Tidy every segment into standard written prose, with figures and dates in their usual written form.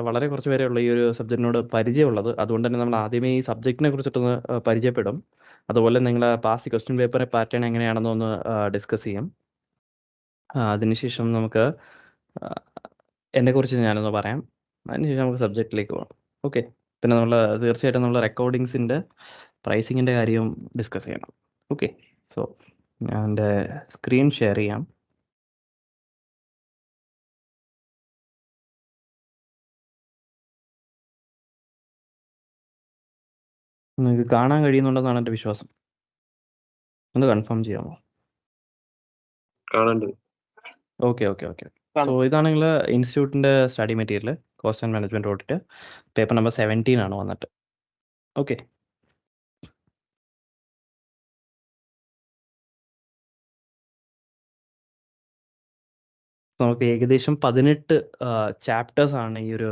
വളരെ കുറച്ച് പേരെയുള്ള ഈ ഒരു സബ്ജക്റ്റിനോട് പരിചയമുള്ളത്. അതുകൊണ്ട് തന്നെ നമ്മൾ ആദ്യമേ ഈ സബ്ജക്റ്റിനെ കുറിച്ചിട്ടൊന്ന് പരിചയപ്പെടും. അതുപോലെ നിങ്ങളെ പാസ്റ്റ് ക്വസ്റ്റ്യൻ പേപ്പർ പാറ്റേൺ എങ്ങനെയാണെന്നൊന്ന് ഡിസ്കസ് ചെയ്യും. അതിനുശേഷം നമുക്ക് എന്നെക്കുറിച്ച് ഞാനൊന്ന് പറയാം. അതിനുശേഷം നമുക്ക് സബ്ജക്റ്റിലേക്ക് പോകാം. ഓക്കെ. പിന്നെ നമ്മൾ തീർച്ചയായിട്ടും നമ്മൾ റെക്കോർഡിങ്സിൻ്റെ പ്രൈസിങ്ങിൻ്റെ കാര്യവും ഡിസ്കസ് ചെയ്യണം. ഓക്കെ. സോ ഞാൻ എൻ്റെ സ്ക്രീൻ ഷെയർ ചെയ്യാം. നിങ്ങൾക്ക് കാണാൻ കഴിയുന്നുണ്ടെന്നാണ് എൻ്റെ വിശ്വാസം. ഒന്ന് കൺഫേം ചെയ്യാമോ? കാണാണ്ട്. ഓക്കെ. സോ ഇതാണ് നിങ്ങളുടെ ഇൻസ്റ്റിറ്റ്യൂട്ടിൻ്റെ study material, cost and management audit, paper number 17 ആണ് വന്നിട്ട്. ഓക്കെ. നമുക്ക് ഏകദേശം 18 ചാപ്റ്റേഴ്സാണ് ഈ ഒരു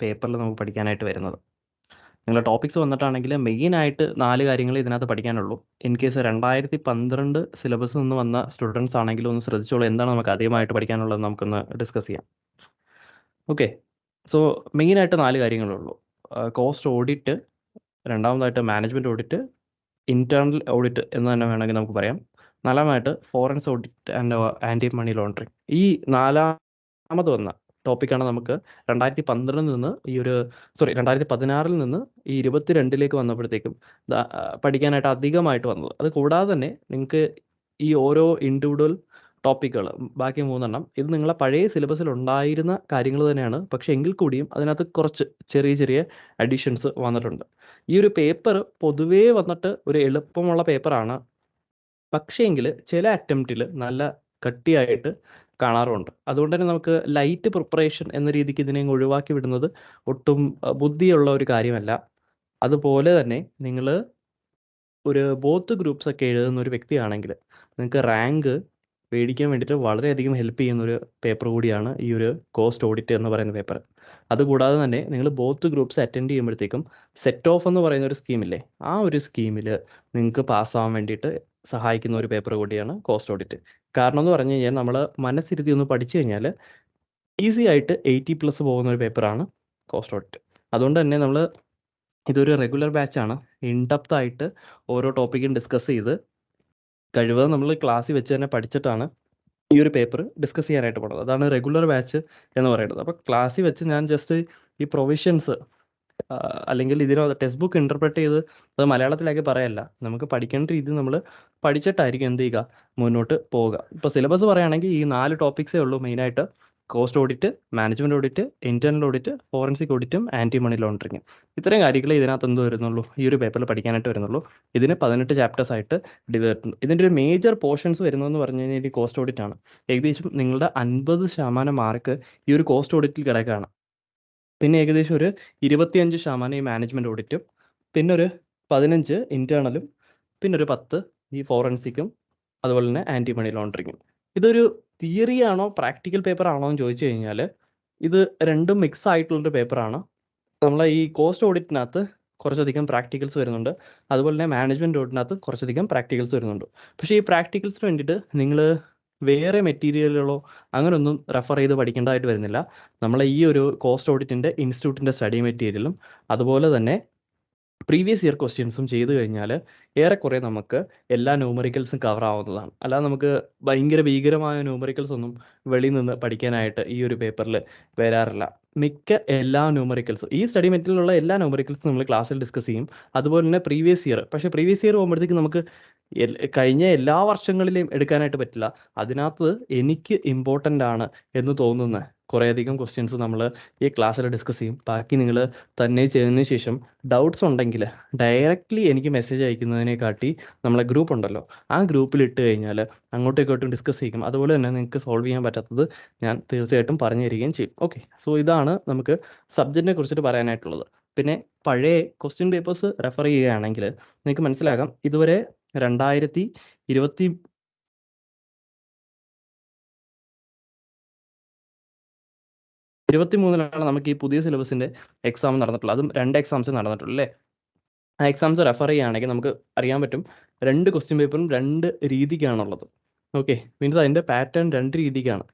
പേപ്പറിൽ നമുക്ക് പഠിക്കാനായിട്ട് വരുന്നത്. നിങ്ങളുടെ ടോപ്പിക്സ് വന്നിട്ടാണെങ്കിൽ മെയിനായിട്ട് 4 കാര്യങ്ങൾ ഇതിനകത്ത് പഠിക്കാനുള്ളൂ. ഇൻ കേസ് 2012 സിലബസിൽ നിന്ന് വന്ന സ്റ്റുഡൻസ് ആണെങ്കിലും ഒന്ന് ശ്രദ്ധിച്ചോളൂ, എന്താണ് നമുക്ക് അധികമായിട്ട് പഠിക്കാനുള്ളത് നമുക്കൊന്ന് ഡിസ്കസ് ചെയ്യാം. ഓക്കെ. സോ മെയിനായിട്ട് 4 കാര്യങ്ങളുള്ളൂ. കോസ്റ്റ് ഓഡിറ്റ്, രണ്ടാമതായിട്ട് മാനേജ്മെൻറ്റ് ഓഡിറ്റ്, ഇൻറ്റേർണൽ ഓഡിറ്റ് എന്ന് തന്നെ വേണമെങ്കിൽ നമുക്ക് പറയാം, നാലാമതായിട്ട് forensic audit and anti money laundering. ഈ നാലാമത് വന്ന ടോപ്പിക്കാണ് നമുക്ക് 2016 നിന്ന് 2016 നിന്ന് ഈ 22 വന്നപ്പോഴത്തേക്കും പഠിക്കാനായിട്ട് അധികമായിട്ട് വന്നത്. അത് കൂടാതെ തന്നെ നിങ്ങൾക്ക് ഈ ഓരോ ഇൻഡിവിജ്വൽ ടോപ്പിക്കുകൾ, ബാക്കി 3 എണ്ണം, ഇത് നിങ്ങളെ പഴയ സിലബസിൽ ഉണ്ടായിരുന്ന കാര്യങ്ങൾ തന്നെയാണ്. പക്ഷേ എങ്കിൽ കൂടിയും അതിനകത്ത് കുറച്ച് ചെറിയ അഡീഷൻസ് വന്നിട്ടുണ്ട്. ഈ ഒരു പേപ്പർ പൊതുവേ വന്നിട്ട് ഒരു എളുപ്പമുള്ള പേപ്പറാണ്. പക്ഷേങ്കിൽ ചില അറ്റംപ്റ്റിൽ നല്ല കട്ടിയായിട്ട് കാണാറുണ്ട്. അതുകൊണ്ട് തന്നെ നമുക്ക് ലൈറ്റ് പ്രിപ്പറേഷൻ എന്ന രീതിക്ക് ഇതിനെ ഒഴിവാക്കി വിടുന്നത് ഒട്ടും ബുദ്ധിയുള്ള ഒരു കാര്യമല്ല. അതുപോലെ തന്നെ നിങ്ങൾ ഒരു ബോത്ത് ഗ്രൂപ്പ്സ് ഒക്കെ എഴുതുന്ന ഒരു വ്യക്തിയാണെങ്കിൽ നിങ്ങൾക്ക് റാങ്ക് മേടിക്കാൻ വേണ്ടിയിട്ട് വളരെയധികം ഹെൽപ്പ് ചെയ്യുന്ന ഒരു പേപ്പർ കൂടിയാണ് ഈ ഒരു കോസ്റ്റ് ഓഡിറ്റ് എന്ന് പറയുന്ന പേപ്പർ. അതുകൂടാതെ തന്നെ നിങ്ങൾ ബോത്ത് ഗ്രൂപ്പ്സ് അറ്റൻഡ് ചെയ്യുമ്പോഴത്തേക്കും സെറ്റ് ഓഫ് എന്ന് പറയുന്ന ഒരു സ്കീമില്ലേ, ആ ഒരു സ്കീമിൽ നിങ്ങൾക്ക് പാസ്സാവാൻ വേണ്ടിയിട്ട് സഹായിക്കുന്ന ഒരു പേപ്പർ കൂടിയാണ് കോസ്റ്റ് ഓഡിറ്റ്. കാരണം എന്ന് പറഞ്ഞു കഴിഞ്ഞാൽ നമ്മൾ മനസ്സിരുത്തി ഒന്ന് പഠിച്ചു കഴിഞ്ഞാൽ ഈസി ആയിട്ട് 80+ പോകുന്ന ഒരു പേപ്പറാണ് കോസ്റ്റ് ഓഡിറ്റ്. അതുകൊണ്ട് തന്നെ നമ്മൾ ഇതൊരു റെഗുലർ ബാച്ചാണ്. ഇൻഡെപ്ത് ആയിട്ട് ഓരോ ടോപ്പിക്കും ഡിസ്കസ് ചെയ്ത് കഴിവതും നമ്മൾ ക്ലാസ്സിൽ വെച്ച് തന്നെ പഠിച്ചിട്ടാണ് ഈ ഒരു പേപ്പർ ഡിസ്കസ് ചെയ്യാനായിട്ട് പോകുന്നത്. അതാണ് റെഗുലർ ബാച്ച് എന്ന് പറയുന്നത്. അപ്പോൾ ക്ലാസ്സിൽ വെച്ച് ഞാൻ ജസ്റ്റ് ഈ പ്രൊവിഷൻസ് അല്ലെങ്കിൽ ഇതിനകത്ത് ടെക്സ്റ്റ് ബുക്ക് ഇൻ്റർപ്രറ്റ് ചെയ്ത് അത് മലയാളത്തിലാക്കി പറയല്ല, നമുക്ക് പഠിക്കേണ്ട രീതി നമ്മൾ പഠിച്ചിട്ടായിരിക്കും എന്ത് ചെയ്യുക, മുന്നോട്ട് പോവുക. ഇപ്പോൾ സിലബസ് പറയുകയാണെങ്കിൽ ഈ 4 ടോപ്പിക്സേ ഉള്ളൂ മെയിനായിട്ട്: cost audit, management audit, internal audit, forensic ഓഡിറ്റും ആൻറ്റി മണി ലോണ്ടറിങ്ങും. ഇത്രയും കാര്യങ്ങൾ ഇതിനകത്ത് എന്ത് വരുന്നുള്ളൂ, ഈ ഒരു പേപ്പറിൽ പഠിക്കാനായിട്ട് വരുന്നുള്ളൂ. ഇതിന് 18 ചാപ്റ്റേഴ്സ് ആയിട്ട് ഡിവൈഡ്. ഇതിൻ്റെ ഒരു മേജർ പോർഷൻസ് വരുന്നതെന്ന് പറഞ്ഞു കഴിഞ്ഞാൽ ഈ കോസ്റ്റ് ഓഡിറ്റ് ആണ്. ഏകദേശം നിങ്ങളുടെ 50% മാർക്ക് ഈ ഒരു കോസ്റ്റ് ഓഡിറ്റിൽ കിടക്കുകയാണ്. പിന്നെ ഏകദേശം ഒരു 25% ഈ മാനേജ്മെൻറ്റ് ഓഡിറ്റും, പിന്നെ ഒരു 15 ഇൻറ്റേർണലും, പിന്നെ ഒരു 10 ഈ ഫോറൻസിക്കും, അതുപോലെ തന്നെ ആൻറ്റി മണി ലോണ്ടറിങ്ങും. ഇതൊരു തിയറി ആണോ പ്രാക്ടിക്കൽ പേപ്പർ ആണോ എന്ന് ചോദിച്ചു കഴിഞ്ഞാൽ ഇത് രണ്ടും മിക്സ് ആയിട്ടുള്ളൊരു പേപ്പറാണ്. നമ്മളെ ഈ കോസ്റ്റ് ഓഡിറ്റിനകത്ത് കുറച്ചധികം പ്രാക്ടിക്കൽസ് വരുന്നുണ്ട്, അതുപോലെ തന്നെ മാനേജ്മെൻറ്റ് ഓഡിറ്റിനകത്ത് കുറച്ചധികം പ്രാക്ടിക്കൽസ് വരുന്നുണ്ട്. പക്ഷേ ഈ പ്രാക്ടിക്കൽസിന് വേണ്ടിയിട്ട് നിങ്ങൾ വേറെ മെറ്റീരിയലുകളോ അങ്ങനെയൊന്നും റെഫർ ചെയ്ത് പഠിക്കേണ്ടതായിട്ട് വരുന്നില്ല. നമ്മളെ ഈ ഒരു കോസ്റ്റ് ഓഡിറ്റിൻ്റെ ഇൻസ്റ്റിറ്റ്യൂട്ടിൻ്റെ സ്റ്റഡി മെറ്റീരിയലും അതുപോലെ തന്നെ പ്രീവിയസ് ഇയർ ക്വസ്റ്റ്യൻസും ചെയ്ത് കഴിഞ്ഞാൽ ഏറെക്കുറെ നമുക്ക് എല്ലാ ന്യൂമറിക്കൽസും കവർ ആവുന്നതാണ്. അല്ലാതെ നമുക്ക് ഭയങ്കര ഭീകരമായ ന്യൂമറിക്കൽസ് ഒന്നും വെളിയിൽ നിന്ന് പഠിക്കാനായിട്ട് ഈ ഒരു പേപ്പറിൽ വരാറില്ല. മിക്ക എല്ലാ ന്യൂമറിക്കൽസും ഈ സ്റ്റഡി മെറ്റീരിയലുള്ള എല്ലാ ന്യൂമറിക്കൽസും നമ്മൾ ക്ലാസ്സിൽ ഡിസ്കസ് ചെയ്യും. അതുപോലെ തന്നെ പ്രീവിയസ് ഇയർ, പക്ഷേ പ്രീവിയസ് ഇയർ പോകുമ്പോഴത്തേക്ക് നമുക്ക് കഴിഞ്ഞ എല്ലാ വർഷങ്ങളിലെയും എടുക്കാനായിട്ട് പറ്റില്ല. അതിനകത്ത് എനിക്ക് ഇമ്പോർട്ടൻ്റ് ആണ് എന്ന് തോന്നുന്ന കുറേയധികം ക്വസ്റ്റ്യൻസ് നമ്മൾ ഈ ക്ലാസ്സിൽ ഡിസ്കസ് ചെയ്യും. ബാക്കി നിങ്ങൾ തന്നെ ചെയ്തതിന് ശേഷം ഡൗട്ട്സ് ഉണ്ടെങ്കിൽ ഡയറക്റ്റ്ലി എനിക്ക് മെസ്സേജ് അയക്കുന്നതിനെക്കാട്ടി നമ്മളെ ഗ്രൂപ്പ് ഉണ്ടല്ലോ, ആ ഗ്രൂപ്പിൽ ഇട്ട് കഴിഞ്ഞാൽ അങ്ങോട്ടും ഇങ്ങോട്ടും ഡിസ്കസ് ചെയ്യും. അതുപോലെ തന്നെ നിങ്ങൾക്ക് സോൾവ് ചെയ്യാൻ പറ്റാത്തത് ഞാൻ തീർച്ചയായിട്ടും പറഞ്ഞു തരികയും ചെയ്യും. ഓക്കെ. സോ ഇതാണ് നമുക്ക് സബ്ജക്റ്റിനെ കുറിച്ചിട്ട് പറയാനായിട്ടുള്ളത്. പിന്നെ പഴയ ക്വസ്റ്റ്യൻ പേപ്പേഴ്സ് റെഫർ ചെയ്യുകയാണെങ്കിൽ നിങ്ങൾക്ക് മനസ്സിലാകാം, ഇതുവരെ 2023 നമുക്ക് ഈ പുതിയ സിലബസിൻ്റെ എക്സാം നടന്നിട്ടുള്ളത്. അതും 2 എക്സാംസ് നടന്നിട്ടുള്ളൂ അല്ലേ. ആ എക്സാംസ് റെഫർ ചെയ്യുകയാണെങ്കിൽ നമുക്ക് അറിയാൻ പറ്റും 2 ക്വസ്റ്റ്യൻ പേപ്പറും 2 രീതിക്കാണുള്ളത്. ഓക്കെ. മീൻസ് അതിൻ്റെ പാറ്റേൺ 2 രീതിക്കാണ്.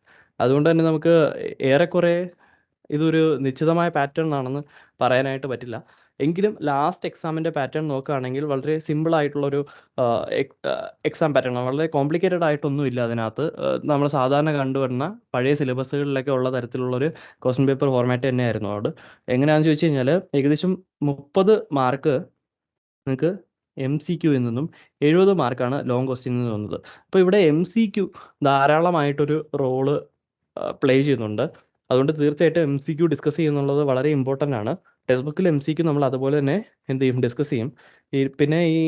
അതുകൊണ്ട് തന്നെ നമുക്ക് ഏറെക്കുറെ ഇതൊരു നിശ്ചിതമായ പാറ്റേൺ ആണെന്ന് പറയാനായിട്ട് പറ്റില്ല. എങ്കിലും ലാസ്റ്റ് എക്സാമിൻ്റെ പാറ്റേൺ നോക്കുകയാണെങ്കിൽ വളരെ സിമ്പിൾ ആയിട്ടുള്ളൊരു എക്സാം പാറ്റേൺ ആണ്. വളരെ കോംപ്ലിക്കേറ്റഡ് ആയിട്ടൊന്നുമില്ല അതിനകത്ത്. നമ്മൾ സാധാരണ കണ്ടുവരുന്ന പഴയ സിലബസുകളിലൊക്കെ ഉള്ള തരത്തിലുള്ളൊരു ക്വസ്റ്റ്യൻ പേപ്പർ ഫോർമാറ്റ് തന്നെയായിരുന്നു അവിടെ. എങ്ങനെയാണെന്ന് ചോദിച്ചു കഴിഞ്ഞാൽ ഏകദേശം 30 മാർക്ക് നിങ്ങൾക്ക് MCQ നിന്നും 70 മാർക്കാണ് ലോങ് ക്വസ്റ്റ്യനിൽ നിന്ന് വന്നത്. അപ്പോൾ ഇവിടെ MCQ ധാരാളമായിട്ടൊരു റോള് പ്ലേ ചെയ്യുന്നുണ്ട്. അതുകൊണ്ട് തീർച്ചയായിട്ടും MCQ ഡിസ്കസ് ചെയ്യുന്നുള്ളത് വളരെ ഇമ്പോർട്ടൻ്റ് ആണ്. ടെക്സ്റ്റ് ബുക്കിൽ MCQ നമ്മൾ അതുപോലെ തന്നെ എന്ത് ചെയ്യും, ഡിസ്കസ് ചെയ്യും. പിന്നെ ഈ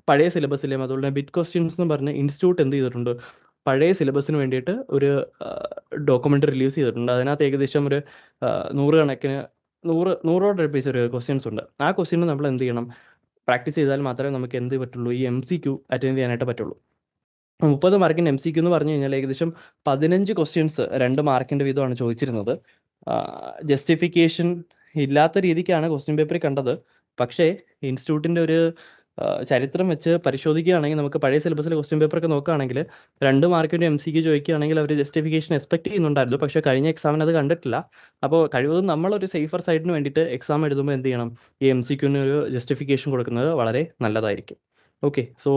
പഴയ സിലബസിലെയും അതുപോലെ തന്നെ ബിറ്റ് ക്വസ്റ്റ്യൻസ് എന്ന് പറഞ്ഞ് ഇൻസ്റ്റിറ്റ്യൂട്ട് എന്ത് ചെയ്തിട്ടുണ്ട്, പഴയ സിലബസിന് വേണ്ടിയിട്ട് ഒരു ഡോക്യുമെൻ്റ് റിലീസ് ചെയ്തിട്ടുണ്ട്. അതിനകത്ത് ഏകദേശം ഒരു 100 കണക്കിന് നൂറോട് അടുപ്പിച്ച ഒരു ക്വസ്റ്റ്യൻസ് ഉണ്ട്. ആ ക്വസ്റ്റ്യൻ നമ്മൾ എന്ത് ചെയ്യണം, പ്രാക്ടീസ് ചെയ്താൽ മാത്രമേ നമുക്ക് എന്ത് പറ്റുള്ളൂ, ഈ MCQ അറ്റൻഡ് ചെയ്യാനായിട്ട് പറ്റുള്ളൂ. 30 മാർക്കിൻ്റെ MCQ എന്ന് പറഞ്ഞു കഴിഞ്ഞാൽ ഏകദേശം 15 ക്വസ്റ്റ്യൻസ് 2 മാർക്കിൻ്റെ വീതമാണ് ചോദിച്ചിരുന്നത്. ജസ്റ്റിഫിക്കേഷൻ ഇല്ലാത്ത രീതിക്കാണ് ക്വസ്റ്റ്യൻ പേപ്പറിൽ കണ്ടത്. പക്ഷേ ഇൻസ്റ്റിറ്റ്യൂട്ടിൻ്റെ ഒരു ചരിത്രം വെച്ച് പരിശോധിക്കുകയാണെങ്കിൽ നമുക്ക് പഴയ സിലബസിലെ ക്വസ്റ്റ്യൻ പേപ്പറൊക്കെ നോക്കുകയാണെങ്കിൽ 2 മാർക്കിൻ്റെ MCQ ചോദിക്കുകയാണെങ്കിൽ അവർ ജസ്റ്റിഫിക്കേഷൻ എക്സ്പെക്ട് ചെയ്യുന്നുണ്ടായിരുന്നു. പക്ഷേ കഴിഞ്ഞ എക്സാമിന് അത് കണ്ടിട്ടില്ല. അപ്പോൾ കഴിവതും നമ്മളൊരു സേഫർ സൈഡിന് വേണ്ടിയിട്ട് എക്സാം എഴുതുമ്പോൾ എന്ത് ചെയ്യണം, ഈ MCQന് ഒരു ജസ്റ്റിഫിക്കേഷൻ കൊടുക്കുന്നത് വളരെ നല്ലതായിരിക്കും. ഓക്കെ, സോ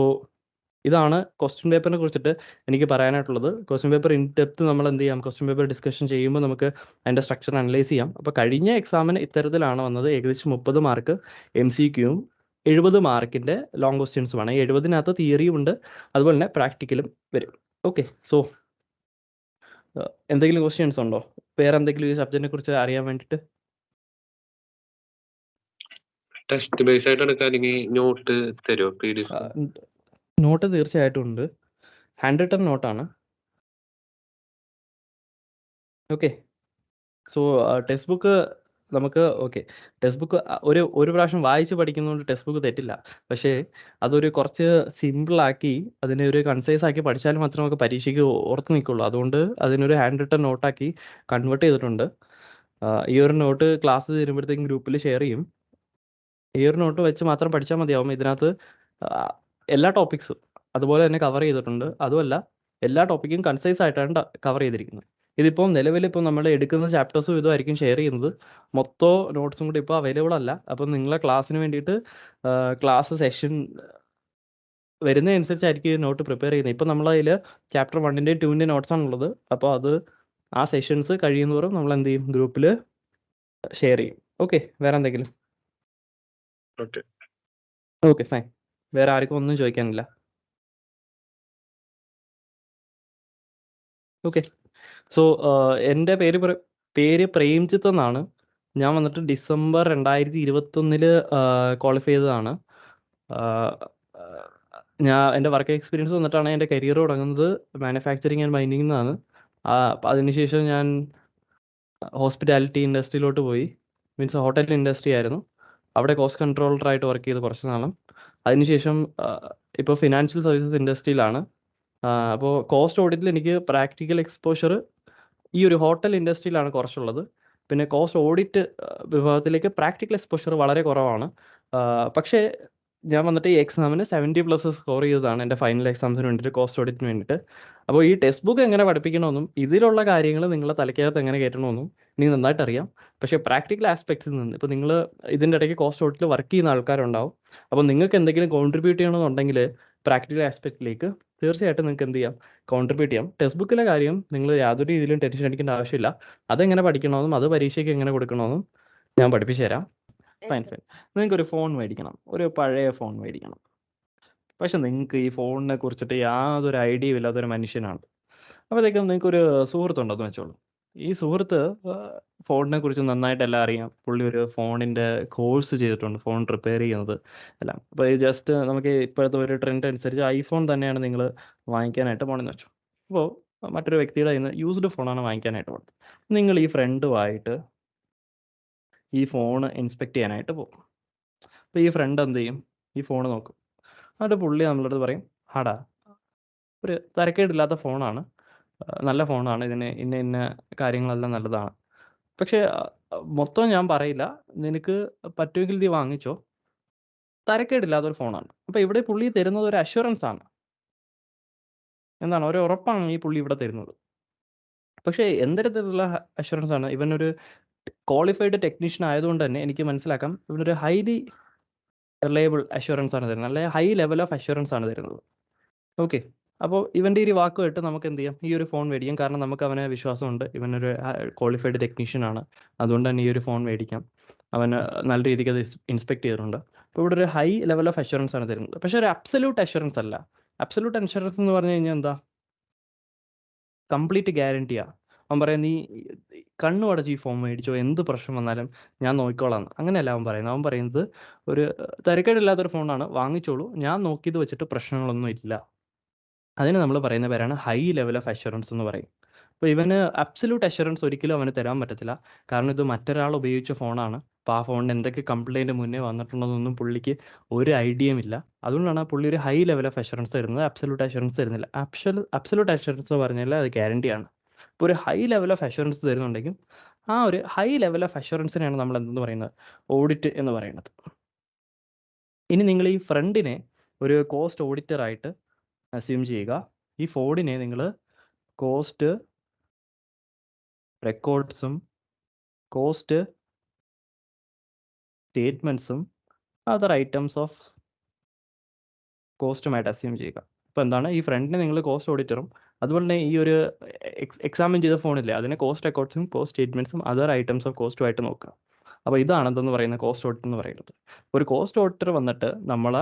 ഇതാണ് ക്വസ്റ്റ്യൻ പേപ്പറിനെ കുറിച്ചിട്ട് എനിക്ക് പറയാനായിട്ടുള്ളത്. ക്വസ്റ്റ്യൻ പേപ്പർ ഇൻ ഡെപ്ത് നമ്മൾ എന്ത് ചെയ്യാം, ക്വസ്റ്റ്യൻ പേപ്പർ ഡിസ്കഷൻ ചെയ്യുമ്പോൾ നമുക്ക് അതിൻ്റെ സ്ട്രക്ചർ അനലൈസ് ചെയ്യാം. അപ്പോൾ കഴിഞ്ഞ എക്സാമിന് ഇത്തരത്തിലാണ് വന്നത്. ഏകദേശം 30 മാർക്ക് MCQയും 70 മാർക്കിൻ്റെ ലോങ് ക്വസ്റ്റ്യൻസുമാണ്. 70-നകത്ത് തിയറിയും ഉണ്ട്, അതുപോലെ തന്നെ പ്രാക്ടിക്കലും വരും. ഓക്കെ, സോ എന്തെങ്കിലും ക്വസ്റ്റ്യൻസ് ഉണ്ടോ, വേറെ എന്തെങ്കിലും ഈ സബ്ജക്റ്റിനെ കുറിച്ച് അറിയാൻ വേണ്ടിയിട്ട്? ടെസ്റ്റ് ബേസ് ആയിട്ട് എടുക്കാൻ നോട്ട് തരുമോ, PDF? നോട്ട് തീർച്ചയായിട്ടും ഉണ്ട്. ഹാൻഡ് റിട്ടൺ നോട്ടാണ്. ഓക്കെ, സോ ടെക്സ്റ്റ് ബുക്ക് നമുക്ക് ടെക്സ്റ്റ് ബുക്ക് ഒരു പ്രാവശ്യം വായിച്ച് പഠിക്കുന്നതുകൊണ്ട് ടെക്സ്റ്റ് ബുക്ക് തെറ്റില്ല. പക്ഷേ അതൊരു കുറച്ച് സിമ്പിളാക്കി അതിനെ ഒരു കൺസൈസ് ആക്കി പഠിച്ചാൽ മാത്രമേ നമുക്ക് പരീക്ഷയ്ക്ക് ഓർത്ത് നിൽക്കുള്ളൂ. അതുകൊണ്ട് അതിനൊരു ഹാൻഡ് റിട്ടൺ നോട്ടാക്കി കൺവേർട്ട് ചെയ്തിട്ടുണ്ട്. ഈ ഒരു നോട്ട് ക്ലാസ് തീരുമ്പോഴത്തേക്കും ഗ്രൂപ്പിൽ ഷെയർ ചെയ്യും. ഈ ഒരു നോട്ട് വെച്ച് മാത്രം പഠിച്ചാൽ മതിയാവും. ഇതിനകത്ത് എല്ലാ ടോപ്പിക്സും അതുപോലെ തന്നെ കവർ ചെയ്തിട്ടുണ്ട്. അതുമല്ല, എല്ലാ ടോപ്പിക്കും കൺസൈസ് ആയിട്ടാണ് കവർ ചെയ്തിരിക്കുന്നത്. ഇതിപ്പോൾ നിലവിലിപ്പോൾ നമ്മൾ എടുക്കുന്ന ചാപ്റ്റേഴ്സും ഇതുമായിരിക്കും ഷെയർ ചെയ്യുന്നത്. മൊത്തം നോട്ട്സും കൂടി ഇപ്പോൾ അവൈലബിൾ അല്ല. അപ്പം നിങ്ങളെ ക്ലാസ്സിന് വേണ്ടിയിട്ട് ക്ലാസ് സെഷൻ വരുന്നതനുസരിച്ചായിരിക്കും ഈ നോട്ട് പ്രിപ്പയർ ചെയ്യുന്നത്. ഇപ്പം നമ്മളതിൽ ചാപ്റ്റർ 1-ൻ്റെയും 2-ൻ്റെയും നോട്ട്സാണുള്ളത്. അപ്പോൾ അത് ആ സെഷൻസ് കഴിയുന്നവരും നമ്മൾ എന്ത് ചെയ്യും, ഗ്രൂപ്പിൽ ഷെയർ ചെയ്യും. ഓക്കെ, വേറെ എന്തെങ്കിലും? Okay, fine. വേറെ ആർക്കും ഒന്നും ചോദിക്കാനില്ല? ഓക്കെ, സോ എൻ്റെ പേര് പ്രേംജിത്ത് എന്നാണ്. ഞാൻ വന്നിട്ട് ഡിസംബർ 2021 ക്വാളിഫൈ ചെയ്തതാണ്. എൻ്റെ വർക്ക് എക്സ്പീരിയൻസ് വന്നിട്ടാണ് എൻ്റെ കരിയർ തുടങ്ങുന്നത് മാനുഫാക്ചറിങ് ആൻഡ് മൈനിങ് എന്നാണ്. അതിനുശേഷം ഞാൻ ഹോസ്പിറ്റാലിറ്റി ഇൻഡസ്ട്രിയിലോട്ട് പോയി. മീൻസ് ഹോട്ടൽ ഇൻഡസ്ട്രി ആയിരുന്നു. അവിടെ കോസ്റ്റ് കൺട്രോളറായിട്ട് വർക്ക് ചെയ്ത് കുറച്ച് നാളും. അതിനുശേഷം ഇപ്പോൾ ഫിനാൻഷ്യൽ സർവീസസ് ഇൻഡസ്ട്രിയിലാണ്. അപ്പോൾ കോസ്റ്റ് ഓഡിറ്റിൽ എനിക്ക് പ്രാക്ടിക്കൽ എക്സ്പോഷർ ഈ ഒരു ഹോട്ടൽ ഇൻഡസ്ട്രിയിലാണ് കുറച്ചുള്ളത്. പിന്നെ കോസ്റ്റ് ഓഡിറ്റ് വിഭാഗത്തിലേക്ക് പ്രാക്ടിക്കൽ എക്സ്പോഷർ വളരെ കുറവാണ്. പക്ഷേ ഞാൻ വന്നിട്ട് ഈ എക്സാമിന് 70+ സ്കോർ ചെയ്തതാണ് എൻ്റെ ഫൈനൽ എക്സാംസിന് വേണ്ടിയിട്ട്, കോസ്റ്റ് ഓഡിറ്റിന് വേണ്ടിയിട്ട്. അപ്പോൾ ഈ ടെക്സ്റ്റ് ബുക്ക് എങ്ങനെ പഠിപ്പിക്കണമെന്നും ഇതിലുള്ള കാര്യങ്ങൾ നിങ്ങളെ തലയ്ക്കകത്ത് എങ്ങനെ കയറ്റണമെന്നും എനിക്ക് നന്നായിട്ട് അറിയാം. പക്ഷേ പ്രാക്ടിക്കൽ ആസ്പെക്ട്സിൽ നിന്ന് ഇപ്പോൾ നിങ്ങൾ ഇതിൻ്റെ ഇടയ്ക്ക് കോസ്റ്റ് ഓഡിറ്റിൽ വർക്ക് ചെയ്യുന്ന ആൾക്കാരുണ്ടാവും. അപ്പോൾ നിങ്ങൾക്ക് എന്തെങ്കിലും കോൺട്രിബ്യൂട്ട് ചെയ്യണമെന്നുണ്ടെങ്കിൽ പ്രാക്ടിക്കൽ ആസ്പെക്റ്റിലേക്ക് തീർച്ചയായിട്ടും നിങ്ങൾക്ക് എന്ത് ചെയ്യാം, കോൺട്രിബ്യൂട്ട് ചെയ്യാം. ടെക്സ്റ്റ് ബുക്കിലെ കാര്യം നിങ്ങൾ യാതൊരു രീതിയിലും ടെൻഷൻ അടിക്കേണ്ട ആവശ്യമില്ല. അതെങ്ങനെ പഠിക്കണമെന്നും അത് പരീക്ഷയ്ക്ക് എങ്ങനെ കൊടുക്കണമെന്നും ഞാൻ പഠിപ്പിച്ചു തരാം. ഫൈൻ. നിങ്ങൾക്കൊരു ഫോൺ മേടിക്കണം, ഒരു പഴയ ഫോൺ മേടിക്കണം. പക്ഷെ നിങ്ങൾക്ക് ഈ ഫോണിനെ കുറിച്ചിട്ട് യാതൊരു ഐഡിയയും ഇല്ലാത്തൊരു മനുഷ്യനാണ്. അപ്പോഴത്തേക്കും നിങ്ങൾക്കൊരു സുഹൃത്തുണ്ടെന്ന് വെച്ചോളൂ. ഈ സുഹൃത്ത് ഫോണിനെ കുറിച്ച് നന്നായിട്ടെല്ലാം അറിയാം. പുള്ളി ഒരു ഫോണിൻ്റെ കോഴ്സ് ചെയ്തിട്ടുണ്ട്, ഫോൺ റിപ്പയർ ചെയ്യുന്നത് എല്ലാം. അപ്പോൾ ഈ ജസ്റ്റ് നമുക്ക് ഇപ്പോഴത്തെ ഒരു ട്രെൻഡ് അനുസരിച്ച് ഐഫോൺ തന്നെയാണ് നിങ്ങൾ വാങ്ങിക്കാനായിട്ട് പോകണമെന്ന് വെച്ചു. അപ്പോൾ മറ്റൊരു വ്യക്തിയുടെ കയ്യിൽ നിന്ന് യൂസ്ഡ് ഫോണാണ് വാങ്ങിക്കാനായിട്ട് പോകുന്നത്. നിങ്ങൾ ഈ ഫ്രണ്ടുമായിട്ട് ഈ ഫോൺ ഇൻസ്പെക്ട് ചെയ്യാനായിട്ട് പോകും. അപ്പോൾ ഈ ഫ്രണ്ട് എന്ത് ചെയ്യും, ഈ ഫോൺ നോക്കും. എന്നിട്ട് പുള്ളി നമ്മളടുത്ത് പറയും, ആടാ ഒരു തരക്കേടില്ലാത്ത ഫോണാണ്, നല്ല ഫോണാണ്, ഇതിന് ഇന്ന ഇന്ന കാര്യങ്ങളെല്ലാം നല്ലതാണ്. പക്ഷേ മൊത്തം ഞാൻ പറയില്ല, നിനക്ക് പറ്റുമെങ്കിൽ നീ വാങ്ങിച്ചോ, തരക്കേടില്ലാത്തൊരു ഫോണാണ്. അപ്പോൾ ഇവിടെ പുള്ളി തരുന്നത് ഒരു അഷ്വറൻസ് ആണ്. എന്താണ്, ഒരു ഉറപ്പാണ് ഈ പുള്ളി ഇവിടെ തരുന്നത്. പക്ഷേ എന്തരത്തിലുള്ള അഷുറൻസ് ആണ്? ഇവനൊരു ക്വാളിഫൈഡ് ടെക്നീഷ്യൻ ആയതുകൊണ്ട് തന്നെ എനിക്ക് മനസ്സിലാക്കാം ഇവനൊരു ഹൈലി റിലയബിൾ അഷുറൻസ് ആണ് തരുന്നത്, അല്ലെങ്കിൽ ഹൈ ലെവൽ ഓഫ് അഷുറൻസ് ആണ് തരുന്നത്. ഓക്കെ, അപ്പോൾ ഇവൻ്റെ ഈ വാക്ക് കേട്ട് നമുക്ക് എന്ത് ചെയ്യാം, ഈ ഒരു ഫോൺ മേടിക്കാം. കാരണം നമുക്ക് അവനെ വിശ്വാസമുണ്ട്, ഇവനൊരു ക്വാളിഫൈഡ് ടെക്നീഷ്യൻ ആണ്, അതുകൊണ്ട് തന്നെ ഈ ഒരു ഫോൺ മേടിക്കാം. അവൻ നല്ല രീതിക്ക് അത് ഇൻസ്പെക്ട് ചെയ്തിട്ടുണ്ട്. അപ്പോൾ ഇവിടെ ഒരു ഹൈ ലെവൽ ഓഫ് അഷുറൻസ് ആണ് തരുന്നത്. പക്ഷേ ഒരു അബ്സല്യൂട്ട് അഷുറൻസ് അല്ല. അബ്സല്യൂട്ട് അഷുറൻസ് എന്ന് പറഞ്ഞു കഴിഞ്ഞാൽ എന്താ? കംപ്ലീറ്റ് ഗ്യാരണ്ടിയാണ്. അവൻ പറയാം നീ കണ്ണു അടച്ച് ഈ ഫോൺ മേടിച്ചോ, എന്ത് പ്രശ്നം വന്നാലും ഞാൻ നോക്കിക്കോളാം. അങ്ങനെയല്ല അവൻ പറയുന്നത്. അവൻ പറയുന്നത് ഒരു തരക്കേടില്ലാത്തൊരു ഫോണാണ്, വാങ്ങിച്ചോളൂ, ഞാൻ നോക്കിയത് വെച്ചിട്ട് പ്രശ്നങ്ങളൊന്നും ഇല്ല. അതിന് നമ്മൾ പറയുന്ന പേരാണ് ഹൈ ലെവൽ ഓഫ് അഷുറൻസ് എന്ന് പറയും. അപ്പോൾ ഇവന് അബ്സല്യൂട്ട് അഷുറൻസ് ഒരിക്കലും അവന് തരാൻ പറ്റത്തില്ല. കാരണം ഇത് മറ്റൊരാൾ ഉപയോഗിച്ച ഫോണാണ്. അപ്പോൾ ആ ഫോണിന് എന്തൊക്കെ കംപ്ലയിൻറ്റ് മുന്നേ വന്നിട്ടുണ്ടെന്നൊന്നും പുള്ളിക്ക് ഒരു ഐഡിയയും ഇല്ല. അതുകൊണ്ടാണ് പുള്ളി ഒരു ഹൈ ലെവൽ ഓഫ് അഷുറൻസ് തരുന്നത്, അബ്സല്യൂട്ട് അഷുറൻസ് തരുന്നില്ല. അബ്സല്യൂട്ട് അഷുറൻസ് എന്ന് പറഞ്ഞാൽ അത് ഗ്യാരണ്ടിയാണ്. ഇപ്പോൾ ഒരു ഹൈ ലെവൽ ഓഫ് അഷുറൻസ് തരുന്നുണ്ടെങ്കിൽ ആ ഒരു ഹൈ ലെവൽ ഓഫ് അഷുറൻസിനെയാണ് നമ്മൾ എന്തെന്ന് പറയുന്നത്, ഓഡിറ്റ് എന്ന് പറയുന്നത്. ഇനി നിങ്ങൾ ഈ ഫ്രണ്ടിനെ ഒരു കോസ്റ്റ് ഓഡിറ്ററായിട്ട് അസ്യൂം ചെയ്യുക. ഈ ഫോണിനെ നിങ്ങൾ കോസ്റ്റ് റെക്കോർഡ്സും കോസ്റ്റ് സ്റ്റേറ്റ്മെൻറ്റ്സും അതർ ഐറ്റംസ് ഓഫ് കോസ്റ്റുമായിട്ട് അസ്യൂം ചെയ്യുക. അപ്പോൾ എന്താണ്, ഈ ഫ്രണ്ടിനെ നിങ്ങൾ കോസ്റ്റ് ഓഡിറ്ററും അതുപോലെ തന്നെ ഈ ഒരു എക്സാമിൻ ചെയ്ത ഫോണില്ലേ അതിനെ കോസ്റ്റ് റെക്കോർഡ്സും കോസ്റ്റ് സ്റ്റേറ്റ്മെൻറ്റ്സും അതർ ഐറ്റംസ് ഓഫ് കോസ്റ്റുമായിട്ട് നോക്കുക. അപ്പോൾ ഇതാണ് എന്തെന്ന് പറയുന്നത്, കോസ്റ്റ് ഓഡിറ്റ് എന്ന് പറയുന്നത്. ഒരു കോസ്റ്റ് ഓഡിറ്റർ വന്നിട്ട് നമ്മൾ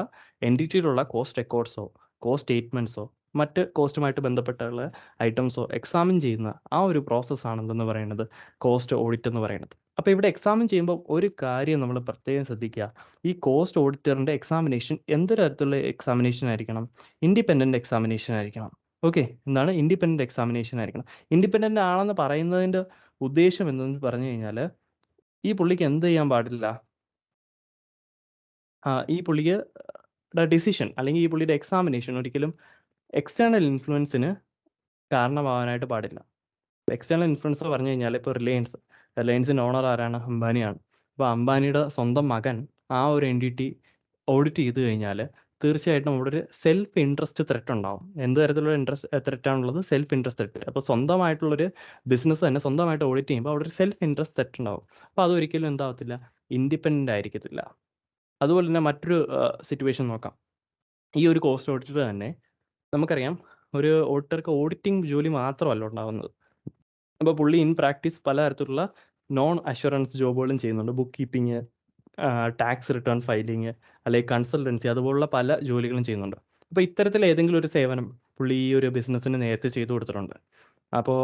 എൻറ്റിറ്റിയിലുള്ള കോസ്റ്റ് റെക്കോർഡ്സോ കോസ്റ്റ് സ്റ്റേറ്റ്മെൻറ്റ്സോ മറ്റ് കോസ്റ്റുമായിട്ട് ബന്ധപ്പെട്ടുള്ള ഐറ്റംസോ എക്സാമിൻ ചെയ്യുന്ന ആ ഒരു പ്രോസസ്സാണ് എന്തെന്ന് പറയുന്നത്, കോസ്റ്റ് ഓഡിറ്റ് എന്ന് പറയുന്നത്. അപ്പോൾ ഇവിടെ എക്സാമിൻ ചെയ്യുമ്പോൾ ഒരു കാര്യം നമ്മൾ പ്രത്യേകം ശ്രദ്ധിക്കുക, ഈ കോസ്റ്റ് ഓഡിറ്ററിൻ്റെ എക്സാമിനേഷൻ എന്ത് തരത്തിലുള്ള എക്സാമിനേഷൻ ആയിരിക്കണം? ഇൻഡിപെൻഡൻറ്റ് എക്സാമിനേഷൻ ആയിരിക്കണം. ഓക്കെ, എന്താണ് ഇൻഡിപെൻഡൻറ്റ് എക്സാമിനേഷൻ ആയിരിക്കണം. ഇൻഡിപെൻഡൻ്റ് ആണെന്ന് പറയുന്നതിൻ്റെ ഉദ്ദേശം എന്തെന്ന് പറഞ്ഞു കഴിഞ്ഞാൽ, ഈ പുള്ളിക്ക് എന്ത് ചെയ്യാൻ പാടില്ല, ഈ പുള്ളിക്ക് ഡിസിഷൻ അല്ലെങ്കിൽ ഈ പുള്ളിയുടെ എക്സാമിനേഷൻ ഒരിക്കലും എക്സ്റ്റേണൽ ഇൻഫ്ലുവൻസിന് കാരണമാവാനായിട്ട് പാടില്ല. എക്സ്റ്റേണൽ ഇൻഫ്ലുവൻസർ പറഞ്ഞു കഴിഞ്ഞാൽ ഇപ്പോൾ റിലയൻസിൻ്റെ ഓണർ ആരാണ്? അംബാനിയാണ്. അപ്പോൾ അംബാനിയുടെ സ്വന്തം മകൻ ആ ഒരു എൻറ്റിറ്റി ഓഡിറ്റ് ചെയ്ത് കഴിഞ്ഞാൽ തീർച്ചയായിട്ടും അവിടെ ഒരു സെൽഫ് ഇൻട്രസ്റ്റ് ത്രെറ്റ് ഉണ്ടാവും. എന്ത് തരത്തിലുള്ള ത്രെറ്റാണുള്ളത്? Self interest threat. അപ്പോൾ സ്വന്തമായിട്ടുള്ളൊരു ബിസിനസ് തന്നെ സ്വന്തമായിട്ട് ഓഡിറ്റ് ചെയ്യുമ്പോൾ അവിടെ ഒരു സെൽഫ് ഇൻട്രസ്റ്റ് ത്രെറ്റ് ഉണ്ടാവും. അപ്പോൾ അതൊരിക്കലും എന്താവത്തില്ല, ഇൻഡിപെൻഡൻ്റ് ആയിരിക്കത്തില്ല. അതുപോലെ തന്നെ മറ്റൊരു സിറ്റുവേഷൻ നോക്കാം. ഈ ഒരു കോസ്റ്റ് ഓഡിറ്റർ തന്നെ നമുക്കറിയാം, ഒരു ഓഡിറ്റർക്ക് ഓഡിറ്റിംഗ് ജോലി മാത്രമല്ല ഉണ്ടാകുന്നത്. അപ്പോൾ പുള്ളി ഇൻ പ്രാക്ടീസ് പലതരത്തിലുള്ള നോൺ അഷുറൻസ് ജോബുകളും ചെയ്യുന്നുണ്ട്. Book keeping, tax return filing, അല്ലെങ്കിൽ കൺസൾട്ടൻസി, അതുപോലുള്ള പല ജോലികളും ചെയ്യുന്നുണ്ട്. അപ്പോൾ ഇത്തരത്തിൽ ഏതെങ്കിലും ഒരു സേവനം പുള്ളി ഈ ഒരു ബിസിനസ്സിന് നേരത്തെ ചെയ്തു കൊടുത്തിട്ടുണ്ട്. അപ്പോൾ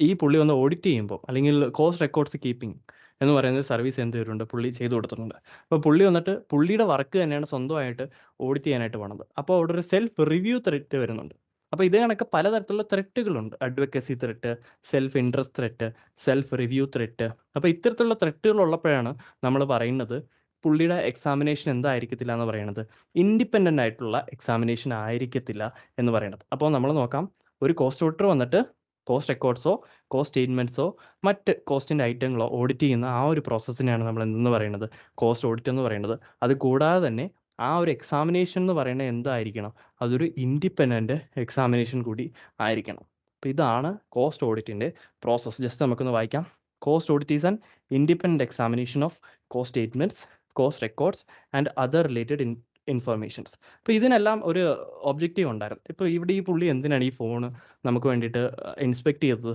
ഈ പുള്ളി വന്ന് ഓഡിറ്റ് ചെയ്യുമ്പോൾ, അല്ലെങ്കിൽ കോസ്റ്റ് റെക്കോർഡ്സ് കീപ്പിംഗ് എന്ന് പറയുന്ന ഒരു സർവീസ് എന്ത് ചെയ്തിട്ടുണ്ട്, പുള്ളി ചെയ്തു കൊടുത്തിട്ടുണ്ട്. അപ്പോൾ പുള്ളി വന്നിട്ട് പുള്ളിയുടെ വർക്ക് തന്നെയാണ് സ്വന്തമായിട്ട് ഓഡിറ്റ് ചെയ്യാനായിട്ട് പോണത്. അപ്പോൾ അവിടെ ഒരു സെൽഫ് റിവ്യൂ ത്രെറ്റ് വരുന്നുണ്ട്. അപ്പോൾ ഇതേ കണക്ക് പലതരത്തിലുള്ള ത്രെറ്റുകളുണ്ട്. Advocacy threat, self interest threat, self review threat. അപ്പോൾ ഇത്തരത്തിലുള്ള ത്രെറ്റുകൾ ഉള്ളപ്പോഴാണ് നമ്മൾ പറയുന്നത് പുള്ളിയുടെ എക്സാമിനേഷൻ എന്തായിരിക്കത്തില്ല എന്ന് പറയുന്നത്, ഇൻഡിപെൻഡൻ്റ് ആയിട്ടുള്ള എക്സാമിനേഷൻ ആയിരിക്കത്തില്ല എന്ന് പറയുന്നത്. അപ്പോൾ നമ്മൾ നോക്കാം, ഒരു കോസ്റ്റ് ഓഡിറ്റർ വന്നിട്ട് കോസ്റ്റ് റെക്കോർഡ്സോ കോസ്റ്റ് സ്റ്റേറ്റ്മെൻറ്റ്സോ മറ്റ് കോസ്റ്റിൻ്റെ ഐറ്റങ്ങളോ ഓഡിറ്റ് ചെയ്യുന്ന ആ ഒരു പ്രോസസ്സിനെയാണ് നമ്മൾ എന്തെന്ന് പറയുന്നത്, കോസ്റ്റ് ഓഡിറ്റ് എന്ന് പറയുന്നത്. അത് കൂടാതെ തന്നെ ആ ഒരു എക്സാമിനേഷൻ എന്ന് പറയുന്നത് എന്തായിരിക്കണം, അതൊരു ഇൻഡിപെൻഡൻറ്റ് എക്സാമിനേഷൻ കൂടി ആയിരിക്കണം. അപ്പോൾ ഇതാണ് കോസ്റ്റ് ഓഡിറ്റിൻ്റെ പ്രോസസ്സ്. ജസ്റ്റ് നമുക്കൊന്ന് വായിക്കാം. Cost audit is an independent examination of cost statements, cost records and other related informations. അപ്പോൾ ഇതിനെല്ലാം ഒരു ഒബ്ജക്റ്റീവ് ഉണ്ടായിരുന്നു. ഇപ്പോൾ ഇവിടെ ഈ പുള്ളി എന്തിനാണ് ഈ ഫോണ് നമുക്ക് വേണ്ടിയിട്ട് ഇൻസ്പെക്ട് ചെയ്തത്?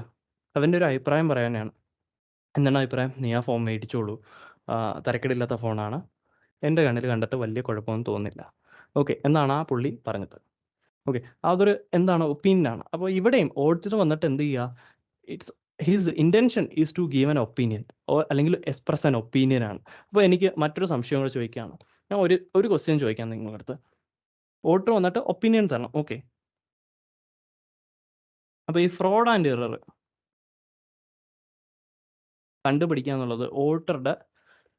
അവൻ്റെ ഒരു അഭിപ്രായം പറയാനാണ്. എന്താണ് അഭിപ്രായം? നീ ആ ഫോൺ മേടിച്ചോളൂ, തരക്കേടില്ലാത്ത ഫോണാണ്, എൻ്റെ കണ്ണിൽ കണ്ടിട്ട് വലിയ കുഴപ്പമൊന്നും തോന്നുന്നില്ല, ഓക്കെ എന്നാണ് ആ പുള്ളി പറഞ്ഞത്. ഓക്കെ, അതൊരു എന്താണ്, ഒപ്പീനിയനാണ്. അപ്പോൾ ഇവിടെയും ഓഡിറ്റർ വന്നിട്ട് എന്ത് ചെയ്യുക, it's his intention is to give an opinion, അല്ലെങ്കിൽ എക്സ്പ്രസ് ആൻ ഒപ്പീനിയൻ ആണ്. അപ്പോൾ എനിക്ക് മറ്റൊരു സംശയം കൂടെ ചോദിക്കുകയാണ്. ഞാൻ ഒരു ക്വസ്റ്റ്യൻ ചോദിക്കാം നിങ്ങളുടെ അടുത്ത്. ഓഡിറ്റർ വന്നിട്ട് ഒപ്പീനിയൻ തരണം, ഓക്കെ. അപ്പോൾ ഈ ഫ്രോഡ് ആൻഡ് എറർ കണ്ടുപിടിക്കുക എന്നുള്ളത് ഓഡിറ്ററുടെ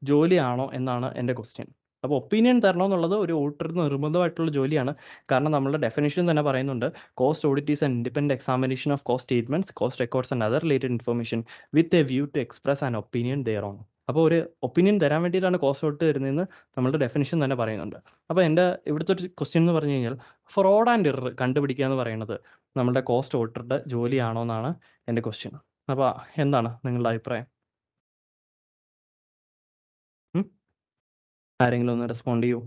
ജോലിയാണോ എന്നാണ് എൻ്റെ ക്വസ്റ്റ്യൻ. അപ്പോൾ ഒപ്പീനിയൻ തരണമെന്നുള്ളത് ഒരു ഓഡിറ്ററിന് നിർബന്ധമായിട്ടുള്ള ജോലിയാണ്. കാരണം നമ്മളുടെ ഡെഫിനിഷൻ തന്നെ പറയുന്നുണ്ട്, cost audit is an independent examination of cost statements, cost records and other related information with a view to express an opinion thereon. അപ്പോൾ ഒരു ഒപ്പീനിയൻ തരാൻ വേണ്ടിയിട്ടാണ് കോസ്റ്റ് ഓഡിറ്റ് വരുന്നതെന്ന് നമ്മളുടെ ഡെഫിനിഷൻ തന്നെ പറയുന്നുണ്ട്. അപ്പോൾ എൻ്റെ ഇവിടുത്തെ ഒരു ക്വസ്റ്റ്യൻ എന്ന് പറഞ്ഞു കഴിഞ്ഞാൽ, ഫ്രോഡ് ആൻഡ് എറർ കണ്ടുപിടിക്കുക എന്ന് പറയുന്നത് നമ്മളുടെ കോസ്റ്റ് ഓഡിറ്ററുടെ ജോലിയാണോ എന്നാണ് എൻ്റെ ക്വസ്റ്റ്യൻ. അപ്പോൾ എന്താണ് നിങ്ങളുടെ അഭിപ്രായം? ആരെങ്കിലും ഒന്ന് റെസ്പോണ്ട് ചെയ്യൂ.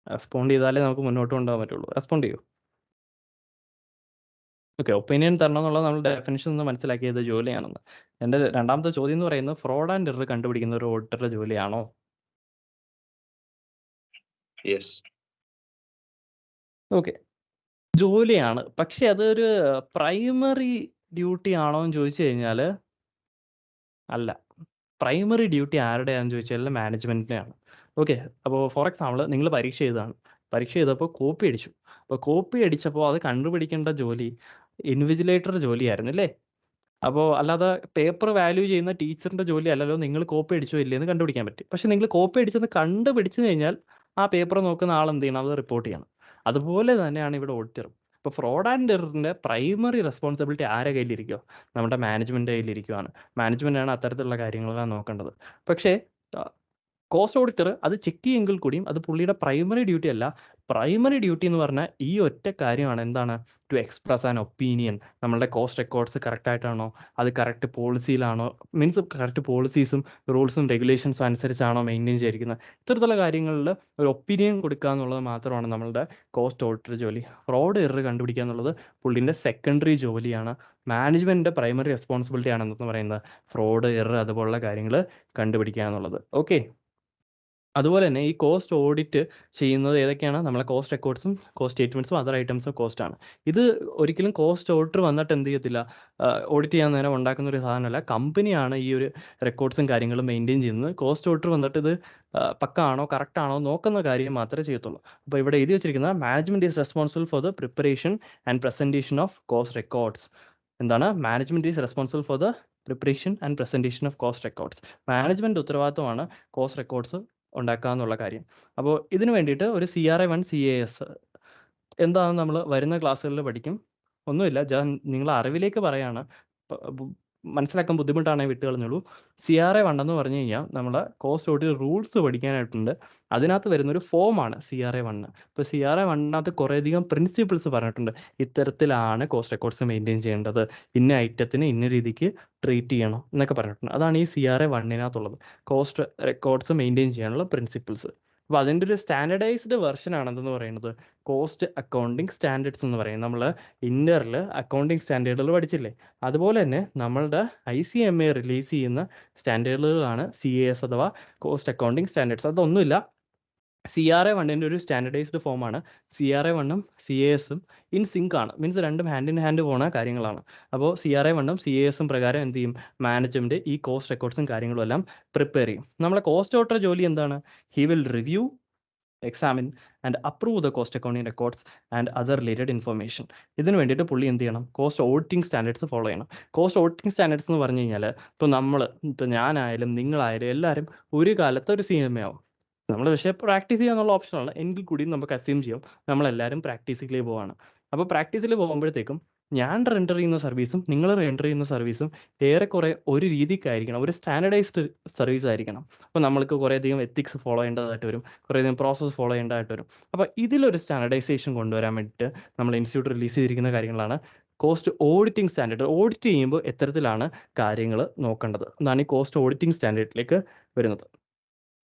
റെസ്പോണ്ട് ചെയ്താലേ നമുക്ക് മുന്നോട്ട് കൊണ്ടുപോകാൻ പറ്റുള്ളൂ. റെസ്പോണ്ട് ചെയ്യൂ. ഓക്കെ, ഒപ്പീനിയൻ തരണം എന്നുള്ളത് നമ്മൾ ഡെഫിനിഷൻ ഒന്ന് മനസ്സിലാക്കിയത് ജോലിയാണെന്ന്. എൻ്റെ രണ്ടാമത്തെ ചോദ്യം എന്ന് പറയുന്നത് ഫ്രോഡ് ആൻഡ് എറർ കണ്ടുപിടിക്കുന്ന ഒരു ഓഡിറ്ററുടെ ജോലിയാണോ? യെസ്. ഓക്കെ, ജോലിയാണ്. പക്ഷെ അതൊരു പ്രൈമറി ഡ്യൂട്ടി ആണോ എന്ന് ചോദിച്ചു കഴിഞ്ഞാൽ അല്ല. പ്രൈമറി ഡ്യൂട്ടി ആരുടെയാണെന്ന് ചോദിച്ചാൽ മാനേജ്മെൻറ്റിനെയാണ്. ഓക്കെ, അപ്പോൾ ഫോർ എക്സാമ്പിൾ നിങ്ങൾ പരീക്ഷ എഴുതുകയാണ്. പരീക്ഷ ചെയ്തപ്പോൾ കോപ്പി അടിച്ചു. അപ്പോൾ കോപ്പി അടിച്ചപ്പോൾ അത് കണ്ടുപിടിക്കേണ്ട ജോലി ഇൻവിജിലേറ്ററുടെ ജോലിയായിരുന്നു അല്ലേ? അപ്പോൾ അല്ലാതെ പേപ്പർ വാല്യൂ ചെയ്യുന്ന ടീച്ചറിൻ്റെ ജോലി അല്ലല്ലോ നിങ്ങൾ കോപ്പി അടിച്ചോ ഇല്ലയെന്ന് കണ്ടുപിടിക്കാൻ പറ്റും. പക്ഷേ നിങ്ങൾ കോപ്പി അടിച്ചത് കണ്ടുപിടിച്ചു കഴിഞ്ഞാൽ ആ പേപ്പർ നോക്കുന്ന ആൾ എന്ത് ചെയ്യണം? അത് റിപ്പോർട്ട് ചെയ്യണം. അതുപോലെ തന്നെയാണ് ഇവിടെ ഓഡിറ്ററും. ഇപ്പോൾ ഫ്രോഡ് ആൻഡ് എററിൻ്റെ പ്രൈമറി റെസ്പോൺസിബിലിറ്റി ആരുടെ കയ്യിലിരിക്കുമോ? നമ്മുടെ മാനേജ്മെൻറ്റ് കയ്യിലിരിക്കുവാണ്. മാനേജ്മെൻറ്റാണ് അത്തരത്തിലുള്ള കാര്യങ്ങളെല്ലാം നോക്കേണ്ടത്. പക്ഷേ കോസ്റ്റ് ഓഡിറ്റർ അത് ചെക്ക് ചെയ്യുമെങ്കിൽ കൂടിയും അത് പുള്ളിയുടെ പ്രൈമറി ഡ്യൂട്ടി അല്ല. പ്രൈമറി ഡ്യൂട്ടി എന്ന് പറഞ്ഞാൽ ഈ ഒറ്റ കാര്യമാണ്. എന്താണ്? To express an opinion. നമ്മളുടെ കോസ്റ്റ് റെക്കോർഡ്സ് കറക്റ്റായിട്ടാണോ, അത് കറക്റ്റ് പോളിസിയിലാണോ, മീൻസ് കറക്റ്റ് പോളിസീസും റൂൾസും റെഗുലേഷൻസും അനുസരിച്ചാണോ മെയിൻറ്റെയിൻ ചെയ്തിരിക്കുന്നത്, ഇത്തരത്തിലുള്ള കാര്യങ്ങളിൽ ഒരു ഒപ്പീനിയൻ കൊടുക്കുക എന്നുള്ളത് മാത്രമാണ് നമ്മളുടെ കോസ്റ്റ് ഓഡിറ്റർ ജോലി. ഫ്രോഡ് എറർ കണ്ടുപിടിക്കുക എന്നുള്ളത് പുള്ളിൻ്റെ സെക്കൻഡറി ജോലിയാണ്. മാനേജ്മെൻറ്റിൻ്റെ പ്രൈമറി റെസ്പോൺസിബിലിറ്റി ആണെന്ന് പറയുന്നത് ഫ്രോഡ് എറർ അതുപോലുള്ള കാര്യങ്ങൾ കണ്ടുപിടിക്കുക എന്നുള്ളത്. ഓക്കെ, അതുപോലെ തന്നെ ഈ കോസ്റ്റ് ഓഡിറ്റ് ചെയ്യുന്നത് ഏതൊക്കെയാണ്? നമ്മളെ കോസ്റ്റ് റെക്കോർഡ്സും കോസ്റ്റ് സ്റ്റേറ്റ്മെൻറ്റ്സും അതർ ഐറ്റംസ് ഓഫ് കോസ്റ്റ് ആണ്. ഇത് ഒരിക്കലും കോസ്റ്റ് ഓഡിറ്റർ വന്നിട്ട് എന്ത് ചെയ്യത്തില്ല, ഓഡിറ്റ് ചെയ്യാൻ നേരം ഉണ്ടാക്കുന്ന ഒരു സാധനമല്ല. കമ്പനിയാണ് ഈ ഒരു റെക്കോർഡ്സും കാര്യങ്ങളും മെയിൻറ്റെയിൻ ചെയ്യുന്നത്. കോസ്റ്റ് ഓഡിറ്റർ വന്നിട്ട് ഇത് പക്ക ആണോ കറക്റ്റ് ആണോ നോക്കുന്ന കാര്യം മാത്രമേ ചെയ്യത്തുള്ളൂ. അപ്പോൾ ഇവിടെ എഴുതി വെച്ചിരിക്കുന്ന management is responsible for the preparation and presentation of cost records. എന്താണ്? Management is responsible for the preparation and presentation of cost records. Management ഉത്തരവാദിത്തമാണ് കോസ്റ്റ് റെക്കോർഡ്സ് ഉണ്ടാക്കുക എന്നുള്ള കാര്യം. അപ്പോൾ ഇതിന് വേണ്ടിയിട്ട് ഒരു CRA1 CAS എന്താണെന്ന് നമ്മൾ വരുന്ന ക്ലാസ്സുകളിൽ പഠിക്കും. ഒന്നുമില്ല, നിങ്ങളെ അറിവിലേക്ക് പറയാണ്. മനസ്സിലാക്കാൻ ബുദ്ധിമുട്ടാണെങ്കിൽ വിട്ട് കളഞ്ഞോളൂ. CRA1 എന്ന് പറഞ്ഞു കഴിഞ്ഞാൽ നമ്മുടെ കോസ്റ്റ് ഓഡിറ്റ് റൂൾസ് പഠിക്കാനായിട്ടുണ്ട്. അതിനകത്ത് വരുന്നൊരു ഫോമാണ് CRA1. ഇപ്പോൾ CRA1 കുറേയധികം പ്രിൻസിപ്പിൾസ് പറഞ്ഞിട്ടുണ്ട്. ഇത്തരത്തിലാണ് കോസ്റ്റ് റെക്കോർഡ്സ് മെയിൻറ്റെയിൻ ചെയ്യേണ്ടത്, ഇന്ന ഐറ്റത്തിന് ഇന്ന രീതിക്ക് ട്രീറ്റ് ചെയ്യണം എന്നൊക്കെ പറഞ്ഞിട്ടുണ്ട്. അതാണ് ഈ CRA1 കോസ്റ്റ് റെക്കോർഡ്സ് മെയിൻറ്റെയിൻ ചെയ്യാനുള്ള പ്രിൻസിപ്പിൾസ്. അപ്പോൾ അതിൻ്റെ ഒരു സ്റ്റാൻഡർഡൈസ്ഡ് വെർഷൻ ആണെന്ന് പറയുന്നത് കോസ്റ്റ് അക്കൗണ്ടിങ് സ്റ്റാൻഡേർഡ്സ് എന്ന് പറയും. നമ്മൾ ഇന്നറിൽ അക്കൗണ്ടിങ് സ്റ്റാൻഡേർഡുകൾ പഠിച്ചില്ലേ? അതുപോലെ തന്നെ നമ്മളുടെ ICMA റിലീസ് ചെയ്യുന്ന സ്റ്റാൻഡേർഡുകളാണ് CAS അഥവാ കോസ്റ്റ് അക്കൗണ്ടിങ് സ്റ്റാൻഡേർഡ്സ്. അതൊന്നുമില്ല, CRA1 ഒരു സ്റ്റാൻഡർഡൈസ്ഡ് ഫോമാണ്. CRA1 CAS ഇൻ സിങ്ക് ആണ്, മീൻസ് രണ്ടും ഹാൻഡ് ഇൻ ഹാൻഡ് പോണ കാര്യങ്ങളാണ്. അപ്പോൾ CRA1 CAS പ്രകാരം എന്ത് ചെയ്യും? മാനേജ്മെൻറ്റ് ഈ കോസ്റ്റ് റെക്കോർഡ്സും കാര്യങ്ങളും എല്ലാം പ്രിപ്പയർ ചെയ്യും. നമ്മളെ കോസ്റ്റ് ഓഡിറ്റർ ജോലി എന്താണ്? He will review, examine and approve the cost accounting records and other related information. ഇതിന് വേണ്ടിയിട്ട് പുള്ളി എന്ത് ചെയ്യണം? കോസ്റ്റ് ഓഡിറ്റിംഗ് സ്റ്റാൻഡേർഡ്സ് ഫോളോ ചെയ്യണം. കോസ്റ്റ് ഓഡിറ്റിംഗ് സ്റ്റാൻഡേർഡ്സ് എന്ന് പറഞ്ഞു കഴിഞ്ഞാൽ ഇപ്പോൾ ഞാനായാലും നിങ്ങളായാലും എല്ലാവരും ഒരു കാലത്ത് ഒരു CMA ആവും. നമ്മൾ പക്ഷേ പ്രാക്ടീസ് ചെയ്യാന്നുള്ള ഓപ്ഷനാണ്. എങ്കിൽ കൂടി നമുക്ക് അസ്യൂം ചെയ്യാം നമ്മളെല്ലാവരും പ്രാക്ടീസിലേക്ക് പോവാണ്. അപ്പോൾ പ്രാക്ടീസിൽ പോകുമ്പോഴത്തേക്കും ഞാൻ റെൻഡർ ചെയ്യുന്ന സർവീസും നിങ്ങൾ റെൻഡർ ചെയ്യുന്ന സർവീസും ഏറെക്കുറെ ഒരു രീതിക്കായിരിക്കണം, ഒരു സ്റ്റാൻഡർഡൈസ്ഡ് സർവീസ് ആയിരിക്കണം. അപ്പോൾ നമ്മൾക്ക് കുറേയധികം എത്തിക്സ് ഫോളോ ചെയ്യേണ്ടതായിട്ട് വരും, കുറേയധികം പ്രോസസ്സ് ഫോളോ ചെയ്യേണ്ടതായിട്ട് വരും. അപ്പോൾ ഇതിലൊരു സ്റ്റാൻഡർഡൈസേഷൻ കൊണ്ടുവരാൻ വേണ്ടിയിട്ട് നമ്മൾ ഇൻസ്റ്റിറ്റ്യൂട്ട് റിലീസ് ചെയ്തിരിക്കുന്ന കാര്യങ്ങളാണ് കോസ്റ്റ് ഓഡിറ്റിംഗ് സ്റ്റാൻഡേർഡ്. ഓഡിറ്റ് ചെയ്യുമ്പോൾ എത്തരത്തിലാണ് കാര്യങ്ങൾ നോക്കേണ്ടത് എന്നാണ് ഈ കോസ്റ്റ് ഓഡിറ്റിംഗ് സ്റ്റാൻഡേർഡിലേക്ക് വരുന്നത്.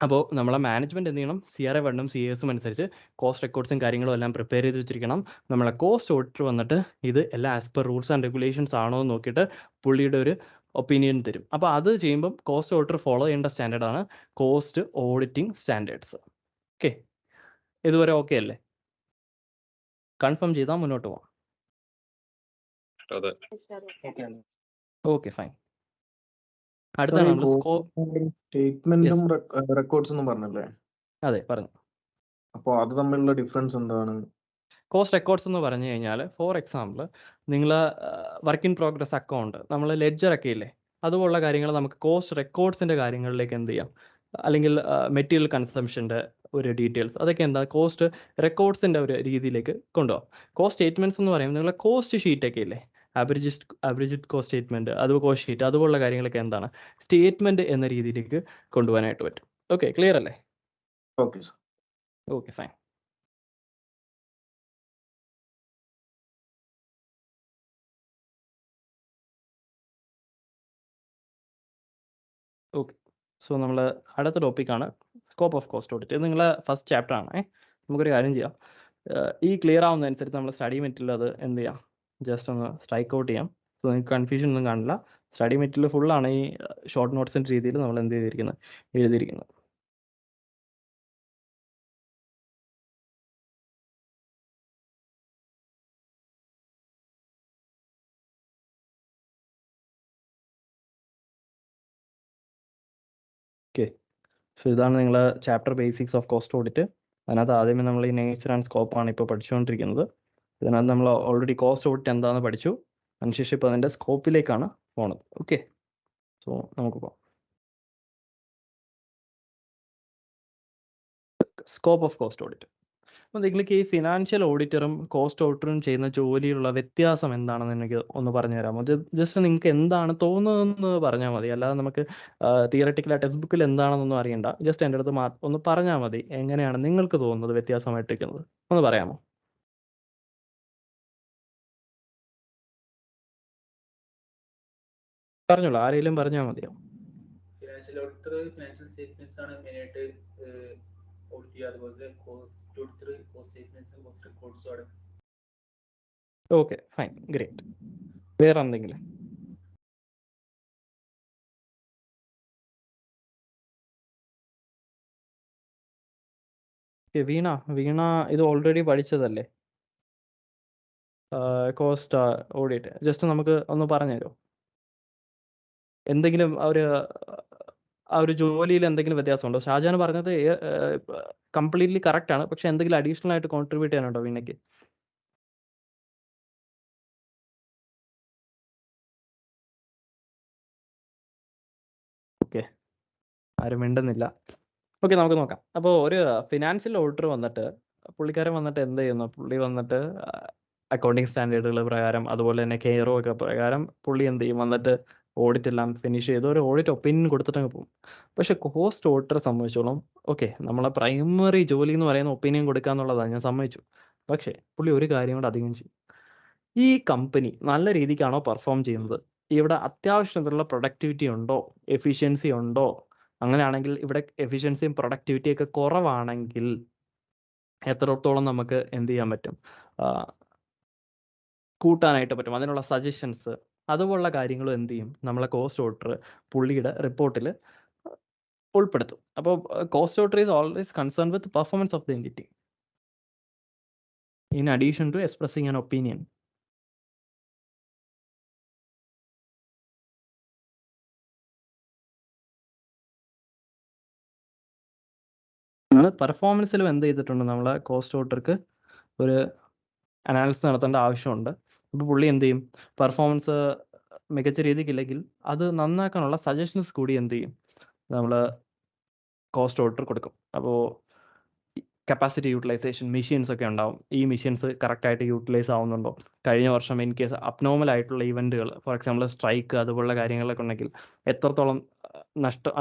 അപ്പോൾ നമ്മളെ മാനേജ്മെൻറ്റ് എന്ത് ചെയ്യണം? CRA1 CAS അനുസരിച്ച് കോസ്റ്റ് റെക്കോർഡ്സും കാര്യങ്ങളും എല്ലാം പ്രിപ്പയർ ചെയ്ത് വെച്ചിരിക്കണം. നമ്മളെ കോസ്റ്റ് ഓഡിറ്റർ വന്നിട്ട് ഇത് എല്ലാം as per rules and regulations ആണോ എന്ന് നോക്കിയിട്ട് പുള്ളിയുടെ ഒരു ഒപ്പീനിയൻ തരും. അപ്പോൾ അത് ചെയ്യുമ്പം കോസ്റ്റ് ഓഡിറ്റർ ഫോളോ ചെയ്യേണ്ട സ്റ്റാൻഡേർഡാണ് കോസ്റ്റ് ഓഡിറ്റിംഗ് സ്റ്റാൻഡേർഡ്സ്. ഓക്കെ, ഇതുവരെ ഓക്കെ അല്ലേ? കൺഫേം ചെയ്താൽ മുന്നോട്ട് പോകാം. അതെ. Okay, fine. അടുത്താണ് നമ്മൾ സ്റ്റേറ്റ്മെന്റും റെക്കോർഡ്സ് എന്നും പറഞ്ഞല്ലേ? അതെ, പറഞ്ഞു. അപ്പോൾ അത് തമ്മിലുള്ള ഡിഫറൻസ് എന്താണ്? കോസ്റ്റ് റെക്കോർഡ്സ് എന്ന് പറഞ്ഞു കഴിഞ്ഞാൽ ഫോർ എക്സാമ്പിൾ നിങ്ങൾ വർക്ക് ഇൻ പ്രോഗ്രസ് അക്കൗണ്ട്, നമ്മൾ ലെഡ്ജറൊക്കെ ഇല്ലേ, അതുപോലുള്ള കാര്യങ്ങൾ നമുക്ക് കോസ്റ്റ് റെക്കോർഡ്സിൻ്റെ കാര്യങ്ങളിലേക്ക് എന്ത് ചെയ്യാം, അല്ലെങ്കിൽ മെറ്റീരിയൽ കൺസംഷൻ്റെ ഒരു ഡീറ്റെയിൽസ് അതൊക്കെ എന്താ കോസ്റ്റ് റെക്കോർഡ്സിൻ്റെ ഒരു രീതിയിലേക്ക് കൊണ്ടുപോകാം. കോസ്റ്റ് സ്റ്റേറ്റ്മെൻറ്റ്സ് എന്ന് പറയുമ്പോൾ നിങ്ങളെ കോസ്റ്റ് ഷീറ്റൊക്കെ ഇല്ലേ, ആവറേജ് കോസ്റ്റ് സ്റ്റേറ്റ്മെൻറ്റ്, അത് കോസ്റ്റ് ഷീറ്റ്, അതുപോലുള്ള കാര്യങ്ങളൊക്കെ എന്താണ് സ്റ്റേറ്റ്മെൻറ്റ് എന്ന രീതിയിലേക്ക് കൊണ്ടുപോകാനായിട്ട് പറ്റും. ഓക്കെ, ക്ലിയർ അല്ലേ? Okay sir. Okay, fine. Okay. So നമ്മൾ അടുത്ത ടോപ്പിക്കാണ് സ്കോപ്പ് ഓഫ് കോസ്റ്റ് ഓഡിറ്റ്. ഇത് നിങ്ങളെ ഫസ്റ്റ് ചാപ്റ്റർ ആണ്. നമുക്കൊരു കാര്യം ചെയ്യാം, ഈ ക്ലിയർ ആവുന്നതനുസരിച്ച് നമ്മൾ സ്റ്റഡി മെറ്റീരിയൽ അത് എന്ത് ചെയ്യാം, ജസ്റ്റ് ഒന്ന് സ്ട്രൈക്ക് ഔട്ട് ചെയ്യാം. സോ നിങ്ങൾക്ക് കൺഫ്യൂഷൻ ഒന്നും കാണില്ല. സ്റ്റഡി മെറ്റീരിയൽ ഫുള്ളാണ് ഈ ഷോർട്ട് നോട്ട്സിൻ്റെ രീതിയിൽ നമ്മൾ എന്ത് ചെയ്തിരിക്കുന്നത്, എഴുതിയിരിക്കുന്നത്. ഓക്കെ. സോ ഇതാണ് നിങ്ങളെ chapter basics of cost audit. അതിനകത്ത് ആദ്യമേ നമ്മൾ ഈ നേച്ചർ ആൻഡ് സ്കോപ്പാണ് ഇപ്പോൾ പഠിച്ചുകൊണ്ടിരിക്കുന്നത്. ഇതിനകത്ത് നമ്മൾ ഓൾറെഡി കോസ്റ്റ് ഓഡിറ്റ് എന്താണെന്ന് പഠിച്ചു. അതിനുശേഷം ഇപ്പോൾ അതിൻ്റെ സ്കോപ്പിലേക്കാണ് പോണത്. ഓക്കെ, സോ നമുക്ക് പോകാം. Scope of cost audit. അപ്പോൾ നിങ്ങൾക്ക് ഈ ഫിനാൻഷ്യൽ ഓഡിറ്ററും കോസ്റ്റ് ഓഡിറ്ററും ചെയ്യുന്ന ജോലിയിലുള്ള വ്യത്യാസം എന്താണെന്ന് എനിക്ക് ഒന്ന് പറഞ്ഞു തരാമോ? ജസ്റ്റ് നിങ്ങൾക്ക് എന്താണ് തോന്നുന്നതെന്ന് പറഞ്ഞാൽ മതി. അല്ലാതെ നമുക്ക് തിയററ്റിക്കൽ ടെക്സ്റ്റ് ബുക്കിൽ എന്താണെന്നൊന്നും അറിയണ്ട. ജസ്റ്റ് എൻ്റെ അടുത്ത് ഒന്ന് പറഞ്ഞാൽ മതി, എങ്ങനെയാണ് നിങ്ങൾക്ക് തോന്നുന്നത് വ്യത്യാസമായിട്ടിരിക്കുന്നത് ഒന്ന് പറയാമോ? പറഞ്ഞോളൂ, ആരെങ്കിലും പറഞ്ഞാൽ മതിയോ? ഫിനാൻഷ്യൽ ഓഡിറ്റർ ഫിനാൻഷ്യൽ സ്റ്റേറ്റ്മെന്റ്സ് ആണ് മെയിനായിട്ട് ഓഡിറ്റ് ചെയ്യുക. അതുപോലെ കോസ്റ്റ് ഓഡിറ്റർ കോസ്റ്റ് സ്റ്റേറ്റ്മെന്റ്സും കോസ്റ്റ് റെക്കോർഡ്സും ആണ്. Okay, fine, great. വേറെ എന്തെങ്കിലും? വീണ ഇത് ഓൾറെഡി പഠിച്ചതല്ലേ, കോസ്റ്റ് ഓഡിറ്റ്? ജസ്റ്റ് നമുക്ക് ഒന്ന് പറഞ്ഞുതരുമോ? എന്തെങ്കിലും ആ ഒരു ജോലിയിൽ എന്തെങ്കിലും വ്യത്യാസമുണ്ടോ? ഷാജാൻ പറഞ്ഞത് കംപ്ലീറ്റ്ലി കറക്റ്റ് ആണ്, പക്ഷെ എന്തെങ്കിലും അഡീഷണൽ ആയിട്ട് കോൺട്രിബ്യൂട്ട് ചെയ്യാനുണ്ടോ വീണയ്ക്ക്? ഓക്കെ, ആരും മിണ്ടുന്നില്ല. ഓക്കെ, നമുക്ക് നോക്കാം. അപ്പോൾ ഒരു ഫിനാൻഷ്യൽ ഓഡിറ്റർ വന്നിട്ട്, പുള്ളിക്കാരൻ വന്നിട്ട് എന്ത് ചെയ്യുന്നു? പുള്ളി വന്നിട്ട് അക്കൗണ്ടിങ് സ്റ്റാൻഡേർഡുകൾ പ്രകാരം, അതുപോലെ തന്നെ കെയറോ ഒക്കെ പ്രകാരം പുള്ളി എന്ത് ചെയ്യും? വന്നിട്ട് ഓഡിറ്റ് എല്ലാം ഫിനിഷ് ചെയ്ത് ഒരു ഓഡിറ്റ് ഒപ്പീനിയൻ കൊടുത്തിട്ടങ്ങ് പോകും. പക്ഷെ കോസ്റ്റ് ഓഡിറ്ററെ സംബന്ധിച്ചോളം, ഓക്കെ, നമ്മളെ പ്രൈമറി ജോലി എന്ന് പറയുന്ന ഒപ്പീനിയൻ കൊടുക്കുക എന്നുള്ളതാണ്, ഞാൻ സമ്മതിച്ചു. പക്ഷേ പുള്ളി ഒരു കാര്യം കൂടെ അധികം ചെയ്യും. ഈ കമ്പനി നല്ല രീതിക്കാണോ പെർഫോം ചെയ്യുന്നത്? ഇവിടെ അത്യാവശ്യത്തിലുള്ള പ്രൊഡക്ടിവിറ്റി ഉണ്ടോ, എഫിഷ്യൻസി ഉണ്ടോ? അങ്ങനെയാണെങ്കിൽ ഇവിടെ എഫിഷ്യൻസിയും പ്രൊഡക്ടിവിറ്റിയൊക്കെ കുറവാണെങ്കിൽ എത്രത്തോളം നമുക്ക് എന്ത് ചെയ്യാൻ പറ്റും, കൂട്ടാനായിട്ട് പറ്റും? അതിനുള്ള സജഷൻസ് അതുപോലുള്ള കാര്യങ്ങളും എന്ത് ചെയ്യും നമ്മളെ കോസ്റ്റ് ഓഡിറ്റർ പുള്ളിയുടെ റിപ്പോർട്ടിൽ ഉൾപ്പെടുത്തും. അപ്പോൾ cost auditor is always concern with performance of the entity in addition to expressing an opinion. പെർഫോമൻസിലും എന്ത് ചെയ്തിട്ടുണ്ട്, നമ്മളെ കോസ്റ്റ് ഓഡിറ്റർക്ക് ഒരു അനാലിസിസ് നടത്തേണ്ട ആവശ്യമുണ്ട്. ഇപ്പോൾ പുള്ളി എന്ത് ചെയ്യും? പെർഫോമൻസ് മികച്ച രീതിക്കില്ലെങ്കിൽ അത് നന്നാക്കാനുള്ള സജഷൻസ് കൂടി എന്ത് ചെയ്യും, നമ്മൾ കോസ്റ്റ് ഓഡിറ്റർ കൊടുക്കും. അപ്പോൾ കപ്പാസിറ്റി യൂട്ടിലൈസേഷൻ മെഷീൻസ് ഒക്കെ ഉണ്ടാവും. ഈ മെഷീൻസ് കറക്റ്റായിട്ട് യൂട്ടിലൈസ് ആവുന്നുണ്ടോ? കഴിഞ്ഞ വർഷം ഇൻ കേസ് അബ്നോർമൽ ആയിട്ടുള്ള ഇവൻറ്റുകൾ, ഫോർ എക്സാമ്പിൾ സ്ട്രൈക്ക് അതുപോലുള്ള കാര്യങ്ങളൊക്കെ ഉണ്ടെങ്കിൽ എത്രത്തോളം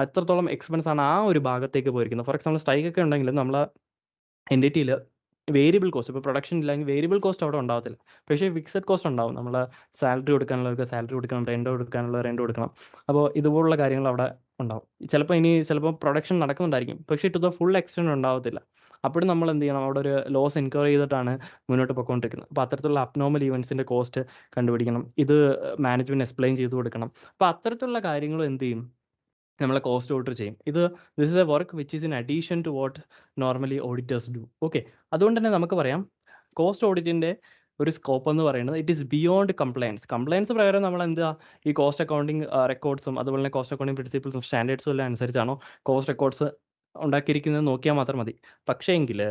എത്രത്തോളം എക്സ്പെൻസ് ആണ് ആ ഒരു ഭാഗത്തേക്ക് പോയിരിക്കുന്നത്? ഫോർ എക്സാമ്പിൾ സ്ട്രൈക്ക് ഒക്കെ ഉണ്ടെങ്കിൽ നമ്മൾ എൻറ്റിറ്റിയിൽ വേരിയബിൾ കോസ്റ്റ്, ഇപ്പോൾ പ്രൊഡക്ഷൻ ഇല്ലെങ്കിൽ വേരിയബിൾ കോസ്റ്റ് അവിടെ ഉണ്ടാകത്തില്ല, പക്ഷേ ഫിക്സഡ് കോസ്റ്റ് ഉണ്ടാവും. നമ്മൾ സാലറി കൊടുക്കാനുള്ളവർക്ക് സാലറി കൊടുക്കണം, റെൻ്റ് കൊടുക്കാനുള്ള റെൻ്റ് കൊടുക്കണം. അപ്പോൾ ഇതുപോലുള്ള കാര്യങ്ങൾ അവിടെ ഉണ്ടാവും. ചിലപ്പോൾ പ്രൊഡക്ഷൻ നടക്കുന്നുണ്ടായിരിക്കും, പക്ഷേ ടു ദ ഫുൾ എക്സ്റ്റെൻഡ് ഉണ്ടാകത്തില്ല. അപ്പോഴും നമ്മൾ എന്ത് ചെയ്യണം? അവിടെ ഒരു ലോസ് ഇൻകർ ചെയ്തിട്ടാണ് മുന്നോട്ട് പോയിക്കൊണ്ടിരിക്കുന്നത്. അപ്പോൾ അത്തരത്തിലുള്ള അബ്നോർമൽ ഈവൻസിൻ്റെ കോസ്റ്റ് കണ്ടുപിടിക്കണം, ഇത് മാനേജ്മെൻറ്റ് എക്സ്പ്ലെയിൻ ചെയ്ത് കൊടുക്കണം. അപ്പോൾ അത്തരത്തിലുള്ള കാര്യങ്ങളും എന്ത് ചെയ്യും, നമ്മളെ കോസ്റ്റ് ഓഡിറ്റർ ചെയ്യും. This is a work which is in addition to what normally auditors do. Okay, അതുകൊണ്ട് തന്നെ നമുക്ക് പറയാം കോസ്റ്റ് ഓഡിറ്റിൻ്റെ ഒരു സ്കോപ്പ് എന്ന് പറയുന്നത് ഇറ്റ് ഈസ് ബിയോണ്ട് കംപ്ലയൻസ് പ്രകാരം നമ്മൾ എന്താ ഈ കോസ്റ്റ് അക്കൗണ്ടിങ് റെക്കോർഡ്സും അതുപോലെ തന്നെ കോസ്റ്റ് അക്കൗണ്ടിങ് പ്രിൻസിപ്പിൾസും സ്റ്റാൻഡേർഡ്സും എല്ലാം അനുസരിച്ചാണോ കോസ്റ്റ് റെക്കോർഡ്സ് ഉണ്ടാക്കിയിരിക്കുന്നത് നോക്കിയാൽ മാത്രം മതി. പക്ഷേ എങ്കിൽ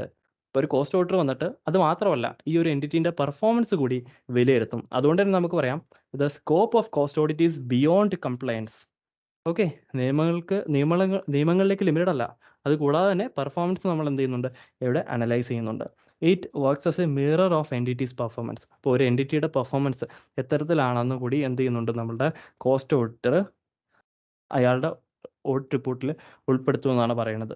ഇപ്പോൾ ഒരു കോസ്റ്റ് ഓഡിറ്റർ വന്നിട്ട് അത് മാത്രമല്ല ഈ ഒരു എൻറ്റിറ്റീൻ്റെ പെർഫോമൻസ് കൂടി വിലയിരുത്തും. അതുകൊണ്ട് തന്നെ നമുക്ക് പറയാം the scope of cost audit is beyond compliance. Okay, നിയമങ്ങളിലേക്ക് ലിമിറ്റഡ് അല്ല. അത് കൂടാതെ തന്നെ പെർഫോമൻസ് നമ്മൾ എന്ത് ചെയ്യുന്നുണ്ട്, ഇവിടെ അനലൈസ് ചെയ്യുന്നുണ്ട്. It works as A mirror of entities performance. ഇപ്പോൾ ഒരു എൻറ്റിറ്റിയുടെ പെർഫോമൻസ് എത്തരത്തിലാണെന്ന് കൂടി എന്ത് ചെയ്യുന്നുണ്ട്, നമ്മളുടെ കോസ്റ്റ് ഓഡിറ്റർ അയാളുടെ ഓഡിറ്റ് റിപ്പോർട്ടിൽ ഉൾപ്പെടുത്തുമെന്നാണ് പറയുന്നത്.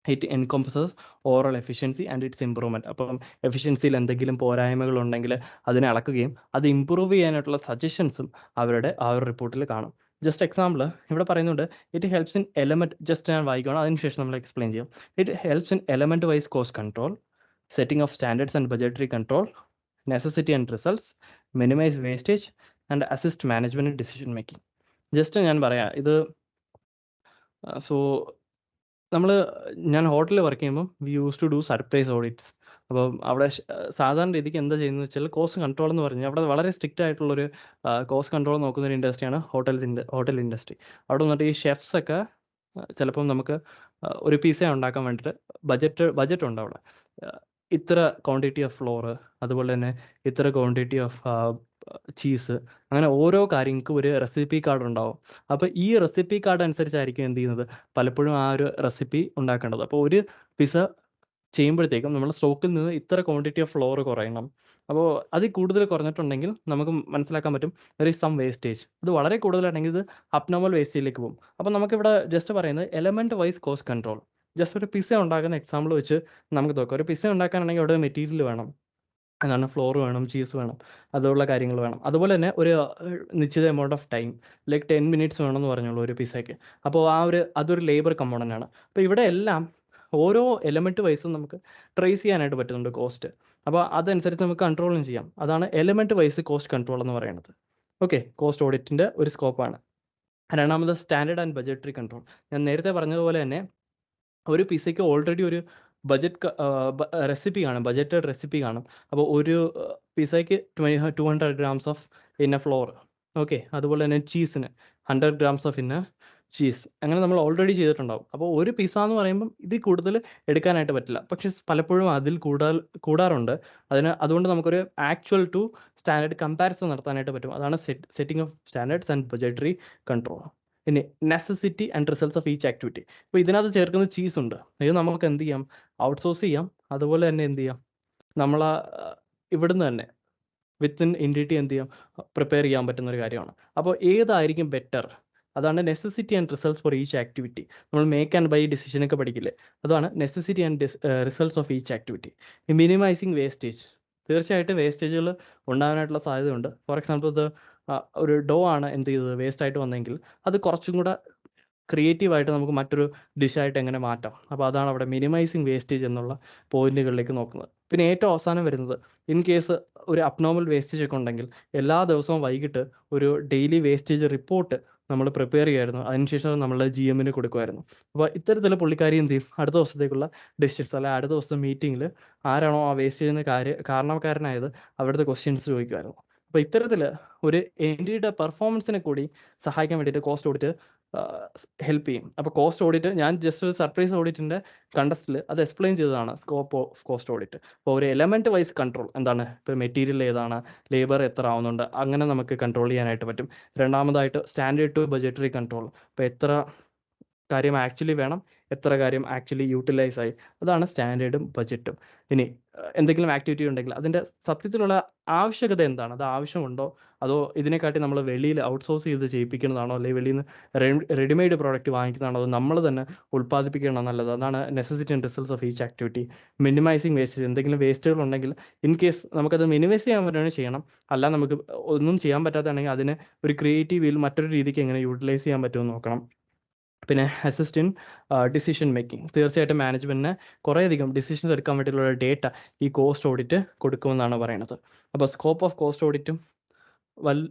It encompasses overall efficiency and its improvement. അപ്പം എഫിഷ്യൻസിയിൽ എന്തെങ്കിലും പോരായ്മകളുണ്ടെങ്കിൽ അതിനെ അളക്കുകയും അത് ഇമ്പ്രൂവ് ചെയ്യാനായിട്ടുള്ള സജഷൻസും അവരുടെ ആ ഒരു റിപ്പോർട്ടിൽ കാണും. ജസ്റ്റ് എക്സാമ്പിൾ ഇവിടെ പറയുന്നുണ്ട്, it helps in element, just ഞാൻ വായിക്കണം, അതിനുശേഷം നമ്മൾ എക്സ്പ്ലെയിൻ ചെയ്യും. It helps in element wise cost control, setting of standards and budgetary control, necessity and results, minimise wastage and assist management decision making. Just ഞാൻ പറയാം ഇത്. സോ ഞാൻ ഹോട്ടലിൽ വർക്ക് ചെയ്യുമ്പോൾ we use to do surprise audits. അപ്പം അവിടെ സാധാരണ രീതിക്ക് എന്താ ചെയ്യുന്നത് വെച്ചാൽ കോസ്റ്റ് കൺട്രോൾ എന്ന് പറഞ്ഞാൽ അവിടെ വളരെ സ്ട്രിക്റ്റ് ആയിട്ടുള്ളൊരു കോസ്റ്റ് കൺട്രോൾ നോക്കുന്ന ഒരു ഇൻഡസ്ട്രിയാണ് ഹോട്ടൽ ഇൻഡസ്ട്രി. അവിടെ വന്നിട്ട് ഈ ഷെഫ്സൊക്കെ ചിലപ്പം നമുക്ക് ഒരു പിസ്സ ഉണ്ടാക്കാൻ വേണ്ടിയിട്ട് ബജറ്റ് ഉണ്ട് അവിടെ. ഇത്ര ക്വാണ്ടിറ്റി ഓഫ് ഫ്ലോറ്, അതുപോലെ തന്നെ ഇത്ര ക്വാണ്ടിറ്റി ഓഫ് ചീസ്, അങ്ങനെ ഓരോ കാര്യങ്ങൾക്കും ഒരു റെസിപ്പി കാർഡ് ഉണ്ടാവും. അപ്പോൾ ഈ റെസിപ്പി കാർഡ് അനുസരിച്ചായിരിക്കും എന്ത് ചെയ്യുന്നത്, പലപ്പോഴും ആ ഒരു റെസിപ്പി ഉണ്ടാക്കേണ്ടത്. അപ്പോൾ ഒരു പിസ്സ ചെയ്യുമ്പോഴത്തേക്കും നമ്മുടെ സ്റ്റോക്കിൽ നിന്ന് ഇത്ര ക്വാണ്ടിറ്റി ഓഫ് ഫ്ലോർ കുറയണം. അപ്പോൾ അതിൽ കൂടുതൽ കുറഞ്ഞിട്ടുണ്ടെങ്കിൽ നമുക്ക് മനസ്സിലാക്കാൻ പറ്റും ദർ ഈസ് സം വേസ്റ്റേജ്. ഇത് വളരെ കൂടുതലാണെങ്കിൽ ഇത് അബ്നോർമൽ വേസ്റ്റേജിലേക്ക് പോകും. അപ്പോൾ നമുക്കിവിടെ ജസ്റ്റ് പറയുന്നത് element wise cost control. Just ഒരു പിസ്സ ഉണ്ടാക്കുന്ന എക്സാമ്പിൾ വെച്ച് നമുക്ക് നോക്കാം. ഒരു പിസ്സ ഉണ്ടാക്കാനാണെങ്കിൽ അവിടെ മെറ്റീരിയൽ വേണം, അതാണ് ഫ്ലോർ വേണം, ചീസ് വേണം, അതുപോലുള്ള കാര്യങ്ങൾ വേണം. അതുപോലെ തന്നെ ഒരു നിശ്ചിത amount of time, like 10 minutes വേണമെന്ന് പറഞ്ഞോളൂ ഒരു പിസ്സയ്ക്ക്. അപ്പോൾ അതൊരു ലേബർ കമ്പോണൻ്റ് ആണ്. അപ്പോൾ ഇവിടെ എല്ലാം ഓരോ എലമെൻറ്റ് വൈസും നമുക്ക് ട്രേസ് ചെയ്യാനായിട്ട് പറ്റുന്നുണ്ട് കോസ്റ്റ്. അപ്പോൾ അതനുസരിച്ച് നമുക്ക് കൺട്രോളും ചെയ്യാം. അതാണ് എലമെൻറ്റ് വൈസ് കോസ്റ്റ് കൺട്രോൾ എന്ന് പറയുന്നത്. ഓക്കെ, കോസ്റ്റ് ഓഡിറ്റിൻ്റെ ഒരു സ്കോപ്പാണ്. രണ്ടാമത് സ്റ്റാൻഡേർഡ് ആൻഡ് ബജറ്ററി കൺട്രോൾ. ഞാൻ നേരത്തെ പറഞ്ഞതുപോലെ തന്നെ ഒരു പിസ്സയ്ക്ക് ഓൾറെഡി ഒരു ബജറ്റ് റെസിപ്പി കാണും, ബജറ്റഡ് റെസിപ്പി കാണും. അപ്പോൾ ഒരു പിസ്സയ്ക്ക് 200 ഗ്രാംസ് ഓഫ് ഇന്ന ഫ്ലോർ, ഓക്കെ. അതുപോലെ തന്നെ ചീസിന് 100 ഗ്രാംസ് ഓഫ് ഇന്ന ചീസ്, അങ്ങനെ നമ്മൾ ഓൾറെഡി ചെയ്തിട്ടുണ്ടാവും. അപ്പോൾ ഒരു പിസ്സ എന്ന് പറയുമ്പം ഇതിൽ കൂടുതൽ എടുക്കാനായിട്ട് പറ്റില്ല, പക്ഷേ പലപ്പോഴും അതിൽ കൂടാറുണ്ട്. അതുകൊണ്ട് നമുക്കൊരു ആക്ച്വൽ ടു സ്റ്റാൻഡേർഡ് കമ്പാരിസൺ നടത്താനായിട്ട് പറ്റും. അതാണ് setting of standards and budgetary control. ഇനി necessity and results of each activity. ഇപ്പോൾ ഇതിനകത്ത് ചേർക്കുന്ന ചീസ് ഉണ്ട്, ഇത് നമുക്ക് എന്ത് ചെയ്യാം, ഔട്ട്സോഴ്സ് ചെയ്യാം. അതുപോലെ തന്നെ എന്ത് ചെയ്യാം, നമ്മൾ ഇവിടുന്ന് തന്നെ വിത്തിൻ എൻറ്റിറ്റി എന്ത് ചെയ്യാം, പ്രിപ്പയർ ചെയ്യാൻ പറ്റുന്ന ഒരു കാര്യമാണ്. അപ്പോൾ ഏതായിരിക്കും ബെറ്റർ, അതാണ് necessity and results for each activity. നമ്മൾ മേക്ക് ആൻഡ് ബൈ ഡിസിഷനൊക്കെ പഠിക്കില്ലേ, അതാണ് necessity and results of each activity. Minimising wastage. തീർച്ചയായിട്ടും വേസ്റ്റേജുകൾ ഉണ്ടാകാനായിട്ടുള്ള സാധ്യതയുണ്ട്. ഫോർ എക്സാമ്പിൾ ഇത് ഒരു ഡോ ആണ് എന്ത് ചെയ്തത്, വേസ്റ്റ് ആയിട്ട് വന്നെങ്കിൽ അത് കുറച്ചും കൂടെ ക്രിയേറ്റീവായിട്ട് നമുക്ക് മറ്റൊരു ഡിഷായിട്ട് എങ്ങനെ മാറ്റാം. അപ്പോൾ അതാണ് അവിടെ മിനിമൈസിങ് വേസ്റ്റേജ് എന്നുള്ള പോയിന്റുകളിലേക്ക് നോക്കുന്നത്. പിന്നെ ഏറ്റവും അവസാനം വരുന്നത്, ഇൻ കേസ് ഒരു അബ്നോർമൽ വേസ്റ്റേജ് ഒക്കെ ഉണ്ടെങ്കിൽ എല്ലാ ദിവസവും വൈകിട്ട് ഒരു ഡെയിലി വേസ്റ്റേജ് റിപ്പോർട്ട് നമ്മൾ പ്രിപ്പയർ ചെയ്യുമായിരുന്നു. അതിനുശേഷം നമ്മൾ GMന് കൊടുക്കുമായിരുന്നു. അപ്പോൾ ഇത്തരത്തിൽ പുള്ളിക്കാരി എന്ത് ചെയ്യും, അടുത്ത ദിവസത്തേക്കുള്ള ഡിസിഷൻസ് അല്ലെങ്കിൽ അടുത്ത ദിവസത്തെ മീറ്റിങ്ങിൽ ആരാണോ ആ വേസ്റ്റേജിന് കാരണക്കാരനായത് അവിടുത്തെ ക്വസ്റ്റ്യൻസ് ചോദിക്കുമായിരുന്നു. അപ്പോൾ ഇത്തരത്തിൽ ഒരു എൻറ്റിറ്റിയുടെ പെർഫോമൻസിനെ കൂടി സഹായിക്കാൻ വേണ്ടിയിട്ട് കോസ്റ്റ് ഓഡിറ്റ് ഹെൽപ്പ് ചെയ്യും. അപ്പോൾ കോസ്റ്റ് ഓഡിറ്റ് ഞാൻ ജസ്റ്റ് ഒരു സർപ്രൈസ് ഓഡിറ്റിൻ്റെ കണ്ടസ്റ്റിൽ അത് എക്സ്പ്ലെയിൻ ചെയ്തതാണ് സ്കോപ്പ് ഓഫ് കോസ്റ്റ് ഓഡിറ്റ്. അപ്പോൾ ഒരു എലമെൻറ്റ് വൈസ് കൺട്രോൾ എന്താണ്, ഇപ്പോൾ മെറ്റീരിയൽ ഏതാണ്, ലേബർ എത്ര ആവുന്നുണ്ട്, അങ്ങനെ നമുക്ക് കൺട്രോൾ ചെയ്യാനായിട്ട് പറ്റും. രണ്ടാമതായിട്ട് സ്റ്റാൻഡേർഡ് ടു ബജറ്ററി കൺട്രോൾ. ഇപ്പോൾ എത്ര കാര്യം ആക്ച്വലി വേണം, എത്ര കാര്യം ആക്ച്വലി യൂട്ടിലൈസ് ആയി, അതാണ് സ്റ്റാൻഡേർഡും ബജറ്റും. ഇനി എന്തെങ്കിലും ആക്ടിവിറ്റി ഉണ്ടെങ്കിൽ അതിൻ്റെ സത്യത്തിലുള്ള ആവശ്യകത എന്താണ്, അത് ആവശ്യമുണ്ടോ, അതോ ഇതിനെക്കാട്ടി നമ്മൾ വെളിയിൽ ഔട്ട്സോഴ്സ് ചെയ്ത് ചെയ്യിപ്പിക്കുന്നതാണോ, അല്ലെങ്കിൽ വെളിയിൽ നിന്ന് റെഡിമെയ്ഡ് പ്രോഡക്റ്റ് വാങ്ങിക്കുന്നതാണോ, അത് നമ്മൾ തന്നെ ഉൽപ്പാദിപ്പിക്കണോ നല്ലത്, അതാണ് necessity and results of each activity. Minimising wastage. എന്തെങ്കിലും വേസ്റ്റുകൾ ഉണ്ടെങ്കിൽ ഇൻ കേസ് നമുക്കത് മിനിമൈസ് ചെയ്യാൻ പറ്റുകയാണെങ്കിൽ ചെയ്യണം, അല്ല നമുക്ക് ഒന്നും ചെയ്യാൻ പറ്റാത്തതാണെങ്കിൽ അതിനെ ഒരു ക്രിയേറ്റീവ് വേയിൽ മറ്റൊരു രീതിക്ക് എങ്ങനെ യൂട്ടിലൈസ് ചെയ്യാൻ പറ്റുമെന്ന് നോക്കണം. പിന്നെ അസിസ്റ്റ് ഇൻ ഡിസിഷൻ മേക്കിംഗ്. തീർച്ചയായിട്ടും മാനേജ്മെൻറ്റിന് കുറേയധികം ഡിസിഷൻസ് എടുക്കാൻ വേണ്ടിയിട്ടുള്ള ഡേറ്റ ഈ കോസ്റ്റ് ഓഡിറ്റ് കൊടുക്കുമെന്നാണ് പറയുന്നത്. അപ്പോൾ സ്കോപ്പ് ഓഫ് കോസ്റ്റ് ഓഡിറ്റും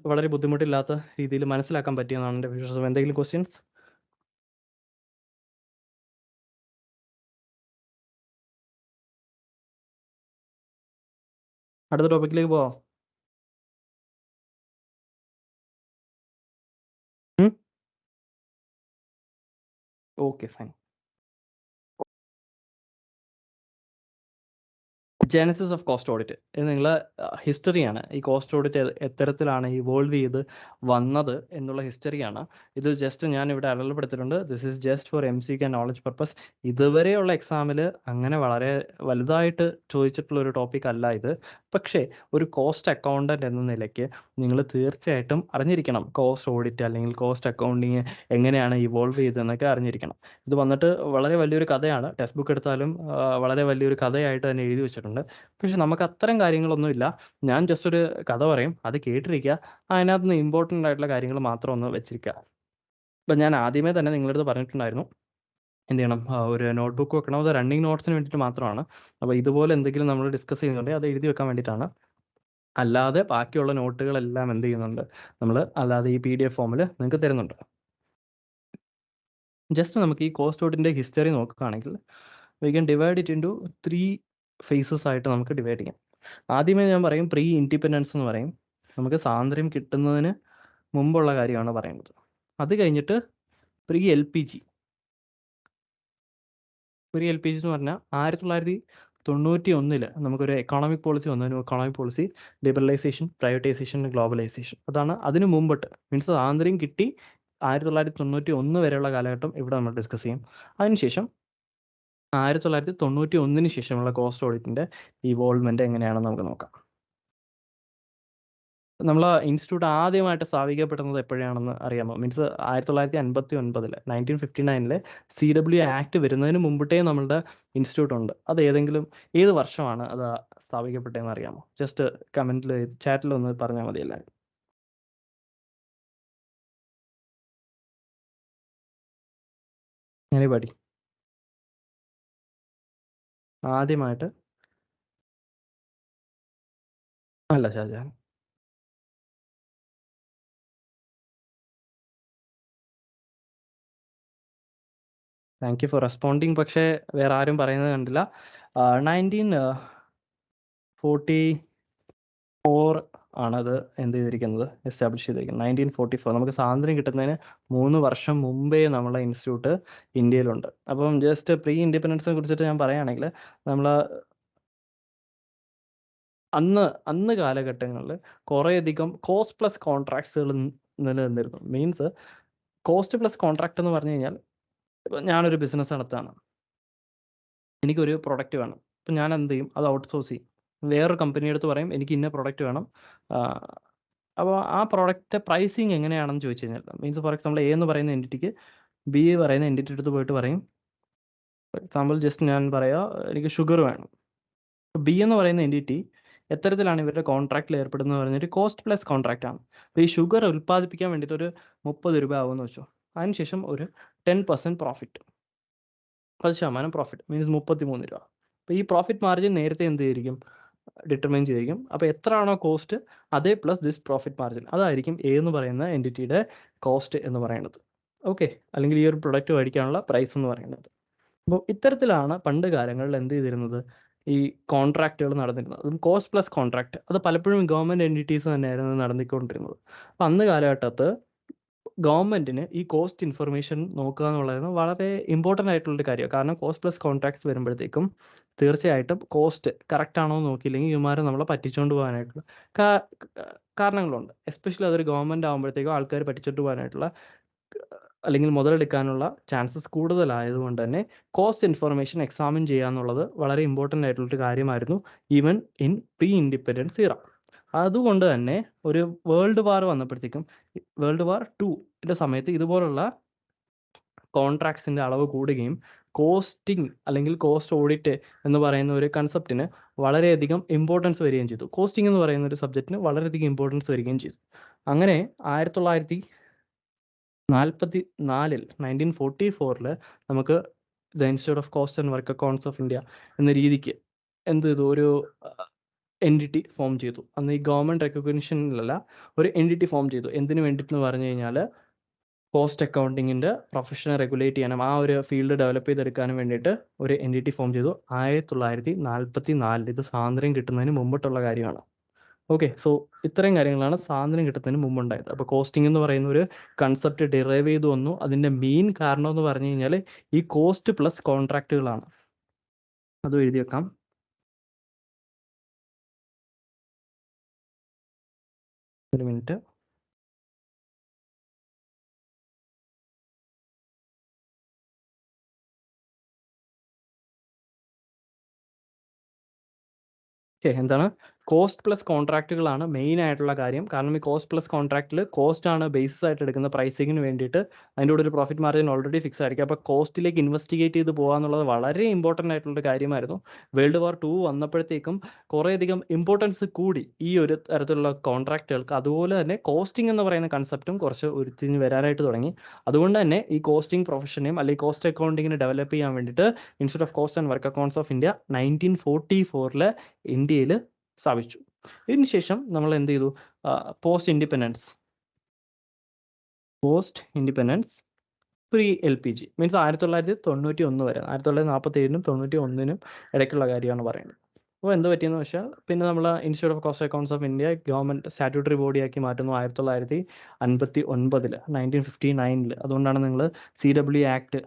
വളരെ ബുദ്ധിമുട്ടില്ലാത്ത രീതിയിൽ മനസ്സിലാക്കാൻ പറ്റിയെന്നാണ് എൻ്റെ വിശ്വാസം. എന്തെങ്കിലും ക്വസ്റ്റ്യൻസ്? അടുത്ത ടോപ്പിക്കിലേക്ക് പോവാം. Okay, fine. Genesis of cost audit. ഇത് നിങ്ങളെ ഹിസ്റ്ററിയാണ്. ഈ കോസ്റ്റ് ഓഡിറ്റ് എത്തരത്തിലാണ് ഇവോൾവ് ചെയ്ത് വന്നത് എന്നുള്ള ഹിസ്റ്ററിയാണ്. ഇത് ജസ്റ്റ് ഞാൻ ഇവിടെ അടയാളപ്പെടുത്തിയിട്ടുണ്ട്. This is just for MCQ and knowledge purpose. ഇതുവരെയുള്ള എക്സാമിൽ അങ്ങനെ വളരെ വലുതായിട്ട് ചോദിച്ചിട്ടുള്ള ഒരു ടോപ്പിക് അല്ല ഇത്. പക്ഷേ ഒരു കോസ്റ്റ് അക്കൗണ്ടൻ്റ് എന്ന നിലയ്ക്ക് നിങ്ങൾ തീർച്ചയായിട്ടും അറിഞ്ഞിരിക്കണം കോസ്റ്റ് ഓഡിറ്റ് അല്ലെങ്കിൽ കോസ്റ്റ് അക്കൗണ്ടിങ് എങ്ങനെയാണ് ഇവോൾവ് ചെയ്തതെന്നൊക്കെ അറിഞ്ഞിരിക്കണം. ഇത് വന്നിട്ട് വളരെ വലിയൊരു കഥയാണ്. ടെക്സ്റ്റ് ബുക്ക് എടുത്താലും വളരെ വലിയൊരു കഥയായിട്ട് തന്നെ എഴുതി വെച്ചിട്ടുണ്ട്. പക്ഷെ നമുക്ക് അത്തരം കാര്യങ്ങളൊന്നുമില്ല. ഞാൻ ജസ്റ്റ് ഒരു കഥ പറയും, അത് കേട്ടിരിക്കുക, അതിനകത്ത് നിന്ന് ഇമ്പോർട്ടൻ്റ് ആയിട്ടുള്ള കാര്യങ്ങൾ മാത്രം ഒന്ന് വെച്ചിരിക്കുക. ഇപ്പം ഞാൻ ആദ്യമേ തന്നെ നിങ്ങളുടെ അടുത്ത് പറഞ്ഞിട്ടുണ്ടായിരുന്നു എന്ത് ചെയ്യണം, ഒരു നോട്ട്ബുക്ക് വെക്കണം. അത് റണ്ണിങ് നോട്ട്സിന് വേണ്ടിയിട്ട് മാത്രമാണ്. അപ്പോൾ ഇതുപോലെ എന്തെങ്കിലും നമ്മൾ ഡിസ്കസ് ചെയ്യുന്നുണ്ടെങ്കിൽ അത് എഴുതി വെക്കാൻ വേണ്ടിയിട്ടാണ്. അല്ലാതെ ബാക്കിയുള്ള നോട്ടുകളെല്ലാം എന്ത് ചെയ്യുന്നുണ്ട്, നമ്മൾ അല്ലാതെ ഈ PDF ഫോമിൽ നിങ്ങൾക്ക് തരുന്നുണ്ട്. ജസ്റ്റ് നമുക്ക് ഈ കോസ്റ്റ് ഓഡിറ്റിൻ്റെ ഹിസ്റ്ററി നോക്കുകയാണെങ്കിൽ we can divide it into 3 phases ആയിട്ട് നമുക്ക് ഡിവൈഡ് ചെയ്യാം. ആദ്യമേ ഞാൻ പറയും പ്രീ ഇൻഡിപെൻഡൻസ് എന്ന് പറയും. നമുക്ക് സ്വാതന്ത്ര്യം കിട്ടുന്നതിന് മുമ്പുള്ള കാര്യമാണ് പറയുന്നത്. അത് കഴിഞ്ഞിട്ട് പ്രീ LPG. പ്രീ LPG എന്ന് പറഞ്ഞാൽ 1991 നമുക്കൊരു എക്കോണമിക് പോളിസി വന്നു. Economic policy liberalisation, privatisation, globalisation. അതാണ് അതിന് മുമ്പിട്ട്. മീൻസ് സ്വാതന്ത്ര്യം കിട്ടി 1991 വരെയുള്ള കാലഘട്ടം ഇവിടെ നമ്മൾ ഡിസ്കസ് ചെയ്യും. അതിനുശേഷം 1991 ശേഷമുള്ള കോസ്റ്റ് ഓഡിറ്റിൻ്റെ ഇവോൾവ്മെൻറ്റ് എങ്ങനെയാണെന്ന് നമുക്ക് നോക്കാം. നമ്മൾ ഇൻസ്റ്റിറ്റ്യൂട്ട് ആദ്യമായിട്ട് സ്ഥാപിക്കപ്പെടുന്നത് എപ്പോഴാണെന്ന് അറിയാമോ? മീൻസ് 1959 1959 CW ആക്ട് വരുന്നതിന് മുമ്പിട്ടേ നമ്മളുടെ ഇൻസ്റ്റിറ്റ്യൂട്ട് ഉണ്ട്. അത് ഏത് വർഷമാണ് അത് സ്ഥാപിക്കപ്പെട്ടതെന്ന് അറിയാമോ? ജസ്റ്റ് കമൻറ്റിൽ ചാറ്റിൽ ഒന്ന് പറഞ്ഞാൽ മതി എല്ലാവരും. എനിബഡി ആദ്യമായിട്ട്? അല്ല, Shahjahan. Thank you for responding. പക്ഷേ വേറെ ആരും പറയുന്നത് കണ്ടില്ല. 1944 ആണത് എന്ത് ചെയ്തിരിക്കുന്നത്, എസ്റ്റാബ്ലിഷ് ചെയ്തിരിക്കുന്നത്. 1944 നമുക്ക് സ്വാതന്ത്ര്യം കിട്ടുന്നതിന് 3 വർഷം മുമ്പേ നമ്മളെ ഇൻസ്റ്റിറ്റ്യൂട്ട് ഇന്ത്യയിലുണ്ട്. അപ്പം ജസ്റ്റ് പ്രീ ഇൻഡിപെൻഡൻസിനെ കുറിച്ചിട്ട് ഞാൻ പറയുകയാണെങ്കിൽ നമ്മൾ അന്ന് കാലഘട്ടങ്ങളിൽ കുറേയധികം കോസ്റ്റ് പ്ലസ് കോൺട്രാക്ട്സുകൾ നിലനിന്നിരുന്നു. മീൻസ് കോസ്റ്റ് പ്ലസ് കോൺട്രാക്ട് എന്ന് പറഞ്ഞു കഴിഞ്ഞാൽ, ഇപ്പം ഞാനൊരു ബിസിനസ് നടത്തുകയാണ്, എനിക്കൊരു പ്രൊഡക്റ്റ് വേണം. അപ്പം ഞാൻ എന്ത് ചെയ്യും, അത് ഔട്ട്സോഴ്സ് ചെയ്യും. വേറൊരു കമ്പനിയുടെ അടുത്ത് പറയും എനിക്ക് ഇന്ന പ്രൊഡക്റ്റ് വേണം. അപ്പോൾ ആ പ്രൊഡക്റ്റ് പ്രൈസിങ് എങ്ങനെയാണെന്ന് ചോദിച്ചു കഴിഞ്ഞാൽ, മീൻസ് ഫോർ എക്സാമ്പിൾ A എന്ന് പറയുന്ന എൻറ്റിറ്റിക്ക് B പറയുന്ന എൻറ്റിറ്റി അടുത്ത് പോയിട്ട് പറയും. ഫോർ എക്സാമ്പിൾ ജസ്റ്റ് ഞാൻ പറയാം, എനിക്ക് ഷുഗർ വേണം. B എന്ന് പറയുന്ന എൻറ്റിറ്റി എത്തരത്തിലാണ് ഇവരുടെ കോൺട്രാക്റ്റിൽ ഏർപ്പെടുന്നത് പറഞ്ഞൊരു കോസ്റ്റ് പ്ലസ് കോൺട്രാക്റ്റ് ആണ്. അപ്പോൾ ഈ ഷുഗർ ഉൽപ്പാദിപ്പിക്കാൻ വേണ്ടിയിട്ട് ഒരു 30 രൂപ ആവുമെന്ന് വെച്ചോ. അതിനുശേഷം ഒരു 10% പ്രോഫിറ്റ്, 10% പ്രോഫിറ്റ് മീൻസ് 33 രൂപ. അപ്പോൾ ഈ പ്രോഫിറ്റ് മാർജിൻ നേരത്തെ എന്ത് ചെയ്തിരിക്കും, ഡിറ്റർമൈൻ ചെയ്തിരിക്കും. അപ്പോൾ എത്രയാണോ കോസ്റ്റ് അതേ പ്ലസ് ദിസ് പ്രോഫിറ്റ് മാർജിൻ, അതായിരിക്കും A എന്ന് പറയുന്ന എൻറ്റിറ്റിയുടെ കോസ്റ്റ് എന്ന് പറയുന്നത്. ഓക്കെ, അല്ലെങ്കിൽ ഈ ഒരു പ്രൊഡക്റ്റ് മേടിക്കാനുള്ള പ്രൈസ് എന്ന് പറയുന്നത്. അപ്പോൾ ഇത്തരത്തിലാണ് പണ്ട് കാലങ്ങളിൽ എന്ത് ചെയ്തിരുന്നത്, ഈ കോൺട്രാക്റ്റുകൾ നടന്നിരുന്നത്. അതും കോസ്റ്റ് പ്ലസ് കോൺട്രാക്ട്. അത് പലപ്പോഴും ഗവൺമെൻറ് എൻറ്റിറ്റീസ് തന്നെയായിരുന്നു നടന്നിക്കൊണ്ടിരുന്നത്. അപ്പം അന്ന് കാലഘട്ടത്ത് ഗവൺമെൻറ്റിന് ഈ കോസ്റ്റ് ഇൻഫർമേഷൻ നോക്കുക എന്നുള്ളത് വളരെ ഇമ്പോർട്ടൻ്റ് ആയിട്ടുള്ളൊരു കാര്യമാണ്. കാരണം കോസ്റ്റ് പ്ലസ് കോൺട്രാക്ട്സ് വരുമ്പോഴത്തേക്കും തീർച്ചയായിട്ടും കോസ്റ്റ് കറക്റ്റ് ആണോ എന്ന് നോക്കിയില്ലെങ്കിൽ ഇവന്മാരെ നമ്മളെ പറ്റിച്ചുകൊണ്ട് പോകാനായിട്ടുള്ള കാരണങ്ങളുണ്ട്. എസ്പെഷ്യലി അതൊരു ഗവൺമെൻറ് ആകുമ്പോഴത്തേക്കും ആൾക്കാർ പറ്റിച്ചുകൊണ്ട് പോകാനായിട്ടുള്ള അല്ലെങ്കിൽ മുതലെടുക്കാനുള്ള ചാൻസസ് കൂടുതലായതുകൊണ്ട് തന്നെ കോസ്റ്റ് ഇൻഫർമേഷൻ എക്സാമിൻ ചെയ്യുക എന്നുള്ളത് വളരെ ഇമ്പോർട്ടൻ്റ് ആയിട്ടുള്ളൊരു കാര്യമായിരുന്നു ഈവൻ ഇൻ പ്രീ ഇൻഡിപെൻഡൻസ് ഇറ. അതുകൊണ്ട് തന്നെ ഒരു വേൾഡ് വാർ വന്നപ്പോഴത്തേക്കും, വേൾഡ് വാർ 2 സമയത്ത് ഇതുപോലുള്ള കോൺട്രാക്ട്സിൻ്റെ അളവ് കൂടുകയും കോസ്റ്റിംഗ് അല്ലെങ്കിൽ കോസ്റ്റ് ഓഡിറ്റ് എന്ന് പറയുന്ന ഒരു കൺസെപ്റ്റിന് വളരെയധികം ഇമ്പോർട്ടൻസ് വരികയും ചെയ്തു. കോസ്റ്റിംഗ് എന്ന് പറയുന്ന ഒരു സബ്ജക്റ്റിന് വളരെയധികം ഇമ്പോർട്ടൻസ് വരികയും ചെയ്തു. അങ്ങനെ 1944 1944 നമുക്ക് the institute of cost and work accounts of India എന്ന രീതിക്ക് എന്ത് ചെയ്തു, ഒരു എൻറ്റിറ്റി ഫോം ചെയ്തു. അന്ന് ഈ ഗവൺമെൻറ് റെക്കഗ്നിഷനിലല്ല, ഒരു എൻറ്റിറ്റി ഫോം ചെയ്തു. എന്തിനു വേണ്ടിയിട്ടെന്ന് പറഞ്ഞു കഴിഞ്ഞാൽ കോസ്റ്റ് അക്കൗണ്ടിങ്ങിൻ്റെ പ്രൊഫഷനെ റെഗുലേറ്റ് ചെയ്യാനും ആ ഒരു ഫീൽഡ് ഡെവലപ്പ് ചെയ്തെടുക്കാനും വേണ്ടിയിട്ട് ഒരു എൻറ്റിറ്റി ഫോം ചെയ്തു 1944. ഇത് സ്വാതന്ത്ര്യം കിട്ടുന്നതിന് മുമ്പിട്ടുള്ള കാര്യമാണ്. ഓക്കെ, സോ ഇത്രയും കാര്യങ്ങളാണ് സ്വാതന്ത്ര്യം കിട്ടുന്നതിന് മുമ്പുണ്ടായത്. അപ്പോൾ കോസ്റ്റിംഗ് എന്ന് പറയുന്ന ഒരു കൺസെപ്റ്റ് ഡിറൈവ് ചെയ്തു വന്നു. അതിൻ്റെ മെയിൻ കാരണം എന്ന് പറഞ്ഞു കഴിഞ്ഞാൽ ഈ കോസ്റ്റ് പ്ലസ് കോൺട്രാക്റ്റുകളാണ്. അതും എഴുതി വെക്കാം. ഒരു മിനിറ്റ്. ഓക്കെ, എന്താണ് കോസ്റ്റ് പ്ലസ് കോൺട്രാക്റ്റുകളാണ് മെയിൻ ആയിട്ടുള്ള കാര്യം. കാരണം ഈ കോസ്റ്റ് പ്ലസ് കോൺട്രാക്റ്റിൽ കോസ്റ്റ് ആണ് ബേസിസ് ആയിട്ട് എടുക്കുന്ന പ്രൈസിങ്ങിന് വേണ്ടിയിട്ട്. അതിൻ്റെ കൂടെ ഒരു പ്രോഫിറ്റ് മാർജിൻ ഓൾറെഡി ഫിക്സ് ആയിരിക്കും. അപ്പോൾ കോസ്റ്റിലേക്ക് ഇൻവെസ്റ്റിഗേറ്റ് ചെയ്ത് പോകുക എന്നുള്ളത് വളരെ ഇമ്പോർട്ടൻ്റ് ആയിട്ടുള്ളൊരു കാര്യമായിരുന്നു. വേൾഡ് വാർ 2 വന്നപ്പോഴത്തേക്കും കുറേയധികം ഇമ്പോർട്ടൻസ് കൂടി ഈ ഒരു തരത്തിലുള്ള കോൺട്രാക്റ്റുകൾക്ക്. അതുപോലെ തന്നെ കോസ്റ്റിംഗ് എന്ന് പറയുന്ന കൺസെപ്റ്റും കുറച്ച് ഉരുത്തിരിഞ്ഞ് വരാനായിട്ട് തുടങ്ങി. അതുകൊണ്ട് തന്നെ ഈ കോസ്റ്റിംഗ് പ്രൊഫഷനെയും അല്ലെങ്കിൽ കോസ്റ്റ് അക്കൗണ്ടിങ്ങിനെ ഡെവലപ്പ് ചെയ്യാൻ വേണ്ടിയിട്ട് institute of cost and work accounts of India 1944 ഇന്ത്യയിൽ സ്ഥാപിച്ചു. ഇതിനുശേഷം നമ്മൾ എന്ത് ചെയ്തു? Post independence pre LPG means 1991 വരെ, 1947-നും 1991-നും ഇടയ്ക്കുള്ള കാര്യമാണ് പറയുന്നത്. അപ്പോൾ എന്ത് പറ്റിയെന്ന് വെച്ചാൽ പിന്നെ നമ്മൾ Institute of Cost Accounts of India government statutory ബോഡിയാക്കി മാറ്റുന്നു 1959 1959. അതുകൊണ്ടാണ് നിങ്ങൾ CW ആക്ട്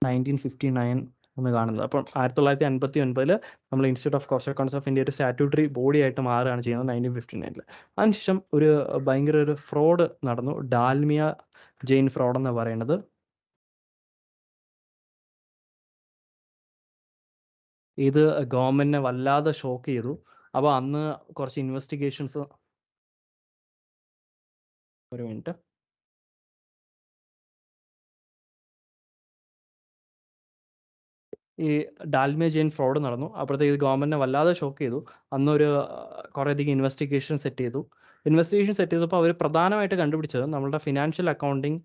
1959 എന്ന് കാണുന്നത്. അപ്പം 1959 നമ്മൾ Institute of Cost Accounts of India ഒരു സ്റ്റാറ്റ്യൂട്ടറി ബോഡി ആയിട്ട് മാറുകയാണ് ചെയ്യുന്നത് 1959. അതിനുശേഷം ഭയങ്കര ഒരു ഫ്രോഡ് നടന്നു, ഡാൽമിയ ജെയിൻ ഫ്രോഡ് എന്ന് പറയുന്നത്. ഇത് ഗവൺമെന്റിനെ വല്ലാതെ ഷോക്ക് ചെയ്തു. അപ്പോൾ അന്ന് കുറച്ച് ഇൻവെസ്റ്റിഗേഷൻസ്, ഒരു മിനിറ്റ്, ഈ ഡാൽമിയ ജെയിൻ ഫ്രോഡ് നടന്നു. അപ്പോഴത്തേക്ക് ഇത് ഗവൺമെന്റിനെ വല്ലാതെ ഷോക്ക് ചെയ്തു. അന്നൊരു കുറേയധികം ഇൻവെസ്റ്റിഗേഷൻ സെറ്റ് ചെയ്തപ്പോൾ അവർ പ്രധാനമായിട്ട് കണ്ടുപിടിച്ചത് നമ്മളുടെ ഫിനാൻഷ്യൽ അക്കൗണ്ടിങ്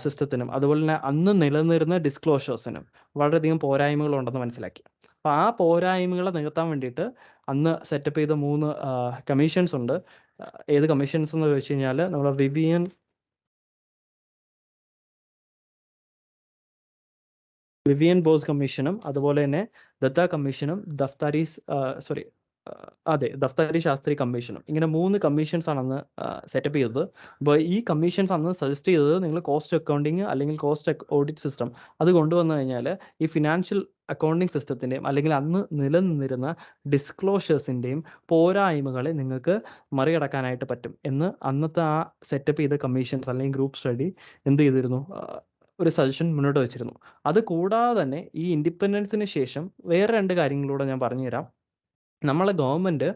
സിസ്റ്റത്തിനും അതുപോലെ തന്നെ അന്ന് നിലനിന്നിരുന്ന ഡിസ്ക്ലോഷേഴ്സിനും വളരെയധികം പോരായ്മകളുണ്ടെന്ന് മനസ്സിലാക്കി. അപ്പോൾ ആ പോരായ്മകളെ നികത്താൻ വേണ്ടിയിട്ട് അന്ന് സെറ്റപ്പ് ചെയ്ത 3 കമ്മീഷൻസ് ഉണ്ട്. ഏത് കമ്മീഷൻസ് എന്ന് ചോദിച്ചു കഴിഞ്ഞാൽ നമ്മൾ വിവിയൻ ബോസ് കമ്മീഷനും അതുപോലെ തന്നെ ദത്ത കമ്മീഷനും ദഫ്താരി ശാസ്ത്രി കമ്മീഷനും, ഇങ്ങനെ 3 കമ്മീഷൻസ് ആണ് അന്ന് സെറ്റപ്പ് ചെയ്തത്. അപ്പോൾ ഈ കമ്മീഷൻസ് അന്ന് സജസ്റ്റ് ചെയ്തത് നിങ്ങൾ കോസ്റ്റ് അക്കൗണ്ടിങ് അല്ലെങ്കിൽ കോസ്റ്റ് ഓഡിറ്റ് സിസ്റ്റം അത് കൊണ്ടുവന്നു കഴിഞ്ഞാൽ ഈ ഫിനാൻഷ്യൽ അക്കൗണ്ടിങ് സിസ്റ്റത്തിൻ്റെയും അല്ലെങ്കിൽ അന്ന് നിലനിന്നിരുന്ന ഡിസ്ക്ലോഷേഴ്സിൻ്റെയും പോരായ്മകളെ നിങ്ങൾക്ക് മറികടക്കാനായിട്ട് പറ്റും എന്ന് അന്നത്തെ ആ സെറ്റപ്പ് ചെയ്ത കമ്മീഷൻസ് അല്ലെങ്കിൽ ഗ്രൂപ്പ് സ്റ്റഡി എന്ത് ചെയ്തിരുന്നു? ഒരു സജഷൻ മുന്നോട്ട് വെച്ചിരുന്നു. അത് കൂടാതെ തന്നെ ഈ ഇൻഡിപെൻഡൻസിന് ശേഷം വേറെ 2 കാര്യങ്ങളിലൂടെ ഞാൻ പറഞ്ഞുതരാം. നമ്മളെ ഗവൺമെൻറ്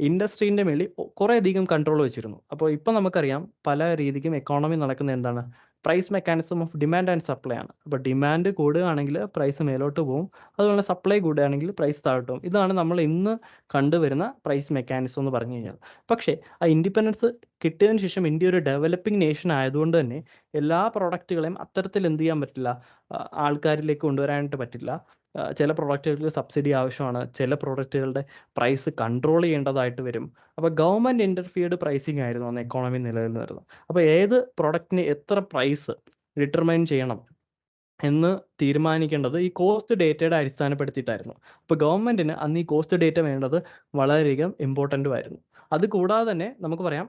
ഇൻഡസ്ട്രീൻ്റെ മേളിൽ കുറേയധികം കൺട്രോൾ വെച്ചിരുന്നു. അപ്പോൾ ഇപ്പം നമുക്കറിയാം പല രീതിക്കും എക്കോണമി നടക്കുന്നത് എന്താണ്? Price mechanism of demand and supply ആണ്. അപ്പോൾ ഡിമാൻഡ് കൂടുകയാണെങ്കിൽ പ്രൈസ് മേലോട്ട് പോകും, അതുപോലെ സപ്ലൈ കൂടുകയാണെങ്കിൽ പ്രൈസ് താഴോട്ട് പോകും. ഇതാണ് നമ്മൾ ഇന്ന് കണ്ടുവരുന്ന പ്രൈസ് മെക്കാനിസം എന്ന് പറഞ്ഞു കഴിഞ്ഞാൽ. പക്ഷേ ആ ഇൻഡിപെൻഡൻസ് കിട്ടിയതിന് ശേഷം ഇന്ത്യ ഒരു ഡെവലപ്പിംഗ് നേഷൻ ആയതുകൊണ്ട് തന്നെ എല്ലാ പ്രോഡക്റ്റുകളെയും അത്തരത്തിൽ എന്ത് ചെയ്യാൻ പറ്റില്ല, ആൾക്കാരിലേക്ക് കൊണ്ടുവരാനായിട്ട് പറ്റില്ല. ചില പ്രോഡക്റ്റുകൾക്ക് സബ്സിഡി ആവശ്യമാണ്, ചില പ്രോഡക്റ്റുകളുടെ പ്രൈസ് കൺട്രോൾ ചെയ്യേണ്ടതായിട്ട് വരും. അപ്പോൾ ഗവൺമെൻറ് ഇൻ്റർഫിയർഡ് പ്രൈസിങ് ആയിരുന്നു അന്ന് എക്കോണമി നിലനിന്നിരുന്നത്. അപ്പോൾ ഏത് പ്രോഡക്റ്റിന് എത്ര പ്രൈസ് ഡിറ്റർമൈൻ ചെയ്യണം എന്ന് തീരുമാനിക്കേണ്ടത് ഈ കോസ്റ്റ് ഡേറ്റയുടെ അടിസ്ഥാനപ്പെടുത്തിയിട്ടായിരുന്നു. അപ്പോൾ ഗവൺമെൻറ്റിന് അന്ന് ഈ കോസ്റ്റ് ഡേറ്റ വേണ്ടത് വളരെയധികം ഇമ്പോർട്ടൻ്റും ആയിരുന്നു. അതുകൂടാതെ തന്നെ നമുക്ക് പറയാം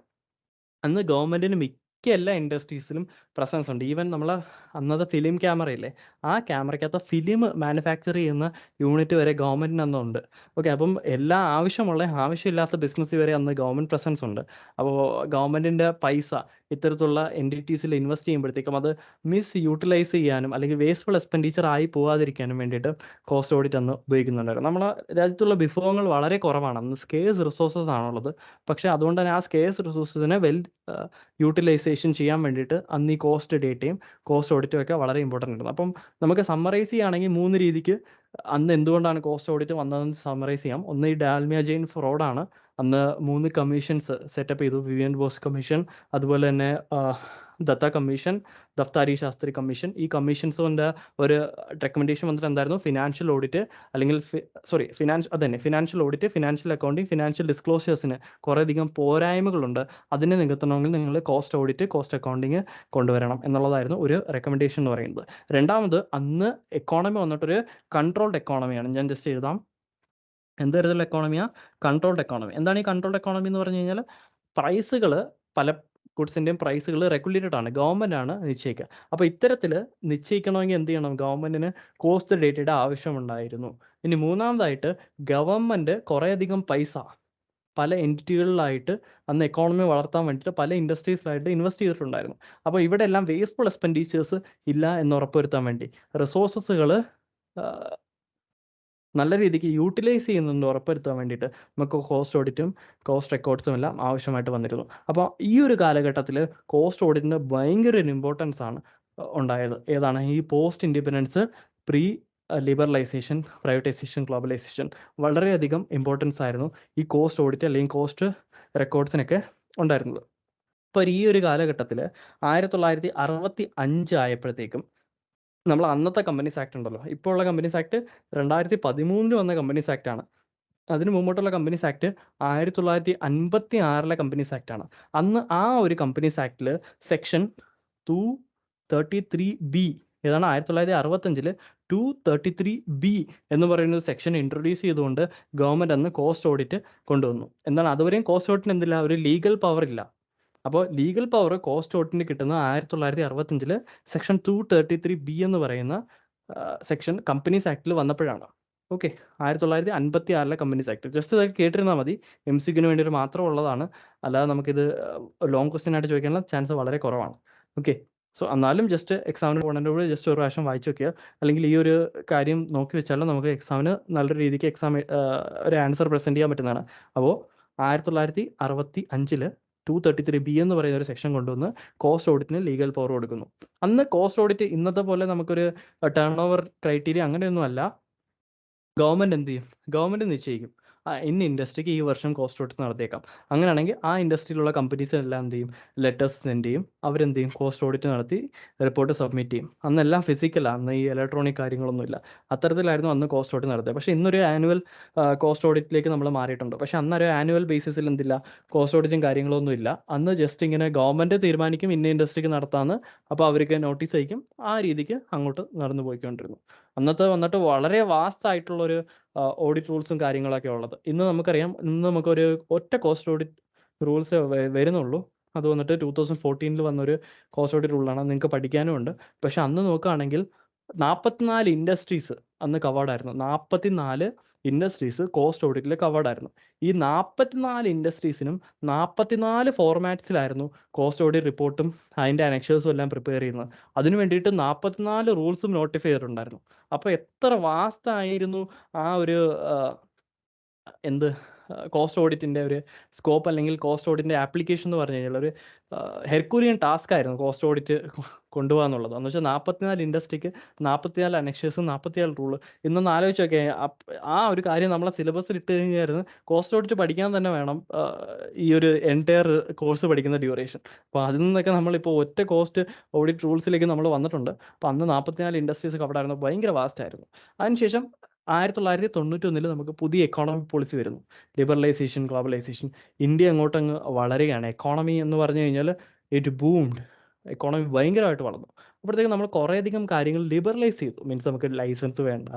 അന്ന് ഗവൺമെൻറ്റിന് മിക്ക എല്ലാ ഇൻഡസ്ട്രീസിലും പ്രസൻസ് ഉണ്ട്. ഈവൻ നമ്മൾ അന്നത്തെ ഫിലിം ക്യാമറയില്ലേ, ആ ക്യാമറയ്ക്കകത്ത് ഫിലിം മാനുഫാക്ചർ ചെയ്യുന്ന യൂണിറ്റ് വരെ ഗവൺമെൻറ്റിന് അന്നുണ്ട്. ഓക്കെ, അപ്പം എല്ലാ ആവശ്യമില്ലാത്ത ബിസിനസ് വരെ അന്ന് ഗവൺമെൻറ് പ്രസൻസ് ഉണ്ട്. അപ്പോൾ ഗവൺമെൻറ്റിൻ്റെ പൈസ ഇത്തരത്തിലുള്ള എൻറ്റിറ്റീസിൽ ഇൻവെസ്റ്റ് ചെയ്യുമ്പോഴത്തേക്കും അത് യൂട്ടിലൈസ് ചെയ്യാനും അല്ലെങ്കിൽ വേസ്റ്റ്ഫുൾ എക്സ്പെൻഡിച്ചർ ആയി പോകാതിരിക്കാനും വേണ്ടിയിട്ട് കോസ്റ്റ് ഓഡിറ്റ് അന്ന് ഉപയോഗിക്കുന്നുണ്ടായിരുന്നു. നമ്മളെ രാജ്യത്തുള്ള വിഭവങ്ങൾ വളരെ കുറവാണ്, അന്ന് സ്കേഴ്സ് റിസോഴ്സസ് ആണുള്ളത്. പക്ഷേ അതുകൊണ്ട് തന്നെ ആ സ്കേഴ്സ് റിസോഴ്സസിനെ യൂട്ടിലൈസേഷൻ ചെയ്യാൻ വേണ്ടിയിട്ട് അന്ന് ഈ കോസ്റ്റ് ഡേറ്റയും കോസ്റ്റ് ഓഡിറ്റും ഒക്കെ വളരെ ഇമ്പോർട്ടൻ്റ് ആയിരുന്നു. അപ്പം നമുക്ക് സമ്മറൈസ് ചെയ്യുകയാണെങ്കിൽ 3 രീതിക്ക് അന്ന് എന്തുകൊണ്ടാണ് കോസ്റ്റ് ഓഡിറ്റ് വന്നതെന്ന് സമ്മറൈസ് ചെയ്യാം. ഒന്ന്, ഈ ഡാൽമിയ ജെയിൻ ഫ്രോഡാണ്. അന്ന് 3 കമ്മീഷൻസ് സെറ്റപ്പ് ചെയ്തു. വിവിയൻ ബോസ് കമ്മീഷൻ, അതുപോലെ തന്നെ ദത്ത കമ്മീഷൻ, ദഫ്താരി ശാസ്ത്രി കമ്മീഷൻ. ഈ കമ്മീഷൻസിൻ്റെ ഒരു റെക്കമെൻഡേഷൻ വന്നിട്ട് എന്തായിരുന്നു? ഫിനാൻഷ്യൽ ഓഡിറ്റ് അല്ലെങ്കിൽ financial audit, financial accounting, financial ഡിസ്ക്ലോഷേഴ്സിന് കുറേയധികം പോരായ്മകളുണ്ട്. അതിനെ നികത്തണമെങ്കിൽ നിങ്ങൾ കോസ്റ്റ് ഓഡിറ്റ്, കോസ്റ്റ് അക്കൗണ്ടിങ് കൊണ്ടുവരണം എന്നുള്ളതായിരുന്നു ഒരു റെക്കമെൻഡേഷൻ എന്ന് പറയുന്നത്. രണ്ടാമത്, അന്ന് എക്കോണമി വന്നിട്ടൊരു കൺട്രോൾഡ് എക്കോണമിയാണ്. ഞാൻ ജസ്റ്റ് എഴുതാം. എന്ത് തരത്തിലുള്ള എക്കോണമിയാണ്? Controlled economy. എന്താണ് ഈ കൺട്രോൾഡ് എക്കോണമി എന്ന് പറഞ്ഞു കഴിഞ്ഞാൽ പ്രൈസുകൾ, പല ഗുഡ്സിൻ്റെയും പ്രൈസുകൾ റെഗുലേറ്റഡ് ആണ്, ഗവൺമെൻറ് ആണ് നിശ്ചയിക്കുക. അപ്പോൾ ഇത്തരത്തിൽ നിശ്ചയിക്കണമെങ്കിൽ എന്ത് ചെയ്യണം? ഗവൺമെൻറ്റിന് കോസ്റ്റ് ഡേറ്റയുടെ ആവശ്യമുണ്ടായിരുന്നു. ഇനി മൂന്നാമതായിട്ട്, ഗവൺമെൻറ് കുറേയധികം പൈസ പല എൻറ്റിറ്റികളിലായിട്ട് അന്ന് എക്കോണമി വളർത്താൻ വേണ്ടിയിട്ട് പല ഇൻഡസ്ട്രീസിലായിട്ട് ഇൻവെസ്റ്റ് ചെയ്തിട്ടുണ്ടായിരുന്നു. അപ്പോൾ ഇവിടെ എല്ലാം വേസ്റ്റ്ഫുൾ എക്സ്പെൻഡിച്ചേഴ്സ് ഇല്ല എന്ന് ഉറപ്പുവരുത്താൻ വേണ്ടി റിസോഴ്സസുകൾ നല്ല രീതിക്ക് യൂട്ടിലൈസ് ചെയ്യുന്നുണ്ട് ഉറപ്പുവരുത്താൻ വേണ്ടിയിട്ട് നമുക്ക് കോസ്റ്റ് ഓഡിറ്റും കോസ്റ്റ് റെക്കോർഡ്സും എല്ലാം ആവശ്യമായിട്ട് വന്നിരുന്നു. അപ്പോൾ ഈ ഒരു കാലഘട്ടത്തിൽ കോസ്റ്റ് ഓഡിറ്റിന് ഭയങ്കര ഒരു ഇമ്പോർട്ടൻസ് ആണ് ഉണ്ടായത്. ഏതാണ് ഈ post independence, pre liberalisation, privatisation, globalisation വളരെയധികം ഇമ്പോർട്ടൻസ് ആയിരുന്നു ഈ കോസ്റ്റ് ഓഡിറ്റ് അല്ലെങ്കിൽ കോസ്റ്റ് റെക്കോർഡ്സിനൊക്കെ ഉണ്ടായിരുന്നത്. അപ്പോൾ ഈ ഒരു കാലഘട്ടത്തിൽ 1965 ആയപ്പോഴത്തേക്കും നമ്മൾ അന്നത്തെ കമ്പനീസ് ആക്ട് ഉണ്ടല്ലോ, ഇപ്പോൾ ഉള്ള കമ്പനീസ് ആക്ട് 2013 വന്ന കമ്പനീസ് ആക്ട് ആണ്. അതിന് മുമ്പോട്ടുള്ള കമ്പനീസ് ആക്ട് 1956 കമ്പനീസ് ആക്ട് ആണ്. അന്ന് ആ ഒരു കമ്പനീസ് ആക്ടിൽ സെക്ഷൻ 233B ഏതാണ് 1965 233B എന്ന് പറയുന്ന സെക്ഷൻ ഇൻട്രൊഡ്യൂസ് ചെയ്തുകൊണ്ട് ഗവൺമെൻറ് അന്ന് കോസ്റ്റ് ഓഡിറ്റ് കൊണ്ടുവന്നു. എന്താണ് അതുവരെയും കോസ്റ്റ് ഓഡിറ്റിന് എന്തില്ല, ഒരു ലീഗൽ പവർ ഇല്ല. അപ്പോൾ ലീഗൽ പവർ കോസ്റ്റ് ഓഡിറ്റിന് കിട്ടുന്നത് 1965 സെക്ഷൻ 233B എന്ന് പറയുന്ന സെക്ഷൻ കമ്പനീസ് ആക്ടിൽ വന്നപ്പോഴാണ്. Okay, 1956 companies act. ജസ്റ്റ് ഇതൊക്കെ കേട്ടിരുന്നാൽ മതി, MCQന് വേണ്ടിയിട്ട് മാത്രം ഉള്ളതാണ്. അല്ലാതെ നമുക്കിത് ലോങ് ക്വസ്റ്റ്യൻ ആയിട്ട് ചോദിക്കാനുള്ള ചാൻസ് വളരെ കുറവാണ്. ഓക്കെ, സോ എന്നാലും ജസ്റ്റ് എക്സാമിന് പോകുന്നതിൻ്റെ കൂടെ ജസ്റ്റ് ഒരു പ്രാവശ്യം വായിച്ചു നോക്കുക, അല്ലെങ്കിൽ ഈ ഒരു കാര്യം നോക്കി വെച്ചാലും നമുക്ക് എക്സാമിന് നല്ലൊരു രീതിക്ക് ഒരു ആൻസർ പ്രസൻറ്റ് ചെയ്യാൻ പറ്റുന്നതാണ്. അപ്പോൾ 1965 233B എന്ന് പറയുന്ന ഒരു സെക്ഷൻ കൊണ്ടുവന്ന് കോസ്റ്റ് ഓഡിറ്റിന് ലീഗൽ പവർ കൊടുക്കുന്നു. അന്ന് കോസ്റ്റ് ഓഡിറ്റ് ഇന്നത്തെ പോലെ നമുക്കൊരു ടേൺ ഓവർ ക്രൈറ്റീരിയ അങ്ങനെയൊന്നും അല്ല. ഗവൺമെൻറ് എന്ത് ചെയ്യും, ഗവൺമെൻറ് നിശ്ചയിക്കും ഇന്ന ഇൻഡസ്ട്രിക്ക് ഈ വർഷം കോസ്റ്റ് ഓഡിറ്റ് നടത്തിയേക്കാം. അങ്ങനെയാണെങ്കിൽ ആ ഇൻഡസ്ട്രിയിലുള്ള കമ്പനീസിനെല്ലാം എന്ത് ചെയ്യും, ലെറ്റേഴ്സ് സെൻഡ് ചെയ്യും. അവരെന്ത് ചെയ്യും, കോസ്റ്റ് ഓഡിറ്റ് നടത്തി റിപ്പോർട്ട് സബ്മിറ്റ് ചെയ്യും. അന്നെല്ലാം ഫിസിക്കലാണ്, അന്ന് ഈ ഇലക്ട്രോണിക് കാര്യങ്ങളൊന്നുമില്ല. അത്തരത്തിലായിരുന്നു അന്ന് കോസ്റ്റ് ഓഡിറ്റ് നടത്തിയത്. പക്ഷേ ഇന്നൊരു ആനുവൽ കോസ്റ്റ് ഓഡിറ്റിലേക്ക് നമ്മൾ മാറിയിട്ടുണ്ട്. പക്ഷേ അന്നൊരു ആനുവൽ ബേസിസിൽ എന്തില്ല, കോസ്റ്റ് ഓഡിറ്റും കാര്യങ്ങളൊന്നും ഇല്ല. അന്ന് ജസ്റ്റ് ഇങ്ങനെ ഗവൺമെൻറ് തീരുമാനിക്കും ഇന്ന ഇൻഡസ്ട്രിക്ക് നടത്താമെന്ന്, അപ്പോൾ അവർക്ക് നോട്ടീസ് അയക്കും. ആ രീതിക്ക് അങ്ങോട്ട് നടന്നു പോയിക്കൊണ്ടിരുന്നു. അന്നത്തെ വന്നിട്ട് വളരെ വാസ്റ്റ് ആയിട്ടുള്ളൊരു ഓഡിറ്റ് റൂൾസും കാര്യങ്ങളൊക്കെ ഉള്ളത്. ഇന്ന് നമുക്കറിയാം, ഇന്ന് നമുക്കൊരു ഒറ്റ കോസ്റ്റ് ഓഡിറ്റ് റൂൾസ് വരുന്നുള്ളൂ. അത് വന്നിട്ട് 2014 വന്നൊരു കോസ്റ്റ് ഓഡിറ്റ് റൂളാണ്. നിങ്ങൾക്ക് പഠിക്കാനും ഉണ്ട്. പക്ഷെ അന്ന് നോക്കുകയാണെങ്കിൽ 44 ഇൻഡസ്ട്രീസ് അന്ന് കവേർഡായിരുന്നു. 44 ഇൻഡസ്ട്രീസ് കോസ്റ്റ് ഓഡിറ്റിൽ കവേർഡായിരുന്നു. ഈ 44 ഇൻഡസ്ട്രീസിനും 44 ഫോർമാറ്റ്സിലായിരുന്നു കോസ്റ്റ് ഓഡിറ്റ് റിപ്പോർട്ടും അതിൻ്റെ അനക്ഷേഴ്സും എല്ലാം പ്രിപ്പയർ ചെയ്യുന്നത്. അതിന് വേണ്ടിയിട്ട് 44 റൂൾസും നോട്ടിഫൈ ചെയ്തിട്ടുണ്ടായിരുന്നു. അപ്പോൾ എത്ര വാസ്റ്റ് ആയിരുന്നു ആ ഒരു കോസ്റ്റ് ഓഡിറ്റിൻ്റെ ഒരു സ്കോപ്പ്, അല്ലെങ്കിൽ കോസ്റ്റ് ഓഡിറ്റിൻ്റെ ആപ്ലിക്കേഷൻ എന്ന് പറഞ്ഞു കഴിഞ്ഞാൽ ഒരു ഹെർക്കൂലിയൻ ടാസ്ക് ആയിരുന്നു കോസ്റ്റ് ഓഡിറ്റ് കൊണ്ടുപോകുക എന്നുള്ളത്. എന്ന് വെച്ചാൽ 44 ഇൻഡസ്ട്രിക്ക് 44 അനക്ഷേഴ്സും 47 റൂള്. ഇന്നൊന്ന് ആലോചിച്ച് നോക്കിയാൽ ആ ഒരു കാര്യം നമ്മളെ സിലബസിൽ ഇട്ട് കഴിഞ്ഞായിരുന്നു കോസ്റ്റ് ഓഡിറ്റ് പഠിക്കാൻ തന്നെ വേണം ഈ ഒരു എൻറ്റയർ കോഴ്സ് പഠിക്കുന്ന ഡ്യൂറേഷൻ. അപ്പോൾ അതിൽ നിന്നൊക്കെ നമ്മളിപ്പോൾ ഒറ്റ കോസ്റ്റ് ഓഡിറ്റ് റൂൾസിലേക്ക് നമ്മൾ വന്നിട്ടുണ്ട്. അപ്പോൾ അന്ന് 44 ഇൻഡസ്ട്രീസ് കവറായിരുന്നു, ഭയങ്കര വാസ്റ്റ് ആയിരുന്നു. അതിനുശേഷം 1991 നമുക്ക് പുതിയ എക്കോണമിക് പോളിസി വരുന്നു, ലിബറലൈസേഷൻ, ഗ്ലോബലൈസേഷൻ. ഇന്ത്യ അങ്ങോട്ടങ്ങ് വളരുകയാണ്. എക്കോണമി എന്ന് പറഞ്ഞു കഴിഞ്ഞാൽ ഇറ്റ് ബൂംഡ്, എക്കോണമി ഭയങ്കരമായിട്ട് വളർന്നു. അപ്പോഴത്തേക്കും നമ്മൾ കുറേയധികം കാര്യങ്ങൾ ലിബറലൈസ് ചെയ്തു. മീൻസ് നമുക്ക് ലൈസൻസ് വേണ്ട,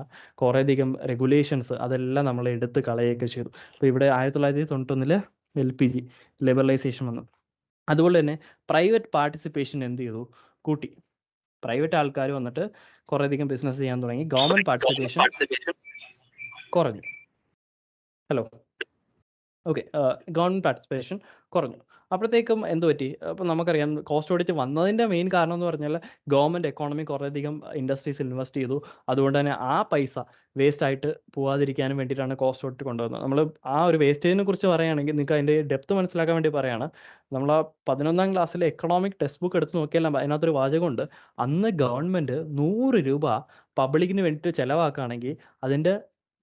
കുറേയധികം റെഗുലേഷൻസ് അതെല്ലാം നമ്മൾ എടുത്ത് കളയുകയൊക്കെ ചെയ്തു. അപ്പോൾ ഇവിടെ 1991 LPG ലിബറലൈസേഷൻ വന്നു. അതുപോലെ തന്നെ പ്രൈവറ്റ് പാർട്ടിസിപ്പേഷൻ എന്ത് ചെയ്തു, കൂട്ടി. പ്രൈവറ്റ് ആൾക്കാർ വന്നിട്ട് കുറേയധികം ബിസിനസ് ചെയ്യാൻ തുടങ്ങി. ഗവൺമെൻറ് പാർട്ടിസിപ്പേഷൻ കുറഞ്ഞു. ഹലോ, ഓക്കെ, ഗവൺമെൻറ് പാർട്ടിസിപ്പേഷൻ കുറഞ്ഞു. അപ്പോഴത്തേക്കും എന്ത് പറ്റി, അപ്പോൾ നമുക്കറിയാം കോസ്റ്റ് ഓഡിറ്റ് വന്നതിൻ്റെ മെയിൻ കാരണം എന്ന് പറഞ്ഞാൽ ഗവൺമെൻറ് എക്കോണമി കുറേയധികം ഇൻഡസ്ട്രീസിൽ ഇൻവെസ്റ്റ് ചെയ്തു. അതുകൊണ്ട് തന്നെ ആ പൈസ വേസ്റ്റ് ആയിട്ട് പോകാതിരിക്കാനും വേണ്ടിയിട്ടാണ് കോസ്റ്റ് ഓഡിറ്റ് കൊണ്ടുവന്നത്. നമ്മൾ ആ ഒരു വേസ്റ്റേജിനെ കുറിച്ച് പറയുകയാണെങ്കിൽ നിങ്ങൾക്ക് അതിൻ്റെ ഡെപ്ത് മനസ്സിലാക്കാൻ വേണ്ടി പറയുകയാണ്. നമ്മൾ ആ 11ാം ക്ലാസ്സിലെ എക്കണോമിക് ടെക്സ്റ്റ് ബുക്ക് എടുത്ത് നോക്കിയാൽ അതിനകത്തൊരു വാചകമുണ്ട്, അന്ന് ഗവൺമെൻറ് 100 രൂപ പബ്ലിക്കിന് വേണ്ടിയിട്ട് ചിലവാക്കുകയാണെങ്കിൽ അതിൻ്റെ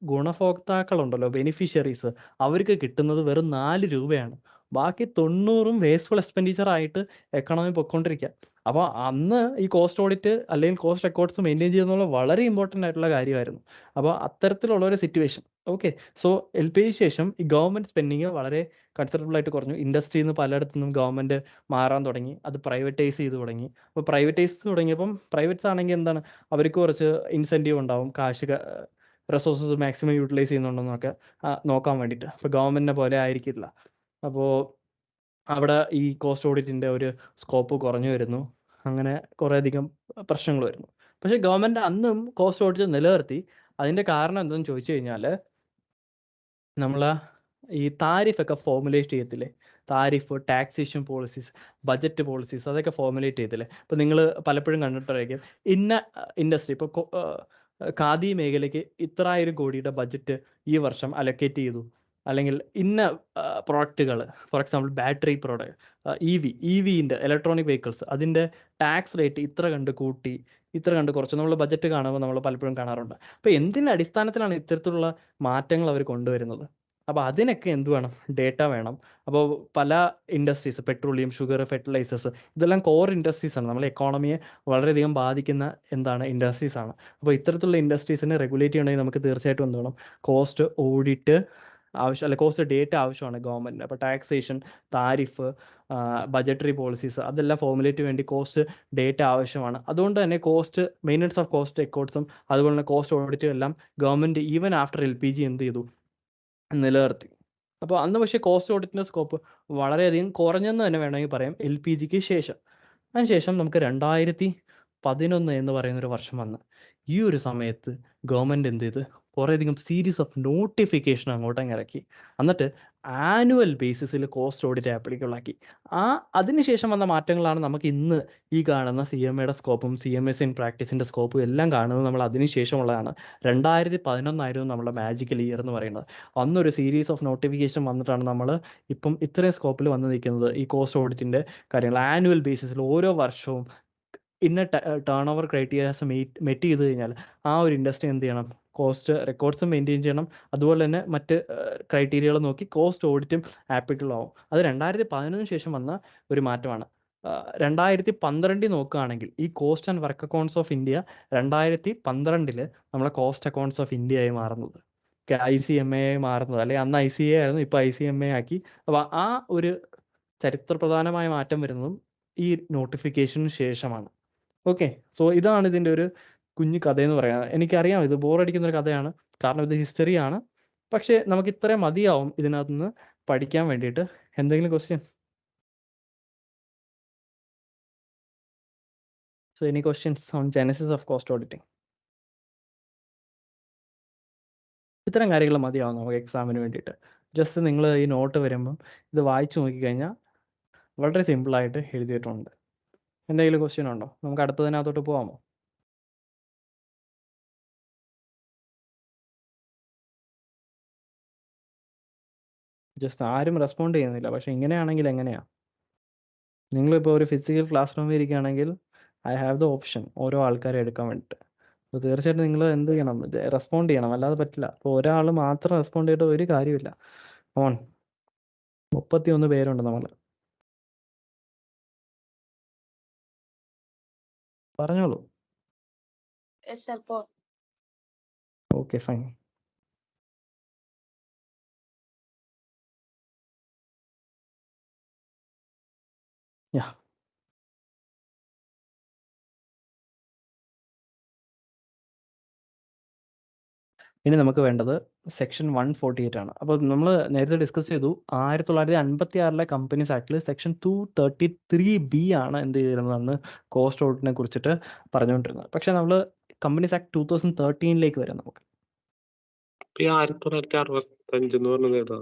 ഗുണഭോക്താക്കളുണ്ടല്ലോ, ബെനിഫിഷ്യറീസ്, അവർക്ക് കിട്ടുന്നത് വെറും 4 രൂപയാണ്. ബാക്കി 90ഉം വേസ്റ്റ്ഫുൾ എക്സ്പെൻഡിച്ചർ ആയിട്ട് എക്കണോമി പൊയ്ക്കൊണ്ടിരിക്കുക. അപ്പോൾ അന്ന് ഈ കോസ്റ്റ് ഓഡിറ്റ് അല്ലെങ്കിൽ കോസ്റ്റ് റെക്കോർഡ്സ് മെയിൻറ്റെയിൻ ചെയ്യുന്നത് വളരെ ഇമ്പോർട്ടൻ്റ് ആയിട്ടുള്ള കാര്യമായിരുന്നു. അപ്പോൾ അത്തരത്തിലുള്ള ഒരു സിറ്റുവേഷൻ. ഓക്കെ, സോ LPG ശേഷം ഈ ഗവൺമെൻറ് സ്പെൻഡിങ് വളരെ കൺസിഡറബിൾ ആയിട്ട് കുറഞ്ഞു. ഇൻഡസ്ട്രിയിൽ നിന്ന് പലയിടത്തു നിന്നും ഗവൺമെൻറ് മാറാൻ തുടങ്ങി, അത് പ്രൈവറ്റൈസ് ചെയ്ത് തുടങ്ങി. അപ്പോൾ പ്രൈവറ്റൈസ് തുടങ്ങിയപ്പം പ്രൈവറ്റ്സ് ആണെങ്കിൽ എന്താണ്, അവർക്ക് കുറച്ച് ഇൻസെൻറ്റീവ് ഉണ്ടാവും, കാർഷിക റിസോഴ്സസ് മാക്സിമം യൂട്ടിലൈസ് ചെയ്യുന്നുണ്ടെന്നൊക്കെ നോക്കാൻ വേണ്ടിയിട്ട്. അപ്പോൾ ഗവൺമെൻറ്റിനെ പോലെ ആയിരിക്കില്ല. അപ്പോൾ അവിടെ ഈ കോസ്റ്റ് ഓഡിറ്റിൻ്റെ ഒരു സ്കോപ്പ് കുറഞ്ഞു വരുന്നു. അങ്ങനെ കുറേയധികം പ്രശ്നങ്ങൾ വരുന്നു. പക്ഷേ ഗവൺമെൻറ് അന്നും കോസ്റ്റ് ഓഡിറ്റ് നിലനിർത്തി. അതിൻ്റെ കാരണം എന്തെന്ന് ചോദിച്ചു കഴിഞ്ഞാൽ, നമ്മൾ ഈ താരിഫൊക്കെ ഫോർമുലേറ്റ് ചെയ്യത്തില്ലേ, tariff, taxation policies, budget policies, അതൊക്കെ ഫോർമുലേറ്റ് ചെയ്തില്ലേ. ഇപ്പോൾ നിങ്ങൾ പലപ്പോഴും കണ്ടിട്ടായിരിക്കും ഇന്ന ഇൻഡസ്ട്രി, ഇപ്പോൾ ഖാദി മേഖലയ്ക്ക് ഇത്രായിരം കോടിയുടെ ബഡ്ജറ്റ് ഈ വർഷം അലൊക്കേറ്റ് ചെയ്തു, അല്ലെങ്കിൽ ഇന്ന പ്രോഡക്റ്റുകൾ, ഫോർ എക്സാമ്പിൾ ബാറ്ററി പ്രോഡക്റ്റ്, ഇവിൻ്റെ ഇലക്ട്രോണിക് വെഹിക്കിൾസ്, അതിൻ്റെ ടാക്സ് റേറ്റ് ഇത്ര കണ്ട് കൂട്ടി, ഇത്ര കണ്ട് കുറച്ച്, നമ്മൾ ബഡ്ജറ്റ് കാണുമ്പോൾ നമ്മൾ പലപ്പോഴും കാണാറുണ്ട്. അപ്പോൾ എന്തിൻ്റെ അടിസ്ഥാനത്തിലാണ് ഇത്തരത്തിലുള്ള മാറ്റങ്ങൾ അവർ കൊണ്ടുവരുന്നത്? അപ്പോൾ അതിനൊക്കെ എന്ത് വേണം? ഡേറ്റ വേണം. അപ്പോൾ പല ഇൻഡസ്ട്രീസ്, പെട്രോളിയം, ഷുഗർ, ഫെർട്ടിലൈസേഴ്സ്, ഇതെല്ലാം കോർ ഇൻഡസ്ട്രീസാണ്. നമ്മളെ എക്കോണമിയെ വളരെയധികം ബാധിക്കുന്ന ഇൻഡസ്ട്രീസാണ്. അപ്പോൾ ഇത്തരത്തിലുള്ള ഇൻഡസ്ട്രീസിനെ റെഗുലേറ്റ് ചെയ്യണമെങ്കിൽ നമുക്ക് തീർച്ചയായിട്ടും എന്ത് വേണം? കോസ്റ്റ് ഓഡിറ്റ് ആവശ്യം, അല്ല കോസ്റ്റ് ഡേറ്റ ആവശ്യമാണ് ഗവൺമെൻറ്റിന്. അപ്പോൾ ടാക്സേഷൻ, താരിഫ്, ബജറ്ററി പോളിസീസ്, അതെല്ലാം ഫോർമുലേറ്റ് വേണ്ടി കോസ്റ്റ് ഡേറ്റ ആവശ്യമാണ്. അതുകൊണ്ട് തന്നെ കോസ്റ്റ് മെയിൻ്റനൻസ് ഓഫ് കോസ്റ്റ് റെക്കോർഡ്സും അതുപോലെ തന്നെ കോസ്റ്റ് ഓഡിറ്റും എല്ലാം ഗവൺമെൻറ് ഈവൻ ആഫ്റ്റർ LPG എന്ത് ചെയ്തു? നിലനിർത്തി. അപ്പോൾ അന്ന് പക്ഷേ കോസ്റ്റ് ഓഡിറ്റിൻ്റെ സ്കോപ്പ് വളരെയധികം കുറഞ്ഞെന്ന് തന്നെ വേണമെങ്കിൽ പറയാം LPGക്ക് ശേഷം. അതിനുശേഷം നമുക്ക് 2011 എന്ന് പറയുന്നൊരു വർഷം വന്ന് ഈ ഒരു സമയത്ത് ഗവൺമെൻറ് എന്ത് ചെയ്ത്? കുറേയധികം സീരീസ് ഓഫ് നോട്ടിഫിക്കേഷൻ അങ്ങോട്ടങ്ങ് ഇറക്കി. എന്നിട്ട് ആനുവൽ ബേസിസിൽ കോസ്റ്റ് ഓഡിറ്റ് ആപ്ലിക്കബിൾ ആക്കി. അതിനുശേഷം വന്ന മാറ്റങ്ങളാണ് നമുക്ക് ഇന്ന് ഈ കാണുന്ന CMAയുടെ സ്കോപ്പും CMS ഇൻ പ്രാക്ടീസിൻ്റെ സ്കോപ്പും എല്ലാം കാണുന്നത് നമ്മൾ അതിനുശേഷമുള്ളതാണ്. 2011 നമ്മുടെ മാജിക്കൽ ഇയർ എന്ന് പറയുന്നത്. അന്നൊരു സീരീസ് ഓഫ് നോട്ടിഫിക്കേഷൻ വന്നിട്ടാണ് നമ്മൾ ഇപ്പം ഇത്രയും സ്കോപ്പിൽ വന്ന് നിൽക്കുന്നത്. ഈ കോസ്റ്റ് ഓഡിറ്റിൻ്റെ കാര്യങ്ങൾ ആനുവൽ ബേസിസിൽ ഓരോ വർഷവും ഇന്ന ടേൺ ഓവർ ക്രൈറ്റീരിയാസ് മെറ്റ് ചെയ്ത് കഴിഞ്ഞാൽ ആ ഒരു ഇൻഡസ്ട്രി എന്ത് ചെയ്യണം? കോസ്റ്റ് റെക്കോർഡ്സും മെയിൻറ്റെയിൻ ചെയ്യണം. അതുപോലെ തന്നെ മറ്റ് ക്രൈറ്റീരിയകൾ നോക്കി കോസ്റ്റ് ഓഡിറ്റും ആപ്ലിക്കബിൾ ആവും. അത് 2011 ശേഷം വന്ന ഒരു മാറ്റമാണ്. 2012 നോക്കുകയാണെങ്കിൽ ഈ cost and work accounts of India 2012 നമ്മളെ കോസ്റ്റ് അക്കൗണ്ട്സ് ഓഫ് ഇന്ത്യയായി മാറുന്നത്, ICMA ആയി മാറുന്നത്. അല്ലെങ്കിൽ അന്ന് ICA ആയിരുന്നു, ഇപ്പോൾ ICMA ആക്കി. അപ്പോൾ ആ ഒരു ചരിത്രപ്രധാനമായ മാറ്റം വരുന്നതും ഈ നോട്ടിഫിക്കേഷന് ശേഷമാണ്. ഓക്കെ, സോ ഇതാണ് ഇതിൻ്റെ ഒരു കുഞ്ഞു കഥയെന്ന് പറയുന്നത്. എനിക്കറിയാം ഇത് ബോറടിക്കുന്നൊരു കഥയാണ്, കാരണം ഇത് ഹിസ്റ്ററിയാണ്. പക്ഷേ നമുക്ക് ഇത്രയും മതിയാവും ഇതിനകത്ത് നിന്ന് പഠിക്കാൻ വേണ്ടിയിട്ട്. എന്തെങ്കിലും question? So any questions on Genesis of cost auditing? ഇത്തരം കാര്യങ്ങൾ മതിയാവും നമുക്ക് എക്സാമിന് വേണ്ടിയിട്ട്. ജസ്റ്റ് നിങ്ങൾ ഈ നോട്ട് വരുമ്പം ഇത് വായിച്ചു നോക്കിക്കഴിഞ്ഞാൽ വളരെ സിമ്പിളായിട്ട് എഴുതിയിട്ടുണ്ട്. എന്തെങ്കിലും ക്വസ്റ്റ്യൻ ഉണ്ടോ? നമുക്ക് അടുത്തതിനകത്തോട്ട് പോകാമോ? ജസ്റ്റ് ആരും റെസ്പോണ്ട് ചെയ്യുന്നില്ല. പക്ഷേ ഇങ്ങനെയാണെങ്കിൽ എങ്ങനെയാണ്? നിങ്ങളിപ്പോൾ ഒരു ഫിസിക്കൽ ക്ലാസ് റൂമിൽ ഇരിക്കുകയാണെങ്കിൽ ഐ ഹാവ് ദ ഓപ്ഷൻ ഓരോ ആൾക്കാരെ എടുക്കാൻ വേണ്ടിയിട്ട്. അപ്പോൾ തീർച്ചയായിട്ടും നിങ്ങൾ എന്ത് ചെയ്യണം? റെസ്പോണ്ട് ചെയ്യണം, അല്ലാതെ പറ്റില്ല. അപ്പോൾ ഒരാൾ മാത്രം റെസ്പോണ്ട് ചെയ്തിട്ട് ഒരു കാര്യമില്ല. ഓൺ 31 പേരുണ്ട് നമ്മൾ. പറഞ്ഞോളൂ. Okay, fine. യാ, ഇനി നമുക്ക് വേണ്ടത് സെക്ഷൻ 148 ആണ്. അപ്പോൾ നമ്മൾ നേരത്തെ ഡിസ്കസ് ചെയ്തു 1956 കമ്പനീസ് ആക്ടിൽ സെക്ഷൻ 233B ആണ് എന്ത് ചെയ്തിരുന്നതെന്ന് കോസ്റ്റ് ഓഡിറ്റിനെ കുറിച്ചിട്ട് പറഞ്ഞുകൊണ്ടിരുന്നത്. പക്ഷേ നമ്മൾ കമ്പനീസ് ആക്ട് 2013 വരാം. നമുക്ക് ഈ 1965 എന്ന് പറഞ്ഞത് ഏതാ?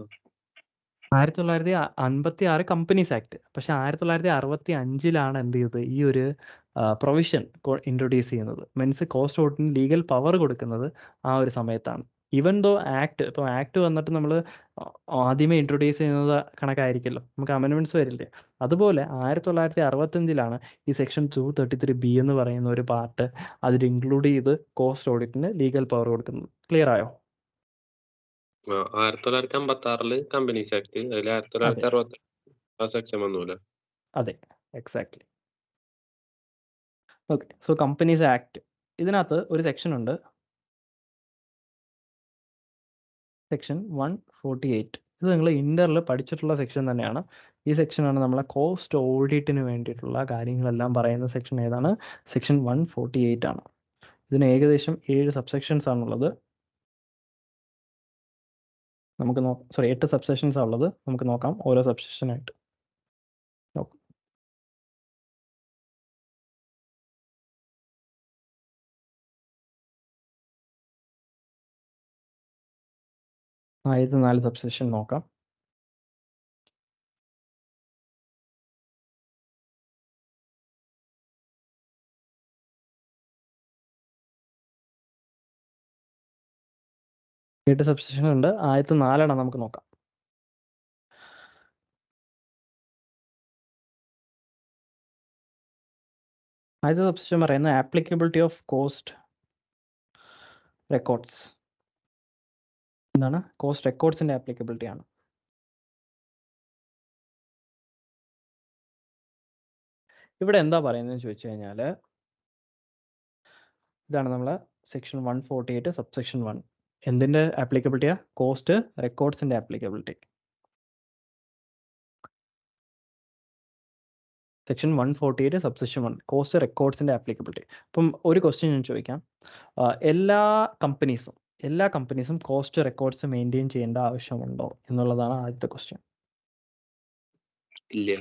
1956 കമ്പനീസ് ആക്ട്. പക്ഷേ 1965 എന്ത് ചെയ്തത്? ഈ ഒരു പ്രൊവിഷൻ ഇൻട്രൊഡ്യൂസ് ചെയ്യുന്നത്. മീൻസ് കോസ്റ്റ് ഓഡിറ്റിന് ലീഗൽ പവർ കൊടുക്കുന്നത് ആ ഒരു സമയത്താണ്. ഈവൻ ദോ ആക്ട്, ഇപ്പോൾ ആക്ട് വന്നിട്ട് നമ്മൾ ആദ്യമേ ഇൻട്രൊഡ്യൂസ് ചെയ്യുന്നത് കണക്കായിരിക്കുമല്ലോ, നമുക്ക് അമെൻമെൻറ്റ്സ് വരില്ലേ? അതുപോലെ 1965 ഈ സെക്ഷൻ 233B എന്ന് പറയുന്ന ഒരു പാർട്ട് അതിൽ ഇൻക്ലൂഡ് ചെയ്ത് കോസ്റ്റ് ഓഡിറ്റിന് ലീഗൽ പവർ കൊടുക്കുന്നത്. ക്ലിയർ ആയോ? 1956 കമ്പനീസ് ആക്ട്, അതിൽ 1960 ആ സെക്ഷൻ വന്നൂല. അതെ, exactly. Okay, so companies act, ഇതിനകത്ത് ഒരു സെക്ഷൻ ഉണ്ട്, സെക്ഷൻ 148. ഇത് നിങ്ങൾ ഇൻ്ററിൽ പഠിച്ചിട്ടുള്ള സെക്ഷൻ തന്നെയാണ്. ഈ സെക്ഷനാണ് നമ്മളെ കോസ്റ്റ് ഓഡിറ്റിന് വേണ്ടിയിട്ടുള്ള കാര്യങ്ങളെല്ലാം പറയുന്ന സെക്ഷൻ. ഏതാണ്? സെക്ഷൻ 148 ആണ്. ഇതിന് ഏകദേശം 7 സബ്സെക്ഷൻസ് ആണുള്ളത്. നമുക്ക് 8 സബ്സെക്ഷൻസ് ഉള്ളത്. നമുക്ക് നോക്കാം ഓരോ സബ്സെക്ഷനായിട്ട്. നോക്കാം. ആദ്യത്തെ 4 സബ്സെക്ഷൻ നോക്കാം. 8 സബ്സെക്ഷൻ ഉണ്ട്. ആദ്യത്തെ 4 നമുക്ക് നോക്കാം. ആദ്യത്തെ സബ്സെക്ഷൻ പറയുന്നത് ആപ്ലിക്കബിലിറ്റി ഓഫ് കോസ്റ്റ് റെക്കോർഡ്സ്. എന്താണ്? കോസ്റ്റ് റെക്കോർഡ്സിന്റെ ആപ്ലിക്കബിലിറ്റി ആണ്. ഇവിടെ എന്താ പറയുന്നതെന്ന് ചോദിച്ചു കഴിഞ്ഞാൽ, ഇതാണ് നമ്മളെ സെക്ഷൻ 148 സബ്സെക്ഷൻ 1. എന്തിൻ്റെ ആപ്ലിക്കബിലിറ്റിയാ? കോസ്റ്റ് റെക്കോർഡ്സിന്റെ ആപ്ലിക്കബിലിറ്റി. സെക്ഷൻ 148 സബ്സെക്ഷൻ 1 കോസ്റ്റ് റെക്കോർഡ്സിന്റെ ആപ്ലിക്കബിലിറ്റി. അപ്പം ഒരു ക്വസ്റ്റ്യൻ ഞാൻ ചോദിക്കാം. എല്ലാ കമ്പനീസും കോസ്റ്റ് റെക്കോർഡ്സ് മെയിൻറ്റെയിൻ ചെയ്യേണ്ട ആവശ്യമുണ്ടോ എന്നുള്ളതാണ് ആദ്യത്തെ ക്വസ്റ്റ്യൻ. ഇല്ല.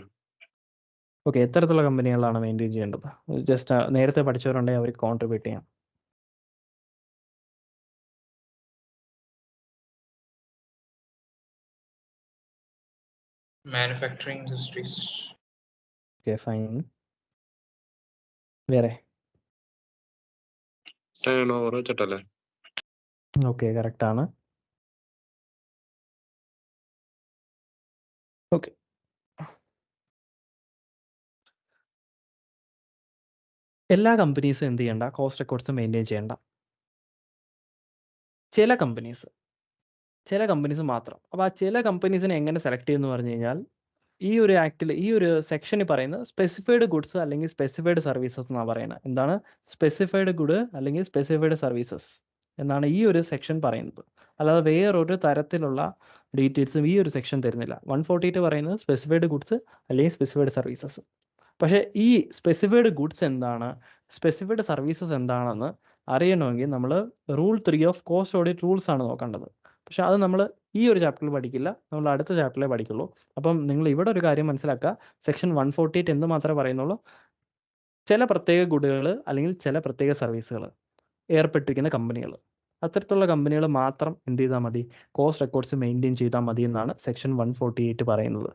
ഓക്കെ, എത്തരത്തിലുള്ള കമ്പനികളാണ് മെയിൻറ്റെയിൻ ചെയ്യേണ്ടത്? ജസ്റ്റ് നേരത്തെ പഠിച്ചവരുണ്ടെങ്കിൽ അവർക്ക് കോൺട്രിബ്യൂട്ട് ചെയ്യാം. Manufacturing industries. Okay, fine. വേറെ? ടേൺ ഓവർ വെച്ചിട്ടല്ലേ? ഓക്കെ, കറക്റ്റാണ്. ഓക്കെ, എല്ലാ കമ്പനീസും എന്ത് ചെയ്യണ്ട? കോസ്റ്റ് റെക്കോർഡ്സ് മെയിൻറ്റെയിൻ ചെയ്യണ്ട. ചില കമ്പനീസ് മാത്രം. അപ്പോൾ ആ ചില കമ്പനീസിനെ എങ്ങനെ സെലക്ട് ചെയ്യുമെന്ന് പറഞ്ഞു കഴിഞ്ഞാൽ, ഈ ഒരു ആക്ടിൽ, ഈ ഒരു സെക്ഷനിൽ പറയുന്നത് സ്പെസിഫൈഡ് ഗുഡ്സ് അല്ലെങ്കിൽ സ്പെസിഫൈഡ് സർവീസസ് എന്നാണ് പറയുന്നത്. എന്താണ് സ്പെസിഫൈഡ് ഗുഡ് അല്ലെങ്കിൽ സ്പെസിഫൈഡ് സർവീസസ് എന്നാണ് ഈ ഒരു സെക്ഷൻ പറയുന്നത്. അല്ലാതെ വേറൊരു തരത്തിലുള്ള ഡീറ്റെയിൽസും ഈ ഒരു സെക്ഷൻ തരുന്നില്ല. 148 പറയുന്നത് സ്പെസിഫൈഡ് ഗുഡ്സ് അല്ലെങ്കിൽ സ്പെസിഫൈഡ് സർവീസസ്. പക്ഷേ ഈ സ്പെസിഫൈഡ് ഗുഡ്സ് എന്താണ്, സ്പെസിഫൈഡ് സർവീസസ് എന്താണെന്ന് അറിയണമെങ്കിൽ നമ്മൾ rule 3 of cost audit rules ആണ് നോക്കേണ്ടത്. പക്ഷെ അത് നമ്മൾ ഈ ഒരു ചാപ്റ്ററിൽ പഠിക്കില്ല, നമ്മൾ അടുത്ത ചാപ്റ്ററിലേ പഠിക്കുള്ളൂ. അപ്പം നിങ്ങൾ ഇവിടെ ഒരു കാര്യം മനസ്സിലാക്കുക, സെക്ഷൻ 148 എന്ത് മാത്രമേ പറയുന്നുള്ളൂ? ചില പ്രത്യേക ഗുഡുകൾ അല്ലെങ്കിൽ ചില പ്രത്യേക സർവീസുകൾ ഏർപ്പെട്ടിരിക്കുന്ന കമ്പനികൾ, അത്തരത്തിലുള്ള കമ്പനികൾ മാത്രം എന്ത് ചെയ്താൽ മതി? കോസ്റ്റ് റെക്കോർഡ്സ് മെയിൻറ്റെയിൻ ചെയ്താൽ മതി എന്നാണ് സെക്ഷൻ 148 പറയുന്നത്.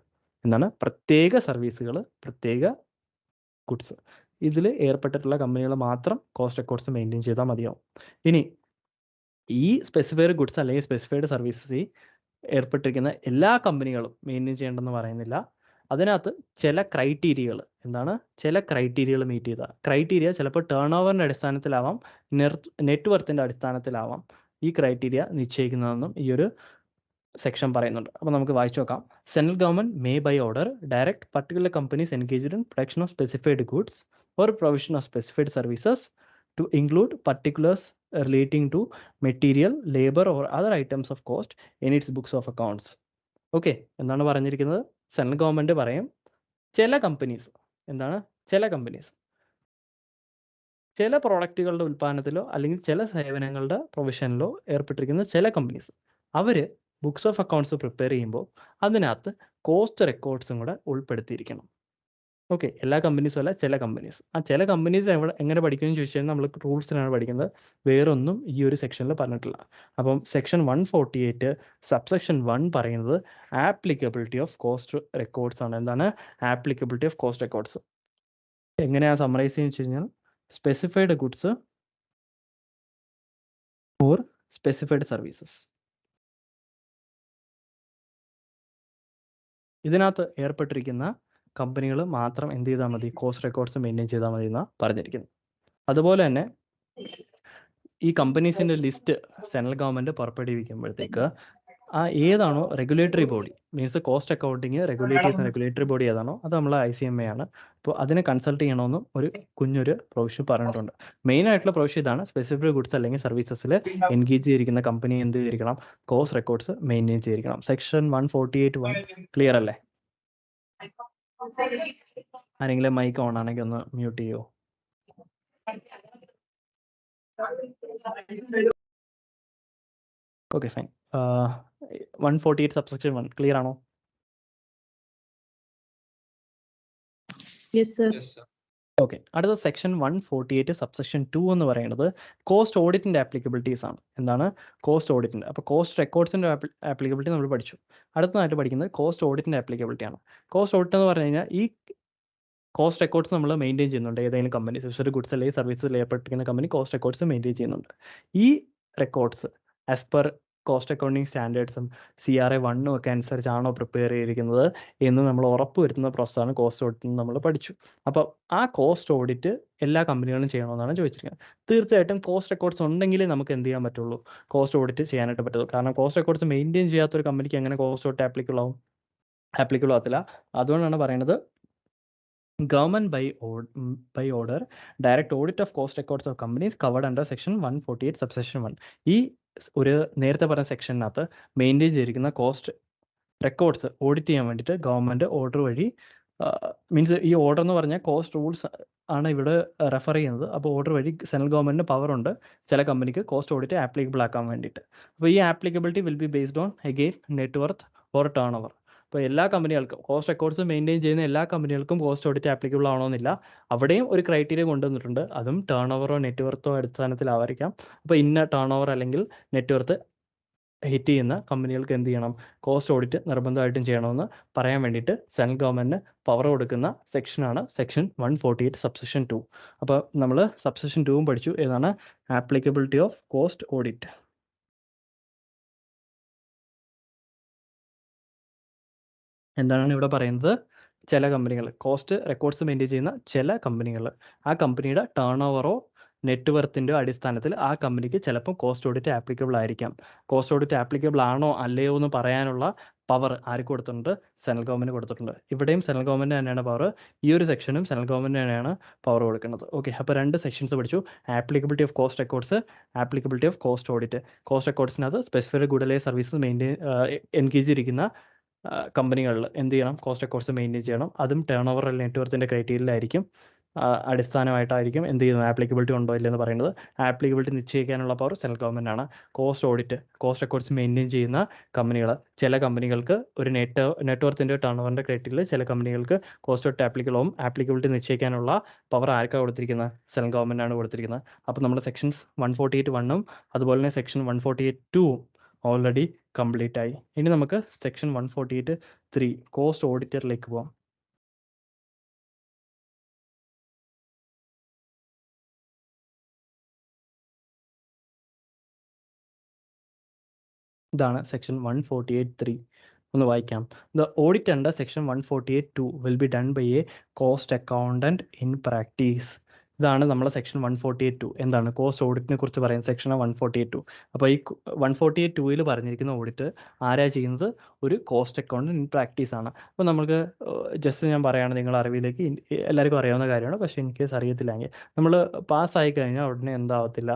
എന്താണ്? പ്രത്യേക സർവീസുകൾ, പ്രത്യേക ഗുഡ്സ്, ഇതിൽ ഏർപ്പെട്ടിട്ടുള്ള കമ്പനികൾ മാത്രം കോസ്റ്റ് റെക്കോർഡ്സ് മെയിൻറ്റെയിൻ ചെയ്താൽ മതിയാവും. ഇനി ഈ സ്പെസിഫൈഡ് ഗുഡ്സ് അല്ലെങ്കിൽ സ്പെസിഫൈഡ് സർവീസസ് ഏർപ്പെട്ടിരിക്കുന്ന എല്ലാ കമ്പനികളും മെയിൻറ്റെയിൻ ചെയ്യേണ്ടെന്ന് പറയുന്നില്ല. അതിനകത്ത് ചില ക്രൈറ്റീരിയകൾ, എന്താണ്? ചില ക്രൈറ്റീരിയകൾ മീറ്റ് ചെയ്ത ക്രൈറ്റീരിയ ചിലപ്പോൾ ടേൺ ഓവറിൻ്റെ അടിസ്ഥാനത്തിലാവാം, നെറ്റ്വർത്തിൻ്റെ അടിസ്ഥാനത്തിലാവാം ഈ ക്രൈറ്റീരിയ നിശ്ചയിക്കുന്നതെന്നും ഈ ഒരു സെക്ഷൻ പറയുന്നുണ്ട്. അപ്പോൾ നമുക്ക് വായിച്ചു നോക്കാം. Central government may by order direct particular companies engaged in production of specified goods or provision of specified services to include particulars relating to material, labour or other items of cost in its books of accounts. Okay, എന്താണ് പറഞ്ഞിരിക്കുന്നത്? Central government പറയും ചില companies, എന്താണ്? ചില companies ചില പ്രോഡക്റ്റുകളുടെ ഉൽപ്പാദനത്തിലോ അല്ലെങ്കിൽ ചില സേവനങ്ങളുടെ പ്രൊവിഷനിലോ ഏർപ്പെട്ടിരിക്കുന്ന ചില കമ്പനീസ്, അവർ ബുക്സ് ഓഫ് അക്കൗണ്ട്സ് പ്രിപ്പയർ ചെയ്യുമ്പോൾ അതിനകത്ത് കോസ്റ്റ് റെക്കോർഡ്സും കൂടെ ഉൾപ്പെടുത്തിയിരിക്കണം. ഓക്കെ, എല്ലാ കമ്പനീസും അല്ല, ചില കമ്പനീസ്. ആ ചില കമ്പനീസ് എങ്ങനെ പഠിക്കുമെന്ന് ചോദിച്ചു കഴിഞ്ഞാൽ നമ്മൾ റൂൾസിനാണ് പഠിക്കുന്നത്, വേറൊന്നും ഈ ഒരു സെക്ഷനിൽ പറഞ്ഞിട്ടില്ല. അപ്പം സെക്ഷൻ 148 സബ്സെക്ഷൻ 1 പറയുന്നത് ആപ്ലിക്കബിലിറ്റി ഓഫ് കോസ്റ്റ് റെക്കോർഡ്സ് ആണ്. എന്താണ് ആപ്ലിക്കബിലിറ്റി ഓഫ് കോസ്റ്റ് റെക്കോർഡ്സ്? എങ്ങനെയാണ് സമ്മറൈസ് ചെയ്യുന്നത് വെച്ച് കഴിഞ്ഞാൽ, specified goods or specified services, ഇതിനകത്ത് ഏർപ്പെട്ടിരിക്കുന്ന കമ്പനികൾ മാത്രം എന്ത് ചെയ്താൽ മതി? കോസ്റ്റ് റെക്കോർഡ്സ് മെയിൻറ്റെയിൻ ചെയ്താൽ മതി എന്നാണ് പറഞ്ഞിരിക്കുന്നത്. അതുപോലെ തന്നെ ഈ കമ്പനീസിൻ്റെ ലിസ്റ്റ് സെൻട്രൽ ഗവൺമെൻറ് പുറപ്പെടുവിക്കുമ്പോഴത്തേക്ക് ആ ഏതാണോ regulatory body, means cost accounting regulate ചെയ്യുന്ന റെഗുലേറ്ററി ബോഡി ഏതാണോ അത് നമ്മൾ CMA ആണ്. അപ്പോൾ അതിനെ കൺസൾട്ട് ചെയ്യണമെന്നും ഒരു കുഞ്ഞൊരു പ്രൊവിഷൻ പറഞ്ഞിട്ടുണ്ട്. മെയിൻ ആയിട്ടുള്ള പ്രൊവിഷൻ ഇതാണ്, സ്പെസിഫിക് ഗുഡ്സ് അല്ലെങ്കിൽ സർവീസസിൽ എൻഗേജ് ചെയ്തിരിക്കുന്ന കമ്പനി എന്ത് ചെയ്തിരിക്കണം? കോസ്റ്റ് റെക്കോർഡ്സ് മെയിൻറ്റെയിൻ ചെയ്തിരിക്കണം. സെക്ഷൻ 148(1) ക്ലിയർ അല്ലേ? ആരെങ്കിലും മൈക്ക് ഓൺ ആണെങ്കിൽ ഒന്ന് മ്യൂട്ട് ചെയ്യുമോ? Okay, fine. 148 സബ്സെക്ഷൻ 1 ക്ലിയർ ആണോ? Yes, sir. ഓക്കെ, അടുത്ത സെക്ഷൻ 148 സബ്സെക്ഷൻ 2 എന്ന് പറയുന്നത് കോസ്റ്റ് ഓഡിറ്റിൻ്റെ ആപ്ലിക്കബിലിറ്റീസ് ആണ്. എന്താണ് കോസ്റ്റ് ഓഡിറ്റിൻ്റെ? അപ്പോൾ കോസ്റ്റ് റെക്കോർഡ്സിൻ്റെ ആപ്ലിക്കബിലിറ്റി നമ്മൾ പഠിച്ചു. അടുത്തതായിട്ട് പഠിക്കുന്നത് കോസ്റ്റ് ഓഡിറ്റിൻ്റെ ആപ്ലിക്കബിലിറ്റി ആണ്. കോസ്റ്റ് ഓഡിറ്റ് എന്ന് പറഞ്ഞു കഴിഞ്ഞാൽ ഈ കോസ്റ്റ് റെക്കോർഡ്സ് നമ്മൾ മെയിൻറ്റെയിൻ ചെയ്യുന്നുണ്ട്. ഏതെങ്കിലും കമ്പനി സ്പെഷ്യൽ ഗുഡ്സ് അല്ലെങ്കിൽ സർവീസസ് ഏർപ്പെട്ടിരിക്കുന്ന കമ്പനി കോസ്റ്റ് റെക്കോർഡ്സ് മെയിൻറ്റെയിൻ ചെയ്യുന്നുണ്ട്. ഈ records as per cost accounting സ്റ്റാൻഡേർഡ്സും CRA1 ഒക്കെ അനുസരിച്ചാണോ പ്രിപ്പയർ ചെയ്തിരിക്കുന്നത് എന്ന് നമ്മൾ ഉറപ്പ് വരുത്തുന്ന പ്രോസസ്സാണ് കോസ്റ്റ് ഓഡിറ്റ് എന്ന് നമ്മൾ പഠിച്ചു. അപ്പോൾ ആ കോസ്റ്റ് ഓഡിറ്റ് എല്ലാ കമ്പനികളും ചെയ്യണമെന്നാണ് ചോദിച്ചിരിക്കുന്നത്. തീർച്ചയായിട്ടും കോസ്റ്റ് റെക്കോർഡ്സ് ഉണ്ടെങ്കിലേ നമുക്ക് എന്ത് ചെയ്യാൻ പറ്റുള്ളൂ, കോസ്റ്റ് ഓഡിറ്റ് ചെയ്യാനായിട്ട് പറ്റുള്ളൂ. കാരണം കോസ്റ്റ് റെക്കോർഡ്സ് മെയിൻറ്റെയിൻ ചെയ്യാത്തൊരു കമ്പനിക്ക് എങ്ങനെ കോസ്റ്റ് ഓഡിറ്റ് ആപ്ലിക്കബിൾ ആകത്തില്ല. അതുകൊണ്ടാണ് പറയുന്നത് government by order direct audit of cost records of companies covered under section 148 subsection 1. ഈ ഒരു നേരത്തെ പറഞ്ഞ സെക്ഷനകത്ത് മെയിൻറ്റെയിൻ ചെയ്തിരിക്കുന്ന കോസ്റ്റ് റെക്കോർഡ്സ് ഓഡിറ്റ് ചെയ്യാൻ വേണ്ടിയിട്ട് ഗവൺമെൻറ് ഓർഡർ വഴി മീൻസ് ഈ ഓർഡർ എന്ന് പറഞ്ഞാൽ കോസ്റ്റ് റൂൾസ് ആണ് ഇവിടെ റെഫർ ചെയ്യുന്നത്. അപ്പോൾ ഓർഡർ വഴി സെൻട്രൽ ഗവൺമെൻറ്റിന് പവർ ഉണ്ട് ചില കമ്പനിക്ക് കോസ്റ്റ് ഓഡിറ്റ് ആപ്ലിക്കബിൾ ആക്കാൻ വേണ്ടിയിട്ട്. അപ്പോൾ ഈ applicability will be based on again net worth or turn over. അപ്പോൾ എല്ലാ കമ്പനികൾക്കും കോസ്റ്റ് റെക്കോർഡ്സ് മെയിൻറ്റെയിൻ ചെയ്യുന്ന എല്ലാ കമ്പനികൾക്കും കോസ്റ്റ് ഓഡിറ്റ് ആപ്ലിക്കബിൾ ആവണമെന്നില്ല. അവിടെയും ഒരു ക്രൈറ്റീരിയ കൊണ്ടുവന്നിട്ടുണ്ട്. അതും ടേൺ ഓവറോ നെറ്റ്വर्थോ അടിസ്ഥാനത്തിലായിരിക്കാം. അപ്പോൾ ഇന്ന ടേൺ ഓവർ അല്ലെങ്കിൽ നെറ്റ്വർത്ത് ഹിറ്റ് ചെയ്യുന്ന കമ്പനികൾക്ക് എന്ത് ചെയ്യണം, കോസ്റ്റ് ഓഡിറ്റ് നിർബന്ധമായിട്ടും ചെയ്യണമെന്ന് പറയാൻ വേണ്ടിയിട്ട് സെൻട്രൽ ഗവൺമെൻറ്റിന് പവർ കൊടുക്കുന്ന സെക്ഷനാണ് സെക്ഷൻ 148 സബ്സെക്ഷൻ 2. അപ്പോൾ നമ്മൾ സബ്സെക്ഷൻ 2 പഠിച്ചു. ഏതാണ്? Applicability of cost audit. എന്താണ് ഇവിടെ പറയുന്നത്? ചില കമ്പനികൾ കോസ്റ്റ് റെക്കോർഡ്സ് മെയിൻറ്റെയിൻ ചെയ്യുന്ന ചില കമ്പനികൾ, ആ കമ്പനിയുടെ ടേൺ ഓവറോ നെറ്റ്വർത്തിൻ്റെ അടിസ്ഥാനത്തിൽ ആ കമ്പനിക്ക് ചിലപ്പോൾ കോസ്റ്റ് ഓഡിറ്റ് ആപ്ലിക്കബിൾ ആയിരിക്കാം. കോസ്റ്റ് ഓഡിറ്റ് ആപ്ലിക്കബിൾ ആണോ അല്ലയോ എന്ന് പറയാനുള്ള പവർ ആർക്ക് കൊടുത്തിട്ടുണ്ട്? സെൻട്രൽ ഗവൺമെൻറ് കൊടുത്തിട്ടുണ്ട്. ഇവിടെയും സെൻട്രൽ ഗവൺമെൻറ് തന്നെയാണ് പവർ. ഈ ഒരു സെക്ഷനും സെൻട്രൽ ഗവൺമെൻറ് തന്നെയാണ് പവർ കൊടുക്കുന്നത്. ഓക്കെ, അപ്പോൾ 2 സെക്ഷൻസ് പഠിച്ചു. Applicability of cost records, applicability of cost audit. Cost റെക്കോർഡ്സിനകത്ത് സ്പെസിഫൈഡ് ഗുഡ് അല്ലെങ്കിൽ സർവീസസ് എൻഗേജ് ചെയ്തിരിക്കുന്ന കമ്പനികളിൽ എന്ത് ചെയ്യണം, കോസ്റ്റ് റെക്കോർഡ്സ് മെയിൻറ്റെയിൻ ചെയ്യണം. അതും ടേൺ ഓവർ അല്ലെങ്കിൽ നെറ്റ്വർത്തിൻ്റെ ക്രൈറ്റീരിയയിലായിരിക്കും അടിസ്ഥാനമായിട്ടായിരിക്കും എന്ത് ചെയ്യുന്നത്, ആപ്ലിക്കബിലിറ്റി ഉണ്ടോ ഇല്ലെന്ന് പറയുന്നത്. ആപ്ലിക്കബിലിറ്റി നിശ്ചയിക്കാനുള്ള പവർ സെൻട്രൽ ഗവൺമെൻറ് ആണ്. Cost audit, cost records maintain ചെയ്യുന്ന കമ്പനികൾ, ചില കമ്പനികൾക്ക് ഒരു നെറ്റ്വർത്തിൻ്റെ ടേൺ ഓവറിൻ്റെ ക്രൈറ്റീരിയയിൽ ചില കമ്പനികൾക്ക് കോസ്റ്റ് ഓഡിറ്റ് ആപ്ലിക്കബിലിറ്റി നിശ്ചയിക്കാനുള്ള പവർ ആർക്കാണ് കൊടുത്തിരിക്കുന്നത്? സെൻട്രൽ ഗവൺമെൻറ് ആണ് കൊടുത്തിരിക്കുന്നത്. അപ്പോൾ നമ്മൾ സെക്ഷൻസ് 148(1) അതുപോലെ തന്നെ സെക്ഷൻ 148(2) ഓൾറെഡി കംപ്ലീറ്റ് ആയി. ഇനി നമുക്ക് സെക്ഷൻ 148(3) കോസ്റ്റ് ഓഡിറ്ററിലേക്ക് പോകാം. ഇതാണ് സെക്ഷൻ 148(3). ഒന്ന് വായിക്കാം. The audit under section 148(2) will be done by a cost accountant in practice. ഇതാണ് നമ്മളെ സെക്ഷൻ 148(2). എന്താണ് കോസ്റ്റ് ഓഡിറ്റിനെ കുറിച്ച് പറയുന്ന സെക്ഷൻ 148(2). അപ്പോൾ ഈ 148(2)ൽ പറഞ്ഞിരിക്കുന്ന ഓഡിറ്റ് ആരാ ചെയ്യുന്നത്? ഒരു കോസ്റ്റ് അക്കൗണ്ടൻറ്റ് ഇൻ പ്രാക്ടീസ് ആണ്. അപ്പോൾ നമുക്ക് ജസ്റ്റ് ഞാൻ പറയുകയാണ് നിങ്ങളുടെ അറിവിലേക്ക്, എല്ലാവർക്കും അറിയാവുന്ന കാര്യമാണ്. പക്ഷേ ഇൻ കേസ് അറിയത്തില്ലെങ്കിൽ, നമ്മൾ പാസ്സായി കഴിഞ്ഞാൽ ഉടനെ എന്താവത്തില്ല,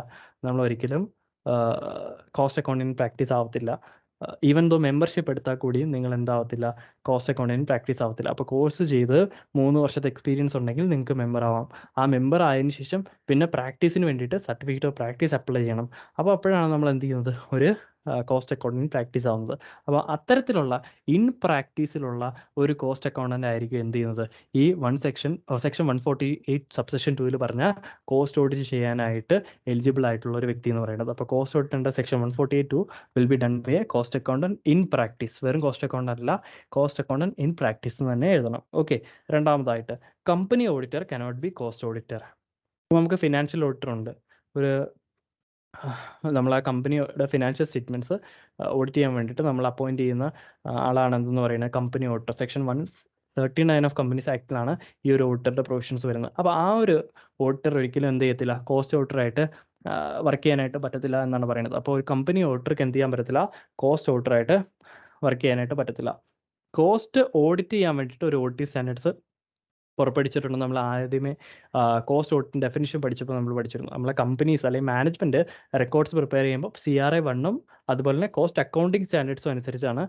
നമ്മൾ ഒരിക്കലും കോസ്റ്റ് അക്കൗണ്ടിങ് പ്രാക്ടീസ് ആവത്തില്ല. ഈവൻ ദോ മെമ്പർഷിപ്പ് എടുത്താൽ കൂടിയും നിങ്ങൾ എന്താവത്തില്ല, കോസ്റ്റ് അക്കൗണ്ടിങ് പ്രാക്ടീസ് ആവത്തില്ല. അപ്പോൾ കോഴ്സ് ചെയ്ത് 3 വർഷത്തെ എക്സ്പീരിയൻസ് ഉണ്ടെങ്കിൽ നിങ്ങൾക്ക് മെമ്പർ ആവാം. ആ മെമ്പർ ആയതിനു ശേഷം പിന്നെ പ്രാക്ടീസിന് വേണ്ടിയിട്ട് സർട്ടിഫിക്കറ്റ് ഓഫ് പ്രാക്ടീസ് അപ്ലൈ ചെയ്യണം. അപ്പോൾ അപ്പോഴാണ് നമ്മൾ എന്ത് ചെയ്യുന്നത്, ഒരു കോസ്റ്റ് അക്കൗണ്ടിങ് പ്രാക്ടീസ് ആവുന്നത്. അപ്പോൾ അത്തരത്തിലുള്ള ഇൻ പ്രാക്ടീസിലുള്ള ഒരു കോസ്റ്റ് അക്കൗണ്ടൻ്റ് ആയിരിക്കും എന്ത് ചെയ്യുന്നത്, ഈ സെക്ഷൻ 148 സബ്സെക്ഷൻ 2 പറഞ്ഞ കോസ്റ്റ് ഓഡിറ്റ് ചെയ്യാനായിട്ട് എലിജിബിൾ ആയിട്ടുള്ള ഒരു വ്യക്തി എന്ന് പറയുന്നത്. അപ്പോൾ cost audit under section 148(2) will be done by a cost accountant in practice. വെറും കോസ്റ്റ് അക്കൗണ്ടൻ്റ് അല്ല, കോസ്റ്റ് അക്കൗണ്ടൻറ്റ് ഇൻ പ്രാക്ടീസ് എന്ന് തന്നെ എഴുതണം. ഓക്കെ, രണ്ടാമതായിട്ട് company auditor cannot be cost auditor. നമുക്ക് ഫിനാൻഷ്യൽ ഓഡിറ്റർ ഉണ്ട്. നമ്മൾ ആ കമ്പനിയുടെ ഫിനാൻഷ്യൽ സ്റ്റേറ്റ്മെൻറ്റ്സ് ഓഡിറ്റ് ചെയ്യാൻ വേണ്ടിയിട്ട് നമ്മൾ അപ്പോയിൻറ്റ് ചെയ്യുന്ന ആളാണ് എന്തെന്ന് പറയുന്നത്, company auditor. Section 139 of companies ആക്ടിലാണ് ഈ ഒരു ഓഡിറ്ററുടെ പ്രൊവിഷൻസ് വരുന്നത്. അപ്പോൾ ആ ഒരു ഓഡിറ്റർ ഒരിക്കലും എന്ത് ചെയ്യത്തില്ല, കോസ്റ്റ് ഓഡിറ്ററായിട്ട് വർക്ക് ചെയ്യാനായിട്ട് പറ്റത്തില്ല എന്നാണ് പറയുന്നത്. അപ്പോൾ ഒരു കമ്പനി ഓഡിറ്റർക്ക് എന്ത് ചെയ്യാൻ പറ്റത്തില്ല, കോസ്റ്റ് ഓഡിറ്ററായിട്ട് വർക്ക് ചെയ്യാനായിട്ട് പറ്റത്തില്ല. കോസ്റ്റ് ഓഡിറ്റ് ചെയ്യാൻ വേണ്ടിയിട്ട് ഒരു ഓഡിറ്റ് സ്റ്റാൻഡേർഡ്സ് പുറപ്പെടുവിച്ചിട്ടുണ്ട്. നമ്മൾ ആദ്യമേ കോസ്റ്റ് ഓഡിറ്റിൻ്റെ ഡെഫിനിഷൻ പഠിച്ചപ്പോൾ നമ്മൾ പഠിച്ചിരുന്നു. നമ്മളെ കമ്പനീസ് അല്ലെങ്കിൽ മാനേജ്മെൻറ്റ് റെക്കോർഡ്സ് പ്രിപ്പയർ ചെയ്യുമ്പോൾ CRA1 അതുപോലെ തന്നെ കോസ്റ്റ് അക്കൗണ്ടിങ് സ്റ്റാൻഡേർഡ്സും അനുസരിച്ചാണ്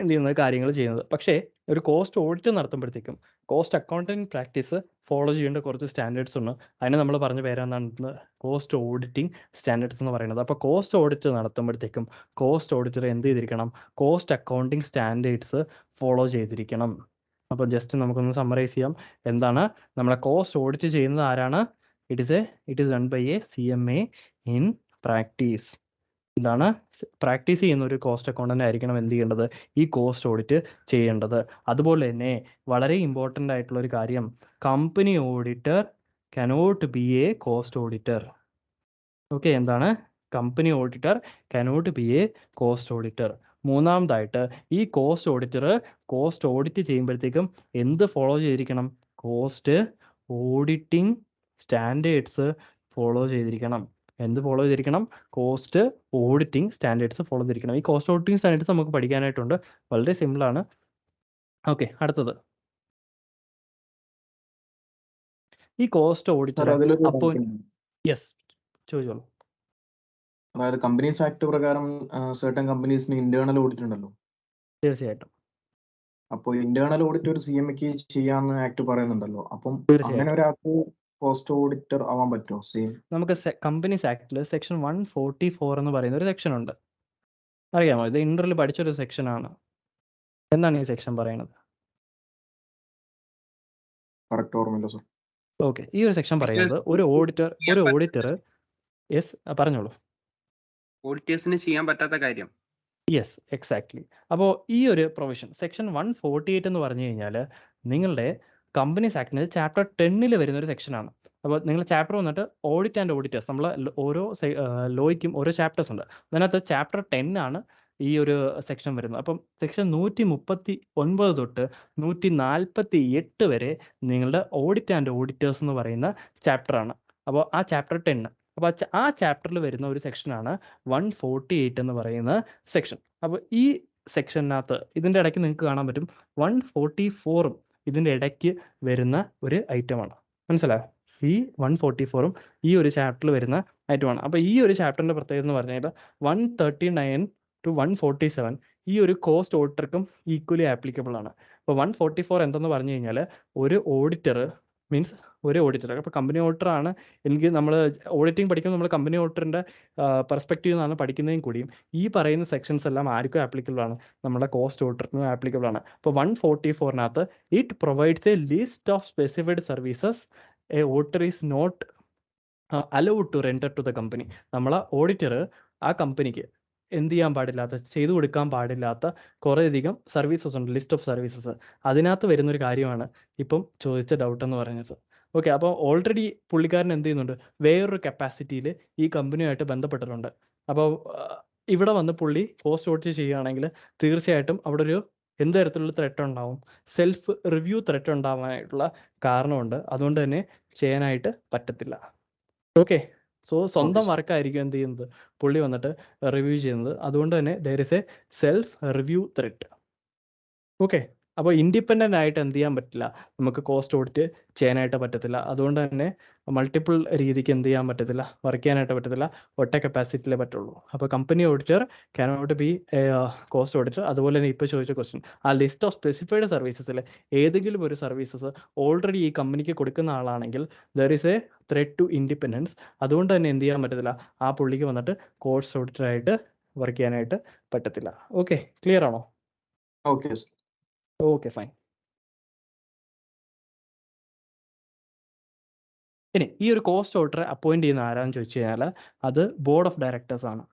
എന്ത് ചെയ്യുന്നത്, കാര്യങ്ങൾ ചെയ്യുന്നത്. പക്ഷേ ഒരു കോസ്റ്റ് ഓഡിറ്റ് നടത്തുമ്പോഴത്തേക്കും കോസ്റ്റ് അക്കൗണ്ടിങ് പ്രാക്ടീസ് ഫോളോ ചെയ്യേണ്ട കുറച്ച് സ്റ്റാൻഡേർഡ്സ് ഉണ്ട്. അതിന് നമ്മൾ പറഞ്ഞ പേരെന്താണ്, കോസ്റ്റ് ഓഡിറ്റിംഗ് സ്റ്റാൻഡേർഡ്സ് എന്ന് പറയുന്നത്. അപ്പോൾ കോസ്റ്റ് ഓഡിറ്റ് നടത്തുമ്പോഴത്തേക്കും കോസ്റ്റ് ഓഡിറ്റർ എന്ത് ചെയ്തിരിക്കണം, കോസ്റ്റ് അക്കൗണ്ടിങ് സ്റ്റാൻഡേർഡ്സ് ഫോളോ ചെയ്തിരിക്കണം. അപ്പോൾ ജസ്റ്റ് നമുക്കൊന്ന് സമ്മറൈസ് ചെയ്യാം. എന്താണ് നമ്മളെ കോസ്റ്റ് ഓഡിറ്റ് ചെയ്യുന്നത് ആരാണ്? It is done by a CMA in practice. എന്താണ്, പ്രാക്ടീസ് ചെയ്യുന്ന ഒരു കോസ്റ്റ് അക്കൗണ്ടൻ്റ് ആയിരിക്കണം എന്ത് ചെയ്യേണ്ടത്, ഈ കോസ്റ്റ് ഓഡിറ്റ് ചെയ്യേണ്ടത്. അതുപോലെ തന്നെ വളരെ ഇമ്പോർട്ടൻ്റ് ആയിട്ടുള്ള ഒരു കാര്യം, company auditor cannot be a cost auditor. Okay, എന്താണ്, company auditor cannot be a cost auditor. മൂന്നാമതായിട്ട് ഈ കോസ്റ്റ് ഓഡിറ്റർ കോസ്റ്റ് ഓഡിറ്റ് ചെയ്യുമ്പോഴത്തേക്കും എന്ത് ഫോളോ ചെയ്തിരിക്കണം? കോസ്റ്റ് ഓഡിറ്റിംഗ് സ്റ്റാൻഡേർഡ്സ് ഫോളോ ചെയ്തിരിക്കണം. എന്ത് ഫോളോ ചെയ്തിരിക്കണം? കോസ്റ്റ് ഓഡിറ്റിംഗ് സ്റ്റാൻഡേർഡ്സ് ഫോളോ ചെയ്തിരിക്കണം. ഈ കോസ്റ്റ് ഓഡിറ്റിംഗ് സ്റ്റാൻഡേർഡ്സ് നമുക്ക് പഠിക്കാനായിട്ടുണ്ട്. വളരെ സിമ്പിളാണ്. ഓക്കെ, അടുത്തത് ഈ കോസ്റ്റ് ഓഡിറ്റർ സാർ അതിലൊരു അപ്പോൾ doubt ഉണ്ട്. യെസ് ചോദിച്ചോളൂ. അതായത് കമ്പനീസ് ആക്ട് പ്രകാരം സർട്ടൻ കമ്പനീസിന് ഇന്റേണൽ ഓഡിറ്റ് ഉണ്ടല്ലോ. തീർച്ചയായിട്ടും അപ്പോൾ ഇന്റേണൽ ഓഡിറ്റ് ഒരു CMAക്ക് ചെയ്യാന്ന് ആക്ട് പറയുന്നുണ്ടല്ലോ. അപ്പം അങ്ങനെ തീർച്ചയായിട്ടും ഒരാൾക്ക് കോസ്റ്റ് ഓഡിറ്റർ ആവാൻ പറ്റുമോ? സെയിം നമുക്ക് കമ്പനീസ് ആക്ടിൽ സെക്ഷൻ 144 എന്ന് പറയുന്ന ഒരു സെക്ഷൻ ഉണ്ട്. അറിയാമോ? ഇത് ഇന്റർവ്യൂവിൽ പഠിച്ചൊരു സെക്ഷനാണ്. എന്താണ് ഈ സെക്ഷൻ പറയുന്നത്? കറക്റ്റ് ഓർമ്മയില്ല സർ. ഓക്കെ, ഈ ഒരു സെക്ഷൻ പറയുന്നത് ഒരു ഓഡിറ്റർ യെസ് പറഞ്ഞോളൂ. ഓഡിറ്റേഴ്സിന് ചെയ്യാൻ പറ്റാത്ത കാര്യം. Yes, exactly. അപ്പോൾ ഈ ഒരു പ്രൊവിഷൻ സെക്ഷൻ 148 എന്ന് പറഞ്ഞു കഴിഞ്ഞാൽ നിങ്ങളുടെ കമ്പനീസ് ആക്ടിന് ചാപ്റ്റർ 10 വരുന്ന ഒരു സെക്ഷനാണ്. അപ്പോൾ നിങ്ങൾ ചാപ്റ്റർ വന്നിട്ട് ഓഡിറ്റ് ആൻഡ് ഓഡിറ്റേഴ്സ്, നമ്മൾ ഓരോ ലോയ്ക്കും ഓരോ ചാപ്റ്റേഴ്സ് ഉണ്ട്. അതിനകത്ത് ചാപ്റ്റർ 10 ആണ് ഈ ഒരു സെക്ഷൻ വരുന്നത്. അപ്പം സെക്ഷൻ 139 തൊട്ട് 148 വരെ നിങ്ങളുടെ ഓഡിറ്റ് ആൻഡ് ഓഡിറ്റേഴ്സ് എന്ന് പറയുന്ന ചാപ്റ്ററാണ്. അപ്പോൾ ആ ചാപ്റ്റർ 10, അപ്പോൾ ആ ചാപ്റ്ററിൽ വരുന്ന ഒരു സെക്ഷനാണ് 148 എന്ന് പറയുന്ന സെക്ഷൻ. അപ്പോൾ ഈ സെക്ഷനകത്ത് ഇതിൻ്റെ ഇടയ്ക്ക് നിങ്ങൾക്ക് കാണാൻ പറ്റും 144ഉം ഇതിൻ്റെ ഇടയ്ക്ക് വരുന്ന ഒരു ഐറ്റമാണ്. മനസ്സിലായോ? ഈ 144ഉം ഈ ഒരു ചാപ്റ്ററിൽ വരുന്ന ഐറ്റമാണ്. അപ്പോൾ ഈ ഒരു ചാപ്റ്ററിൻ്റെ പ്രത്യേകത എന്ന് പറഞ്ഞാൽ 139 to 147 ഈ ഒരു കോസ്റ്റ് ഓഡിറ്റർക്കും ഈക്വലി ആപ്ലിക്കബിൾ ആണ്. അപ്പോൾ 144 എന്തെന്ന് പറഞ്ഞു കഴിഞ്ഞാൽ ഒരു ഓഡിറ്റർ മീൻസ് ഒരു ഓഡിറ്റർ, അപ്പോൾ കമ്പനി ഓഡിറ്ററാണ്. എനിക്ക് നമ്മൾ ഓഡിറ്റിംഗ് പഠിക്കുമ്പോൾ നമ്മൾ കമ്പനി ഓഡിറ്ററിൻ്റെ പെർസ്പെക്റ്റീവ് നിന്നാണ് പഠിക്കുന്നതും കൂടിയും ഈ പറയുന്ന സെക്ഷൻസ് എല്ലാം ആർക്കും ആപ്ലിക്കബിൾ ആണ്? നമ്മുടെ കോസ്റ്റ് ഓഡിറ്ററിനും ആപ്ലിക്കബിൾ ആണ്. അപ്പോൾ 144നകത്ത് it provides a list of specified services a auditor is not allowed to render to the company. നമ്മളെ ഓഡിറ്റർ ആ കമ്പനിക്ക് എന്ത് ചെയ്യാൻ പാടില്ലാത്ത, ചെയ്തു കൊടുക്കാൻ പാടില്ലാത്ത കുറേയധികം സർവീസസ് ഉണ്ട്, ലിസ്റ്റ് ഓഫ് സർവീസസ്. അതിനകത്ത് വരുന്നൊരു കാര്യമാണ് ഇപ്പം ചോദിച്ച ഡൗട്ട് എന്ന് പറയുന്നത്. ഓക്കെ, അപ്പോൾ ഓൾറെഡി പുള്ളിക്കാരൻ എന്ത് ചെയ്യുന്നുണ്ട്? വേറൊരു കപ്പാസിറ്റിയിൽ ഈ കമ്പനിയുമായിട്ട് ബന്ധപ്പെട്ടിട്ടുണ്ട്. അപ്പോൾ ഇവിടെ വന്ന് പുള്ളി കോസ്റ്റ് ഓഡിറ്റ് ചെയ്യുകയാണെങ്കിൽ തീർച്ചയായിട്ടും അവിടെ ഒരു എന്ത് തരത്തിലുള്ള ത്രെറ്റ് ഉണ്ടാവും? സെൽഫ് റിവ്യൂ ത്രെറ്റ് ഉണ്ടാവാനായിട്ടുള്ള കാരണമുണ്ട്. അതുകൊണ്ട് തന്നെ ചെയ്യാനായിട്ട് പറ്റത്തില്ല. ഓക്കെ, സോ സ്വന്തം sir. വർക്കായിരിക്കും എന്ത് ചെയ്യുന്നത്? പുള്ളി വന്നിട്ട് റിവ്യൂ ചെയ്യുന്നത്. അതുകൊണ്ട് തന്നെ there is A self review threat. Okay, അപ്പോൾ ഇൻഡിപെൻഡൻ്റ് ആയിട്ട് എന്ത് ചെയ്യാൻ പറ്റില്ല? നമുക്ക് കോസ്റ്റ് ഓഡിറ്റ് ചെയ്യാനായിട്ട് പറ്റത്തില്ല. അതുകൊണ്ട് തന്നെ മൾട്ടിപ്പിൾ രീതിക്ക് എന്ത് ചെയ്യാൻ പറ്റത്തില്ല? വർക്ക് ചെയ്യാനായിട്ട് പറ്റത്തില്ല. ഒറ്റ കപ്പാസിറ്റിയിലേ പറ്റുള്ളൂ. അപ്പോൾ company auditor cannot B cost auditor. അതുപോലെ തന്നെ ഇപ്പോൾ ചോദിച്ച ക്വസ്റ്റ്യൻ, ആ ലിസ്റ്റ് ഓഫ് സ്പെസിഫൈഡ് സർവീസസിൽ ഏതെങ്കിലും ഒരു സർവീസസ് ഓൾറെഡി ഈ കമ്പനിക്ക് കൊടുക്കുന്ന ആളാണെങ്കിൽ there is a threat to independence. അതുകൊണ്ട് തന്നെ എന്ത് ചെയ്യാൻ പറ്റത്തില്ല? ആ പുള്ളിക്ക് വന്നിട്ട് കോസ്റ്റ് ഓഡിറ്ററായിട്ട് വർക്ക് ചെയ്യാനായിട്ട് പറ്റത്തില്ല. ഓക്കെ, ക്ലിയർ ആണോ? Okay sir. Okay, fine. ഇനി ഈ ഒരു കോസ്റ്റ് ഓഡിറ്ററെ അപ്പോയിന്റ് ചെയ്യുന്ന ആരാന്ന് ചോദിച്ചു കഴിഞ്ഞാൽ അത് ബോർഡ് ഓഫ് ഡയറക്ടേഴ്സ് ആണ്.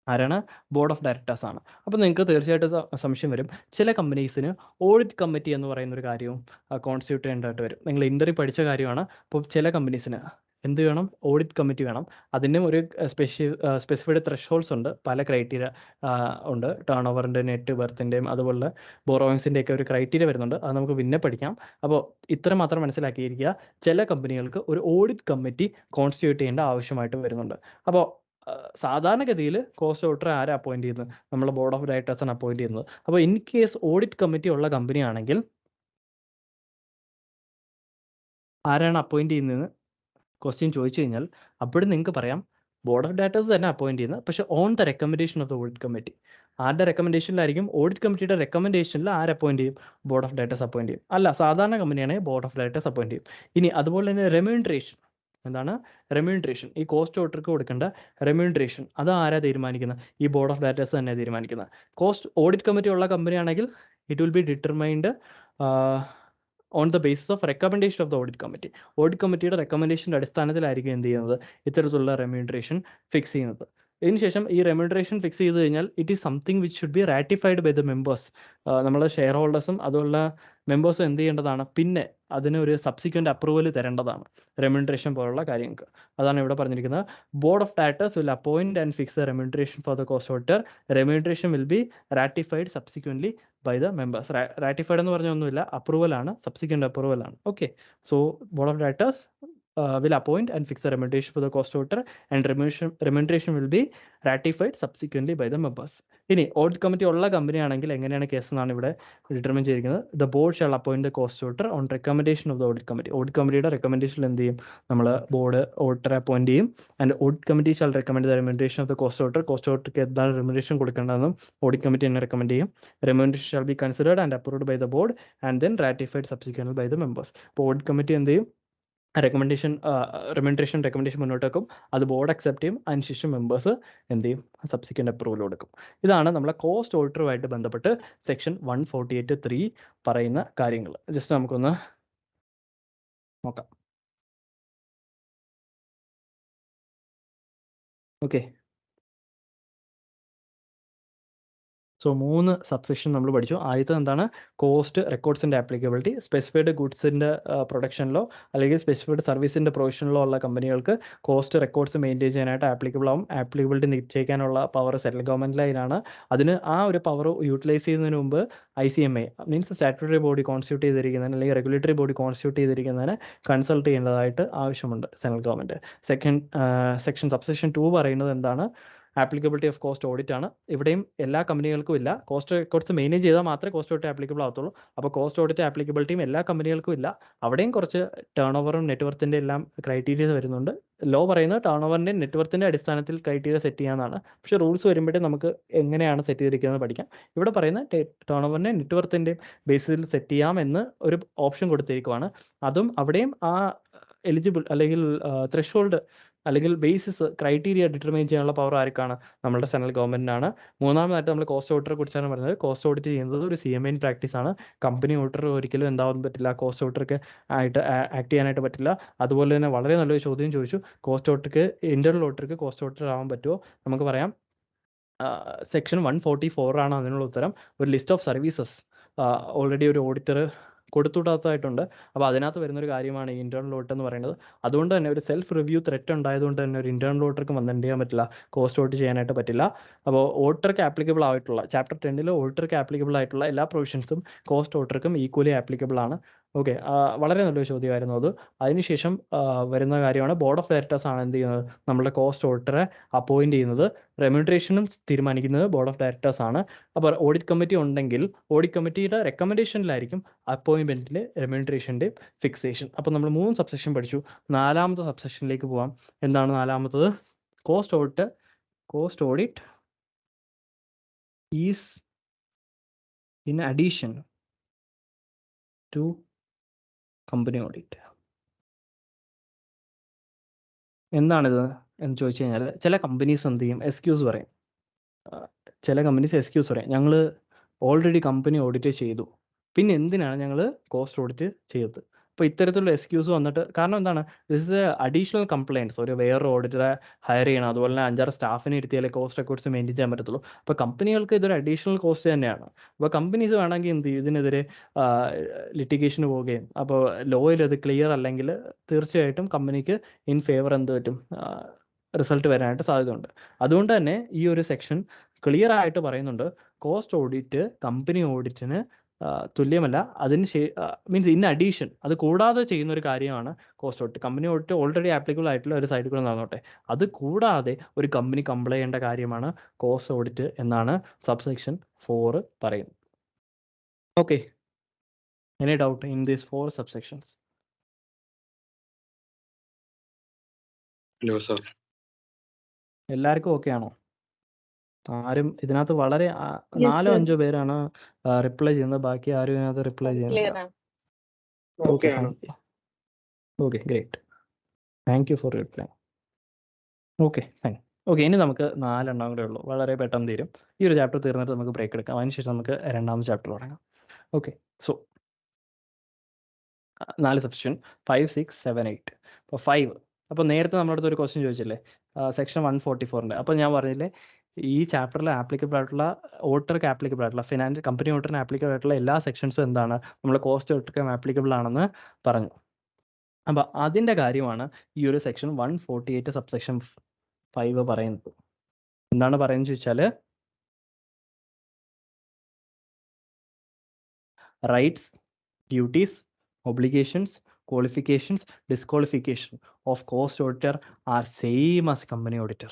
ആരാണ്? ബോർഡ് ഓഫ് ഡയറക്ടേഴ്സ് ആണ്. അപ്പോൾ നിങ്ങൾക്ക് തീർച്ചയായിട്ടും സംശയം വരും, ചില കമ്പനീസിന് ഓഡിറ്റ് കമ്മിറ്റി എന്ന് പറയുന്ന ഒരു കാര്യവും കോൺസ്റ്റിറ്റ്യൂട്ട് ചെയ്യേണ്ടതായിട്ട് വരും. നിങ്ങൾ ഇന്റർവ്യൂ പഠിച്ച കാര്യമാണ്. അപ്പോൾ ചില കമ്പനീസിന് എന്ത് വേണം? ഓഡിറ്റ് കമ്മിറ്റി വേണം. അതിന് ഒരു സ്പെസിഫൈഡ് ത്രെഷോൾഡ്സ് ഉണ്ട്, പല ക്രൈറ്റീരിയ ഉണ്ട്. ടേൺ ഓവറിൻ്റെ, നെറ്റ് വെർത്തിൻ്റെയും അതുപോലെ ബോറോയിങ്സിൻ്റെയൊക്കെ ഒരു ക്രൈറ്റീരിയ വരുന്നുണ്ട്. അത് നമുക്ക് പിന്നെ പഠിക്കാം. അപ്പോൾ ഇത്ര മാത്രം മനസ്സിലാക്കിയിരിക്കുക, ചില കമ്പനികൾക്ക് ഒരു ഓഡിറ്റ് കമ്മിറ്റി കോൺസ്റ്റിറ്റ്യൂട്ട് ചെയ്യേണ്ട ആവശ്യമായിട്ട് വരുന്നുണ്ട്. അപ്പോൾ സാധാരണഗതിയിൽ കോസ്റ്റ് ഓഡിറ്റർ ആരെ അപ്പോയിന്റ് ചെയ്യുന്നത്? നമ്മൾ ബോർഡ് ഓഫ് ഡയറക്ടേഴ്സാണ് അപ്പോയിന്റ് ചെയ്യുന്നത്. അപ്പോൾ ഇൻ കേസ് ഓഡിറ്റ് കമ്മിറ്റി ഉള്ള കമ്പനി ആണെങ്കിൽ ആരാണ് അപ്പോയിന്റ് ചെയ്യുന്നതെന്ന് ക്വസ്റ്റ്യൻ ചോദിച്ചു കഴിഞ്ഞാൽ അപ്പോഴും നിങ്ങൾക്ക് പറയാം ബോർഡ് ഓഫ് ഡയറക്ടേഴ്സ് തന്നെ അപ്പോയിന്റ് ചെയ്യുന്നത്, പക്ഷേ on the recommendation of the audit committee. ആരുടെ റെക്കമെൻഡേഷനിലായിരിക്കും? ഓഡിറ്റ് കമ്മിറ്റിയുടെ റെക്കമെൻഡേഷനിൽ ആര് അപ്പോയിന്റ് ചെയ്യും? ബോർഡ് ഓഫ് ഡയറക്ടേഴ്സ് അപ്പോയിന്റ് ചെയ്യും. അല്ല, സാധാരണ കമ്പനിയാണെങ്കിൽ ബോർഡ് ഓഫ് ഡയറക്ടേഴ്സ് അപ്പോയിന്റ് ചെയ്യും. ഇനി അതുപോലെ തന്നെ റെമ്യൂണറേഷൻ, എന്താണ് റെമ്യൂണറേഷൻ? ഈ കോസ്റ്റ് ഓഡിറ്റർക്ക് കൊടുക്കേണ്ട റെമ്യൂണറേഷൻ അത് ആരാ തീരുമാനിക്കുന്നത്? ഈ ബോർഡ് ഓഫ് ഡയറക്ടേഴ്സ് തന്നെ തീരുമാനിക്കുന്നത്. കോസ്റ്റ് ഓഡിറ്റ് കമ്മിറ്റി ഉള്ള കമ്പനിയാണെങ്കിൽ it will be determined on the basis of recommendation of the audit committee. Audit കമ്മിറ്റിയുടെ റെക്കമെൻഡേഷൻ്റെ അടിസ്ഥാനത്തിലായിരിക്കും എന്ത് ചെയ്യുന്നത്? ഇത്തരത്തിലുള്ള റെമ്യൂണറേഷൻ ഫിക്സ് ചെയ്യുന്നത്. ഇതിനുശേഷം ഈ റെമ്യൂണറേഷൻ ഫിക്സ് ചെയ്ത് കഴിഞ്ഞാൽ it is something which should be ratified by the members. നമ്മളെ ഷെയർ ഹോൾഡേഴ്സും അതുള്ള മെമ്പേഴ്സും എന്ത് ചെയ്യേണ്ടതാണ്, പിന്നെ അതിന് ഒരു സബ്സിക്വൻ്റ് അപ്രൂവൽ തരേണ്ടതാണ് റെമ്യൂണറേഷൻ പോലുള്ള കാര്യങ്ങൾക്ക്. അതാണ് ഇവിടെ പറഞ്ഞിരിക്കുന്നത്. Board of directors will appoint and fix the remuneration for the cost auditor. Remuneration will be ratified subsequently by the members. Ratified എന്ന് പറഞ്ഞ ഒന്നുമില്ല, അപ്രൂവലാണ്, സബ്സിക്വൻ്റ് അപ്രൂവലാണ്. Okay, so board of directors will appoint and fix the remuneration for the cost auditor, and remuneration will be ratified subsequently by the members. ഇനി audit committee ഉള്ള company ആണെങ്കിൽ എങ്ങനെയാണ് case എന്നാണ് ഇവിടെ ഡിറ്റർമിൻ ചെയ്തിരിക്കുന്നത്. The board shall appoint the cost auditor on recommendation of the audit committee. Audit കമ്മിറ്റിയുടെ റെക്കമെൻഡേഷനിൽ എന്ത് ചെയ്യും, നമ്മൾ ബോർഡ് ഓഡിറ്ററെ അപ്പോയിന്റ് ചെയ്യും. And audit committee shall recommend the remuneration of the cost auditor. Cost ഓഡിറ്റർക്ക് എന്താണ് റെമ്യൂണറേഷൻ കൊടുക്കേണ്ടതെന്നും ഓഡിറ്റ് കമ്മിറ്റി തന്നെ റെക്കമെൻഡ് ചെയ്യും. Remuneration shall be considered and approved by the board and then ratified subsequently by the members. അപ്പോൾ audit committee എന്ത് ചെയ്യും, remuneration recommendation മുന്നോട്ട് വെക്കും, അത് ബോർഡ് അക്സെപ്റ്റ് ചെയ്യും, അതിനുശേഷം മെമ്പേഴ്സ് എന്ത് ചെയ്യും, സബ്സിക്വൻ്റ് അപ്രൂവൽ കൊടുക്കും. ഇതാണ് നമ്മളെ കോസ്റ്റ് ഓഡിറ്ററുമായിട്ട് ബന്ധപ്പെട്ട് സെക്ഷൻ 148(3) പറയുന്ന കാര്യങ്ങൾ. ജസ്റ്റ് നമുക്കൊന്ന് നോക്കാം. ഓക്കെ, സോ 3 സബ്സെക്ഷൻ നമ്മൾ പഠിച്ചു. ആദ്യത്തെ എന്താണ്, കോസ്റ്റ് റെക്കോർഡ്സിൻ്റെ ആപ്ലിക്കബിലിറ്റി. സ്പെസിഫൈഡ് ഗുഡ്സിൻ്റെ പ്രൊഡക്ഷനിലോ അല്ലെങ്കിൽ സ്പെസിഫൈഡ് സർവീസിൻ്റെ പ്രൊവിഷനിലോ ഉള്ള കമ്പനികൾക്ക് കോസ്റ്റ് റെക്കോർഡ്സ് മെയിൻറ്റെയിൻ ചെയ്യാനായിട്ട് ആപ്ലിക്കബിൾ ആവും. ആപ്ലിക്കബിലിറ്റി നിശ്ചയിക്കാനുള്ള പവർ സെൻട്രൽ ഗവൺമെൻറ്റിലാണ്. അതിന് ആ ഒരു പവർ യൂട്ടിലൈസ് ചെയ്യുന്നതിന് മുമ്പ് CMA means statutory body constitute ചെയ്തിരിക്കുന്നതിന് അല്ലെങ്കിൽ റെഗുലേറ്ററി ബോഡി കോൺസ്റ്റിറ്റ്യൂട്ട് ചെയ്തിരിക്കുന്നതിന് കൺസൾട്ട് ചെയ്യേണ്ടതായിട്ട് ആവശ്യമുണ്ട് സെൻട്രൽ ഗവൺമെൻറ്. സെക്ഷൻ സബ്സെക്ഷൻ 2 പറയുന്നത് എന്താണ്, ആപ്ലിക്കബിലിറ്റി ഓഫ് കോസ്റ്റ് ഓഡിറ്റ് ആണ്. ഇവിടെയും എല്ലാ കമ്പനികൾക്കും ഇല്ല. കോസ്റ്റ് റെക്കോർഡ്സ് മെയിൻറ്റെയിൻ ചെയ്താൽ മാത്രമേ കോസ്റ്റ് ഓഡിറ്റ് ആപ്ലിക്കബിൾ ആവത്തുള്ളൂ. അപ്പോൾ കോസ്റ്റ് ഓഡിറ്റ് ആപ്ലിക്കബിലിറ്റിയും എല്ലാ കമ്പനികൾക്കും ഇല്ല. അവിടെയും കുറച്ച് ടേൺ ഓവറും നെറ്റ്വർത്തിൻ്റെ എല്ലാം ക്രൈറ്റീരിയസ് വരുന്നുണ്ട്. ലോ പറയുന്നത് ടേൺ ഓവറിൻ്റെ നെറ്റ്വർത്തിൻ്റെ അടിസ്ഥാനത്തിൽ ക്രൈറ്റീരിയ സെറ്റ് ചെയ്യാമെന്നാണ്. പക്ഷേ റൂൾസ് വരുമ്പോഴേ നമുക്ക് എങ്ങനെയാണ് സെറ്റ് ചെയ്തിരിക്കുന്നത് പഠിക്കാം. ഇവിടെ പറയുന്ന ടേൺ ഓവറിൻ്റെ നെറ്റ്വർത്തിൻ്റെ ബേസിൽ സെറ്റ് ചെയ്യാം എന്ന് ഒരു ഓപ്ഷൻ കൊടുത്തിരിക്കുവാണ്. അതും അവിടെയും ആ എലിജിബിൾ അല്ലെങ്കിൽ ത്രെഷോൾഡ് അല്ലെങ്കിൽ ബേസിസ് ക്രൈറ്റീരിയ ഡിറ്റർമൈൻ ചെയ്യാനുള്ള പവർ ആർക്കാണ്, നമ്മുടെ സെൻട്രൽ ഗവൺമെൻറ്റിനാണ്. മൂന്നാമതായിട്ട് നമ്മൾ കോസ്റ്റ് ഓഡിറ്ററെ കുറിച്ചാണ് പറയുന്നത്. കോസ്റ്റ് ഓഡിറ്റ് ചെയ്യുന്നത് ഒരു CMA പ്രാക്ടീസ് ആണ്. കമ്പനി ഓഡിറ്റർ ഒരിക്കലും എന്താവാൻ പറ്റില്ല, കോസ്റ്റ് ഓഡിറ്റർക്ക് ആയിട്ട് ആക്ട് ചെയ്യാനായിട്ട് പറ്റില്ല. അതുപോലെ തന്നെ വളരെ നല്ലൊരു ചോദ്യം ചോദിച്ചു, കോസ്റ്റ് ഓഡിറ്റർക്ക് ഇന്റേണൽ ഓഡിറ്റർക്ക് കോസ്റ്റ് ഓഡിറ്റർ ആവാൻ പറ്റുമോ? നമുക്ക് പറയാം, സെക്ഷൻ 144 ആണ് അതിനുള്ള ഉത്തരം. ഒരു ലിസ്റ്റ് ഓഫ് സർവീസസ് ഓൾറെഡി ഒരു ഓഡിറ്റർ കൊടുത്തുവിടാത്തതായിട്ടുണ്ട്. അപ്പോൾ അതിനകത്ത് വരുന്നൊരു കാര്യമാണ് ഈ ഇന്റേണൽ ഓഡിറ്റ് എന്ന് പറയുന്നത്. അതുകൊണ്ട് തന്നെ ഒരു സെൽഫ് റിവ്യൂ ത്രെറ്റ് ഉണ്ടായതുകൊണ്ട് തന്നെ ഒരു ഇന്റേണൽ ഓഡിറ്റർക്ക് വന്നിട്ട് ചെയ്യാൻ പറ്റില്ല, കോസ്റ്റ് ഓഡിറ്റ് ചെയ്യാനായിട്ട് പറ്റില്ല. അപ്പോൾ ഓഡിറ്റർക്ക് ആപ്ലിക്കബിൾ ആയിട്ടുള്ള ചാപ്റ്റർ 10 ഓഡിറ്റർക്ക് ആപ്ലിക്കബിൾ ആയിട്ടുള്ള എല്ലാ പ്രൊവിഷൻസും കോസ്റ്റ് ഓഡിറ്റർക്കും ഈക്വലി ആപ്ലിക്കബിൾ ആണ്. ഓക്കെ, വളരെ നല്ലൊരു ചോദ്യമായിരുന്നു അത്. അതിനുശേഷം വരുന്ന കാര്യമാണ് ബോർഡ് ഓഫ് ഡയറക്ടേഴ്സ് ആണ് എന്ത് ചെയ്യുന്നത്, നമ്മുടെ കോസ്റ്റ് ഓഡിറ്ററെ അപ്പോയിൻറ്റ് ചെയ്യുന്നത്. റെമ്യൂണറേഷനും തീരുമാനിക്കുന്നത് ബോർഡ് ഓഫ് ഡയറക്ടേഴ്സ് ആണ്. അപ്പോൾ ഓഡിറ്റ് കമ്മിറ്റി ഉണ്ടെങ്കിൽ ഓഡിറ്റ് കമ്മിറ്റിയുടെ റെക്കമെൻഡേഷനിലായിരിക്കും അപ്പോയിൻമെൻറ്റിൽ റെമ്യൂണറേഷൻ്റെ ഫിക്സേഷൻ. അപ്പോൾ നമ്മൾ 3 സബ്സെക്ഷൻ പഠിച്ചു. 4ാമത്തെ സബ്സെക്ഷനിലേക്ക് പോവാം. എന്താണ് 4ാമത്തത്? Cost audit is in addition to company audit. എന്താണിത് എന്ന് ചോദിച്ചു കഴിഞ്ഞാൽ, ചില കമ്പനീസ് എന്ത് ചെയ്യും, എക്സ്ക്യൂസ് പറയും. ഞങ്ങൾ ഓൾറെഡി കമ്പനി ഓഡിറ്റ് ചെയ്തു, പിന്നെ എന്തിനാണ് ഞങ്ങൾ കോസ്റ്റ് ഓഡിറ്റ് ചെയ്തത്? അപ്പോൾ ഇത്തരത്തിലുള്ള എക്സ്ക്യൂസ് വന്നിട്ട്, കാരണം എന്താണ്, ദിസ് ഇസ് അഡീഷണൽ കംപ്ലയിൻറ്റ്സ്. ഒരു വേറൊരു ഓഡിറ്ററെ ഹയർ ചെയ്യണം, അതുപോലെ തന്നെ 5-6 സ്റ്റാഫിനെ ഇരുത്തിയാലേ കോസ്റ്റ് റെക്കോർഡ്സ് മെയിൻറ്റെയിൻ ചെയ്യാൻ പറ്റത്തുള്ളൂ. അപ്പോൾ കമ്പനികൾക്ക് ഇതൊരു അഡീഷണൽ കോസ്റ്റ് തന്നെയാണ്. അപ്പോൾ കമ്പനീസ് വേണമെങ്കിൽ എന്ത് ചെയ്യും, ഇതിനെതിരെ ലിറ്റിഗേഷന് പോവുകയും, അപ്പോൾ ലോയിൽ അത് ക്ലിയർ അല്ലെങ്കിൽ തീർച്ചയായിട്ടും കമ്പനിക്ക് ഇൻ ഫേവർ എന്ത് പറ്റും, റിസൾട്ട് വരാനായിട്ട് സാധ്യതയുണ്ട്. അതുകൊണ്ട് തന്നെ ഈ ഒരു സെക്ഷൻ ക്ലിയർ ആയിട്ട് പറയുന്നുണ്ട്, കോസ്റ്റ് ഓഡിറ്റ് കമ്പനി ഓഡിറ്റിന് തുല്യമല്ല. അതിന് മീൻസ് ഇൻ അഡീഷൻ, അത് കൂടാതെ ചെയ്യുന്ന ഒരു കാര്യമാണ് cost audit. Company audit already applicable ആയിട്ടുള്ള ഒരു സൈഡിൽ കൂടെ നടന്നോട്ടെ, അത് കൂടാതെ ഒരു കമ്പനി കംപ്ലൈ ചെയ്യേണ്ട കാര്യമാണ് കോസ്റ്റ് ഓഡിറ്റ് എന്നാണ് സബ്സെക്ഷൻ 4 പറയുന്നത്. Okay, any doubt in these 4 subsections? എല്ലാവർക്കും ഓക്കെ ആണോ? ആരും ഇതിനകത്ത് വളരെ 4-5 പേരാണ് റിപ്ലൈ ചെയ്യുന്നത്, ബാക്കി ആരും ഇതിനകത്ത് റിപ്ലൈ ചെയ്യുന്നില്ല. Okay, fine. Okay, great. Thank you four reply. Okay, fine. Okay, ഇനി നമുക്ക് 4 എണ്ണം കൂടെ ഉള്ളൂ, വളരെ പെട്ടെന്ന് തീരും. ഈ ഒരു ചാപ്റ്റർ തീർന്നിട്ട് നമുക്ക് ബ്രേക്ക് എടുക്കാം, അതിനുശേഷം നമുക്ക് 2ാമത്തെ ചാപ്റ്റർ തുടങ്ങാം. Okay, so 4 subsection 5, 6, 7, 8. അപ്പോൾ 5, അപ്പോൾ നേരത്തെ നമ്മുടെ അടുത്ത് ഒരു ക്വസ്റ്റ്യൻ ചോദിച്ചില്ലേ, സെക്ഷൻ 144. അപ്പോൾ ഞാൻ പറഞ്ഞില്ലേ, ഈ ചാപ്റ്ററിൽ ആപ്ലിക്കബിൾ ആയിട്ടുള്ള ഓഡിറ്റർക്ക് ആപ്ലിക്കബിൾ ആയിട്ടുള്ള കമ്പനി ഓഡിറ്ററിന് ആപ്ലിക്കബിൾ ആയിട്ടുള്ള എല്ലാ സെക്ഷൻസും എന്താണ് നമ്മൾ കോസ്റ്റ് ഓഡിറ്റർക്കും ആപ്ലിക്കബിൾ ആണെന്ന് പറഞ്ഞു. അപ്പോൾ അതിൻ്റെ കാര്യമാണ് ഈ ഒരു സെക്ഷൻ 148 സബ്സെക്ഷൻ 5 പറയുന്നത്. എന്താണ് പറയുന്നത് ചോദിച്ചാൽ rights, duties, obligations, qualifications, disqualification of cost auditor are same as company auditor.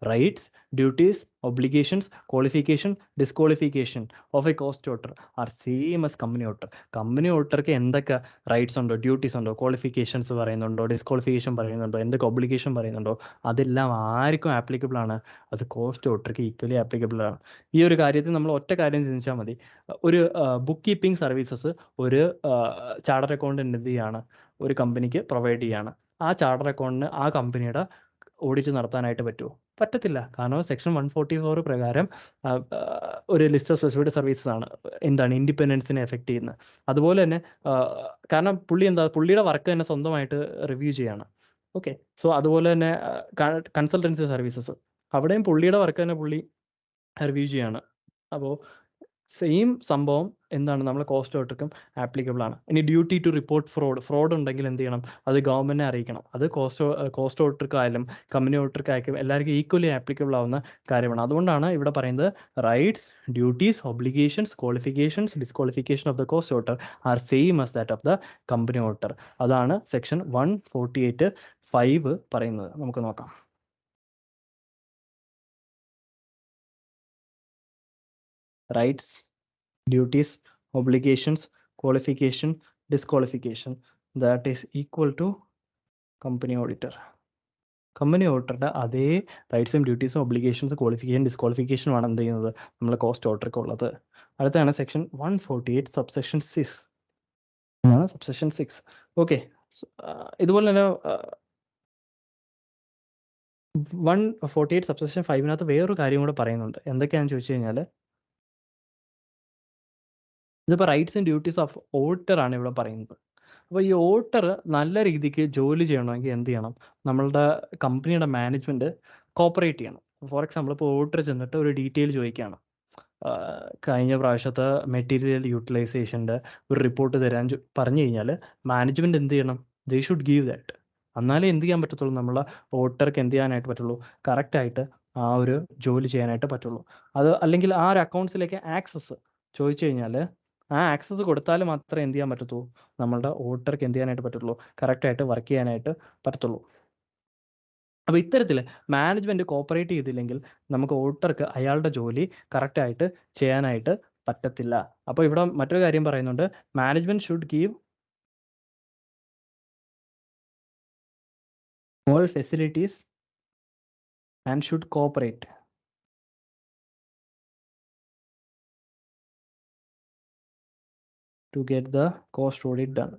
Rights, duties, obligations, qualification, disqualification of a cost auditor are same as company auditor. Company auditorക്ക് എന്തൊക്കെ റൈറ്റ്സ് ഉണ്ടോ, duties ഉണ്ടോ, qualifications പറയുന്നുണ്ടോ, disqualification പറയുന്നുണ്ടോ, എന്തൊക്കെ obligation പറയുന്നുണ്ടോ, അതെല്ലാം ആർക്കും applicable ആണ്. അത് കോസ്റ്റ് ഓഡിറ്റർക്ക് ഈക്വലി ആപ്ലിക്കബിൾ ആണ്. ഈ ഒരു കാര്യത്തിൽ നമ്മൾ ഒറ്റ കാര്യം ചിന്തിച്ചാൽ മതി. ഒരു ബുക്ക് കീപ്പിംഗ് സർവീസസ് ഒരു ചാർട്ടർ അക്കൗണ്ടന്റ് എന്ത് ചെയ്യാണ്, ഒരു കമ്പനിക്ക് പ്രൊവൈഡ് ചെയ്യാണ്. ആ ചാർട്ടർ അക്കൗണ്ടിന് ആ കമ്പനിയുടെ ഓഡിറ്റ് നടത്താനായിട്ട് പറ്റുമോ? പറ്റത്തില്ല. കാരണം സെക്ഷൻ 144 പ്രകാരം ഒരു ലിസ്റ്റ് ഓഫ് സ്പെസിഫൈഡ് സർവീസസ് ആണ് എന്താണ് ഇൻഡിപെൻഡൻസിനെ എഫക്റ്റ് ചെയ്യുന്നത്. അതുപോലെ തന്നെ കാരണം പുള്ളിയുടെ വർക്ക് തന്നെ സ്വന്തമായിട്ട് റിവ്യൂ ചെയ്യാണ്. ഓക്കെ, സോ അതുപോലെ തന്നെ കൺസൾട്ടൻസി സർവീസസ് അവിടെയും പുള്ളിയുടെ വർക്ക് തന്നെ പുള്ളി റിവ്യൂ ചെയ്യാണ്. അപ്പോൾ സെയിം സംഭവം എന്താണ് നമ്മളെ കോസ്റ്റ് ഓഡിറ്റർക്കും ആപ്ലിക്കബിൾ ആണ്. ഇനി ഡ്യൂട്ടി ടു റിപ്പോർട്ട് ഫ്രോഡ് ഉണ്ടെങ്കിൽ എന്ത് ചെയ്യണം, അത് ഗവൺമെൻറ്റിനെ അറിയിക്കണം. അത് കോസ്റ്റ് ഓഡിറ്റർക്കായാലും കമ്പനി ഓഡിറ്റർക്കായാലും എല്ലാവർക്കും ഈക്വലി ആപ്ലിക്കബിൾ ആവുന്ന കാര്യമാണ്. അതുകൊണ്ടാണ് ഇവിടെ പറയുന്നത് rights, duties, obligations, qualifications, disqualification of the cost auditor are same as that of the company auditor. അതാണ് സെക്ഷൻ 148(5) പറയുന്നത്. നമുക്ക് നോക്കാം. Rights, duties, obligations, qualification, disqualification that is equal to company auditor. Company ഓഡിറ്ററുടെ അതേ റൈറ്റ്സും ഡ്യൂട്ടീസും ഒബ്ലിഗേഷൻസ് ക്വാളിഫിക്കേഷൻ ഡിസ്ക്വാളിഫിക്കേഷനും ആണ് എന്ത് ചെയ്യുന്നത് നമ്മൾ കോസ്റ്റ് ഓഡിറ്റർക്ക് ഉള്ളത്. അടുത്താണ് സെക്ഷൻ 148 സബ്സെക്ഷൻ 6. സബ്സെക്ഷൻ 6. ഓക്കെ, ഇതുപോലെ തന്നെ 148 സബ്സെക്ഷൻ 5 വേറൊരു കാര്യം കൂടെ പറയുന്നുണ്ട്. എന്തൊക്കെയാണെന്ന് ചോദിച്ചു കഴിഞ്ഞാൽ ഇതിപ്പോൾ rights and duties of auditor ആണ് ഇവിടെ പറയുന്നത്. അപ്പോൾ ഈ ഓഡിറ്റർ നല്ല രീതിക്ക് ജോലി ചെയ്യണമെങ്കിൽ എന്ത് ചെയ്യണം, നമ്മളുടെ കമ്പനിയുടെ മാനേജ്മെൻറ്റ് കോപ്പറേറ്റ് ചെയ്യണം. ഫോർ എക്സാമ്പിൾ ഇപ്പോൾ ഓഡിറ്റർ ചെന്നിട്ട് ഒരു ഡീറ്റെയിൽ ചോദിക്കുകയാണ്, കഴിഞ്ഞ പ്രാവശ്യത്തെ മെറ്റീരിയൽ യൂട്ടിലൈസേഷൻ്റെ ഒരു റിപ്പോർട്ട് തരാൻ പറഞ്ഞു കഴിഞ്ഞാൽ മാനേജ്മെൻറ്റ് എന്ത് ചെയ്യണം, ദേ ഷുഡ് ഗീവ് ദാറ്റ്. എന്നാലേ എന്ത് ചെയ്യാൻ പറ്റത്തുള്ളൂ, നമ്മളെ ഓഡിറ്റർക്ക് എന്ത് ചെയ്യാനായിട്ട് പറ്റുള്ളൂ, കറക്റ്റായിട്ട് ആ ഒരു ജോലി ചെയ്യാനായിട്ട് പറ്റുള്ളൂ. അത് അല്ലെങ്കിൽ ആ ഒരു അക്കൗണ്ട്സിലേക്ക് ആക്സസ് ചോദിച്ചു കഴിഞ്ഞാൽ ആ ആക്സസ് കൊടുത്താൽ മാത്രമേ എന്ത് ചെയ്യാൻ പറ്റത്തുള്ളൂ, നമ്മളുടെ ഓഡിറ്റർക്ക് എന്ത് ചെയ്യാനായിട്ട് പറ്റുള്ളൂ, കറക്റ്റായിട്ട് വർക്ക് ചെയ്യാനായിട്ട് പറ്റത്തുള്ളൂ. അപ്പോൾ ഇത്തരത്തിൽ മാനേജ്മെൻറ്റ് കോപ്പറേറ്റ് ചെയ്തില്ലെങ്കിൽ നമുക്ക് ഓഡിറ്റർക്ക് അയാളുടെ ജോലി കറക്റ്റായിട്ട് ചെയ്യാനായിട്ട് പറ്റത്തില്ല. അപ്പോൾ ഇവിടെ മറ്റൊരു കാര്യം പറയുന്നുണ്ട്, management should give all facilities and should cooperate to get the cost audit done.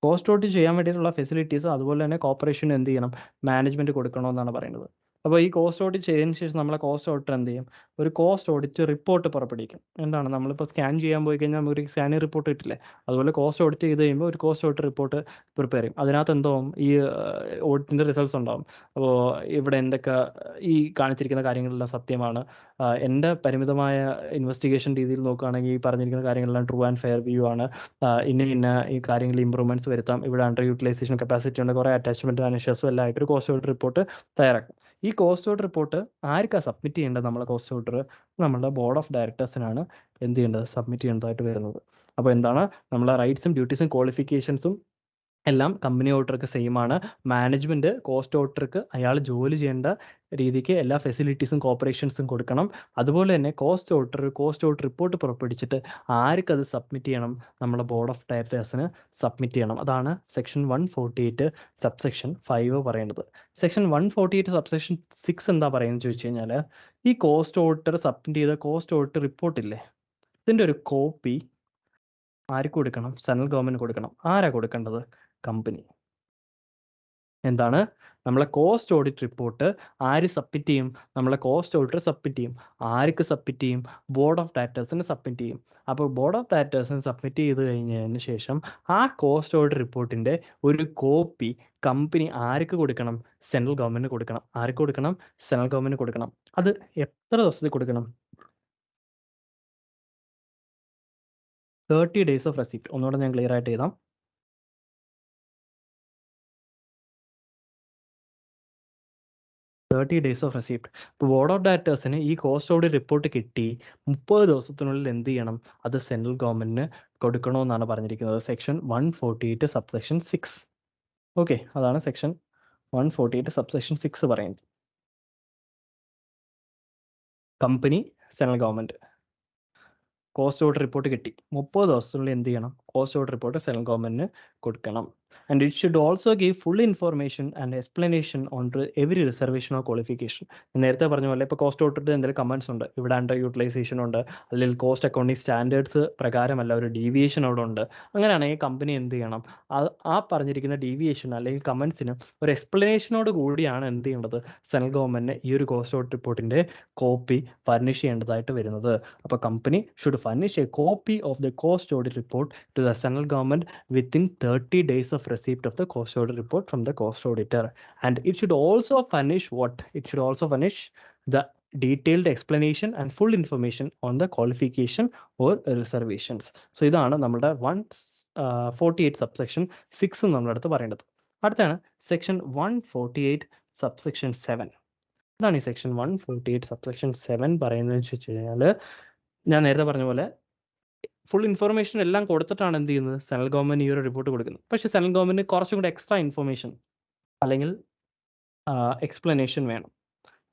Cost audit ചെയ്യാൻ വേണ്ടിയിട്ടുള്ള ഫെസിലിറ്റീസ് അതുപോലെ തന്നെ കോപ്പറേഷൻ എന്ത് ചെയ്യണം, മാനേജ്മെൻറ്റ് കൊടുക്കണമെന്നാണ് പറയുന്നത്. അപ്പോൾ ഈ കോസ്റ്റ് ഓഡിറ്റ് ചെയ്തതിന് ശേഷം നമ്മളെ കോസ്റ്റ് ഓഡിറ്റർ എന്ത് ചെയ്യും, ഒരു കോസ്റ്റ് ഓഡിറ്റ് റിപ്പോർട്ട് പുറപ്പെടുവിക്കും. എന്താണ്, നമ്മളിപ്പോൾ സ്കാൻ ചെയ്യാൻ പോയി കഴിഞ്ഞാൽ നമുക്ക് ഒരു സ്കാനിങ് റിപ്പോർട്ട് കിട്ടില്ലേ, അതുപോലെ കോസ്റ്റ് ഓഡിറ്റ് ചെയ്ത് കഴിയുമ്പോൾ ഒരു കോസ്റ്റ് ഓഡിറ്റ് റിപ്പോർട്ട് പ്രിപ്പയർ ചെയ്യും. അതിനകത്ത് എന്താവും, ഈ ഓഡിറ്റിൻ്റെ റിസൾട്ട്സ് ഉണ്ടാവും. അപ്പോൾ ഇവിടെ എന്തൊക്കെ ഈ കാണിച്ചിരിക്കുന്ന കാര്യങ്ങളെല്ലാം സത്യമാണ്, എൻ്റെ പരിമിതമായ ഇൻവെസ്റ്റിഗേഷൻ രീതിയിൽ നോക്കുകയാണെങ്കിൽ ഈ പറഞ്ഞിരിക്കുന്ന കാര്യങ്ങളെല്ലാം ട്രൂ ആൻഡ് ഫെയർ വ്യൂ ആണ്, ഇന്ന ഈ കാര്യങ്ങളിൽ ഇമ്പ്രൂവ്മെൻറ്റ്സ് വരുത്താം, ഇവിടെ അണ്ടർ യൂട്ടിലൈസേഷൻ കപ്പാസിറ്റി ഉണ്ട്, കുറേ അറ്റാച്ച്മെൻറ്റ് അനേഷ്യസും എല്ലാം ആയിട്ട് ഒരു കോസ്റ്റ് ഓഡിറ്റ് റിപ്പോർട്ട് തയ്യാറാക്കും. ഈ കോസ്റ്റ് ഓഡിറ്റ് റിപ്പോർട്ട് ആർക്കാണ് സബ്മിറ്റ് ചെയ്യേണ്ടത്, നമ്മളെ കോസ്റ്റ് ഓഡിറ്റർ നമ്മുടെ ബോർഡ് ഓഫ് ഡയറക്ടേഴ്സിനാണ് എന്ത് ചെയ്യേണ്ടത്, സബ്മിറ്റ് ചെയ്യേണ്ടതായിട്ട് വരുന്നത്. അപ്പോൾ എന്താണ്, നമ്മളെ റൈറ്റ്സും ഡ്യൂട്ടീസും ക്വാളിഫിക്കേഷൻസും എല്ലാം കമ്പനി ഓഡിറ്റർക്ക് സെയിം ആണ്. മാനേജ്മെൻറ്റ് കോസ്റ്റ് ഓഡിറ്റർക്ക് അയാൾ ജോലി ചെയ്യേണ്ട രീതിക്ക് എല്ലാ ഫെസിലിറ്റീസും കോപ്പറേഷൻസും കൊടുക്കണം. അതുപോലെ തന്നെ കോസ്റ്റ് ഓഡിറ്റ് റിപ്പോർട്ട് പുറപ്പെടുവിച്ചിട്ട് ആർക്കത് സബ്മിറ്റ് ചെയ്യണം, നമ്മുടെ ബോർഡ് ഓഫ് ഡയറക്ടേഴ്സിന് സബ്മിറ്റ് ചെയ്യണം. അതാണ് സെക്ഷൻ 148 സബ്സെക്ഷൻ 5 പറയുന്നത്. സെക്ഷൻ 148 സബ്സെക്ഷൻ 6 എന്താ പറയുന്നത് ചോദിച്ചു കഴിഞ്ഞാൽ, ഈ കോസ്റ്റ് ഓഡിറ്റർ സബ്മിറ്റ് ചെയ്ത കോസ്റ്റ് ഓഡിറ്റ് റിപ്പോർട്ടില്ലേ, ഇതിൻ്റെ ഒരു കോപ്പി ആർക്ക് കൊടുക്കണം, സെൻട്രൽ ഗവൺമെൻറ് കൊടുക്കണം. ആരാ കൊടുക്കേണ്ടത്, കമ്പനി. എന്താണ് നമ്മളെ കോസ്റ്റ് ഓഡിറ്റ് റിപ്പോർട്ട് ആര് സബ്മിറ്റ് ചെയ്യും? നമ്മളെ കോസ്റ്റ് ഓഡിറ്റർ സബ്മിറ്റ് ചെയ്യും. ആർക്ക് സബ്മിറ്റ് ചെയ്യും? ബോർഡ് ഓഫ് ഡയറക്ടേഴ്സിന് സബ്മിറ്റ് ചെയ്യും. അപ്പോൾ ബോർഡ് ഓഫ് ഡയറക്ടേഴ്സിന് സബ്മിറ്റ് ചെയ്ത് കഴിഞ്ഞതിന് ശേഷം ആ കോസ്റ്റ് ഓഡിറ്റ് റിപ്പോർട്ടിൻ്റെ ഒരു കോപ്പി കമ്പനി ആർക്ക് കൊടുക്കണം? സെൻട്രൽ ഗവൺമെൻറ് കൊടുക്കണം. ആർക്ക് കൊടുക്കണം? സെൻട്രൽ ഗവൺമെൻറ് കൊടുക്കണം. അത് എത്ര ദിവസത്തിൽ കൊടുക്കണം? 30 days ഓഫ് റെസിപ്റ്റ്. ഒന്നുകൂടെ ഞാൻ ക്ലിയർ ആയിട്ട് എഴുതാം. 30 days ഓഫ് റെസിപ്റ്റ്. ഇപ്പോൾ ബോർഡ് ഓഫ് ഡയറക്ടേഴ്സിന് ഈ കോസ്റ്റ് ഓഡിറ്റ് റിപ്പോർട്ട് കിട്ടി 30 ദിവസത്തിനുള്ളിൽ എന്ത് ചെയ്യണം? അത് സെൻട്രൽ ഗവൺമെൻറ്റിന് കൊടുക്കണമെന്നാണ് പറഞ്ഞിരിക്കുന്നത്. Section 148 subsection 6. ഓക്കെ, അതാണ് സെക്ഷൻ 148 സബ്സെക്ഷൻ 6 പറയുന്നത്. Company, central government cost audit report കിട്ടി 30 ദിവസത്തിനുള്ളിൽ എന്ത് ചെയ്യണം? കോസ്റ്റ് ഓഡിറ്റ് റിപ്പോർട്ട് സെൻട്രൽ ഗവൺമെൻറ്റിന് കൊടുക്കണം. And it should also give full information and explanation on every reservation or qualification. നേരത്തെ പറഞ്ഞ പോലെ ഇപ്പോൾ കോസ്റ്റ് ഓഡിറ്റ് എന്തെങ്കിലും കമൻസ് ഉണ്ട്, ഇവിടെ അണ്ടർ യൂട്ടിലൈസേഷൻ ഉണ്ട്, അല്ലെങ്കിൽ കോസ്റ്റ് അക്കൗണ്ടിങ് സ്റ്റാൻഡേർഡ്സ് പ്രകാരമല്ല ഒരു ഡീവിയേഷൻ അവിടെ ഉണ്ട്. അങ്ങനെയാണെങ്കിൽ കമ്പനി എന്ത് ചെയ്യണം? ആ പറഞ്ഞിരിക്കുന്ന ഡീവിയേഷൻ അല്ലെങ്കിൽ കമൻസിന് ഒരു എക്സ്പ്ലനേഷനോട് കൂടിയാണ് എന്ത് ചെയ്യേണ്ടത്? സെൻട്രൽ ഗവൺമെൻറ്റിന് ഈ ഒരു കോസ്റ്റ് ഓഡിറ്റ് റിപ്പോർട്ടിൻ്റെ കോപ്പി ഫർണിഷ് ചെയ്യേണ്ടതായിട്ട് വരുന്നത്. അപ്പോൾ company should furnish a copy of the cost audit report to the central government within 30 days of receipt of the cost audit report from the cost auditor. And it should also furnish what? It should also furnish the detailed explanation and full information on the qualification or reservations. So ഇതാണ് നമ്മുടെ 148 subsection 6 നമ്മുടെ അടുത്ത് പറയേണ്ടത്. അടുത്താണ് section 148 subsection 7. ഇതാണ് ഈ section 148 subsection 7 പറയുന്നതെന്ന് വെച്ച് കഴിഞ്ഞാൽ, ഞാൻ നേരത്തെ പറഞ്ഞ പോലെ ഫുൾ ഇൻഫർമേഷൻ എല്ലാം കൊടുത്തിട്ടാണ് എന്ത് ചെയ്യുന്നത്? സെൻട്രൽ ഗവൺമെൻറ് ഈ ഒരു റിപ്പോർട്ട് കൊടുക്കുന്നത്. പക്ഷേ സെൻട്രൽ ഗവൺമെൻറ് കുറച്ചും കൂടെ എക്സ്ട്രാ ഇൻഫർമേഷൻ അല്ലെങ്കിൽ എക്സ്പ്ലനേഷൻ വേണം.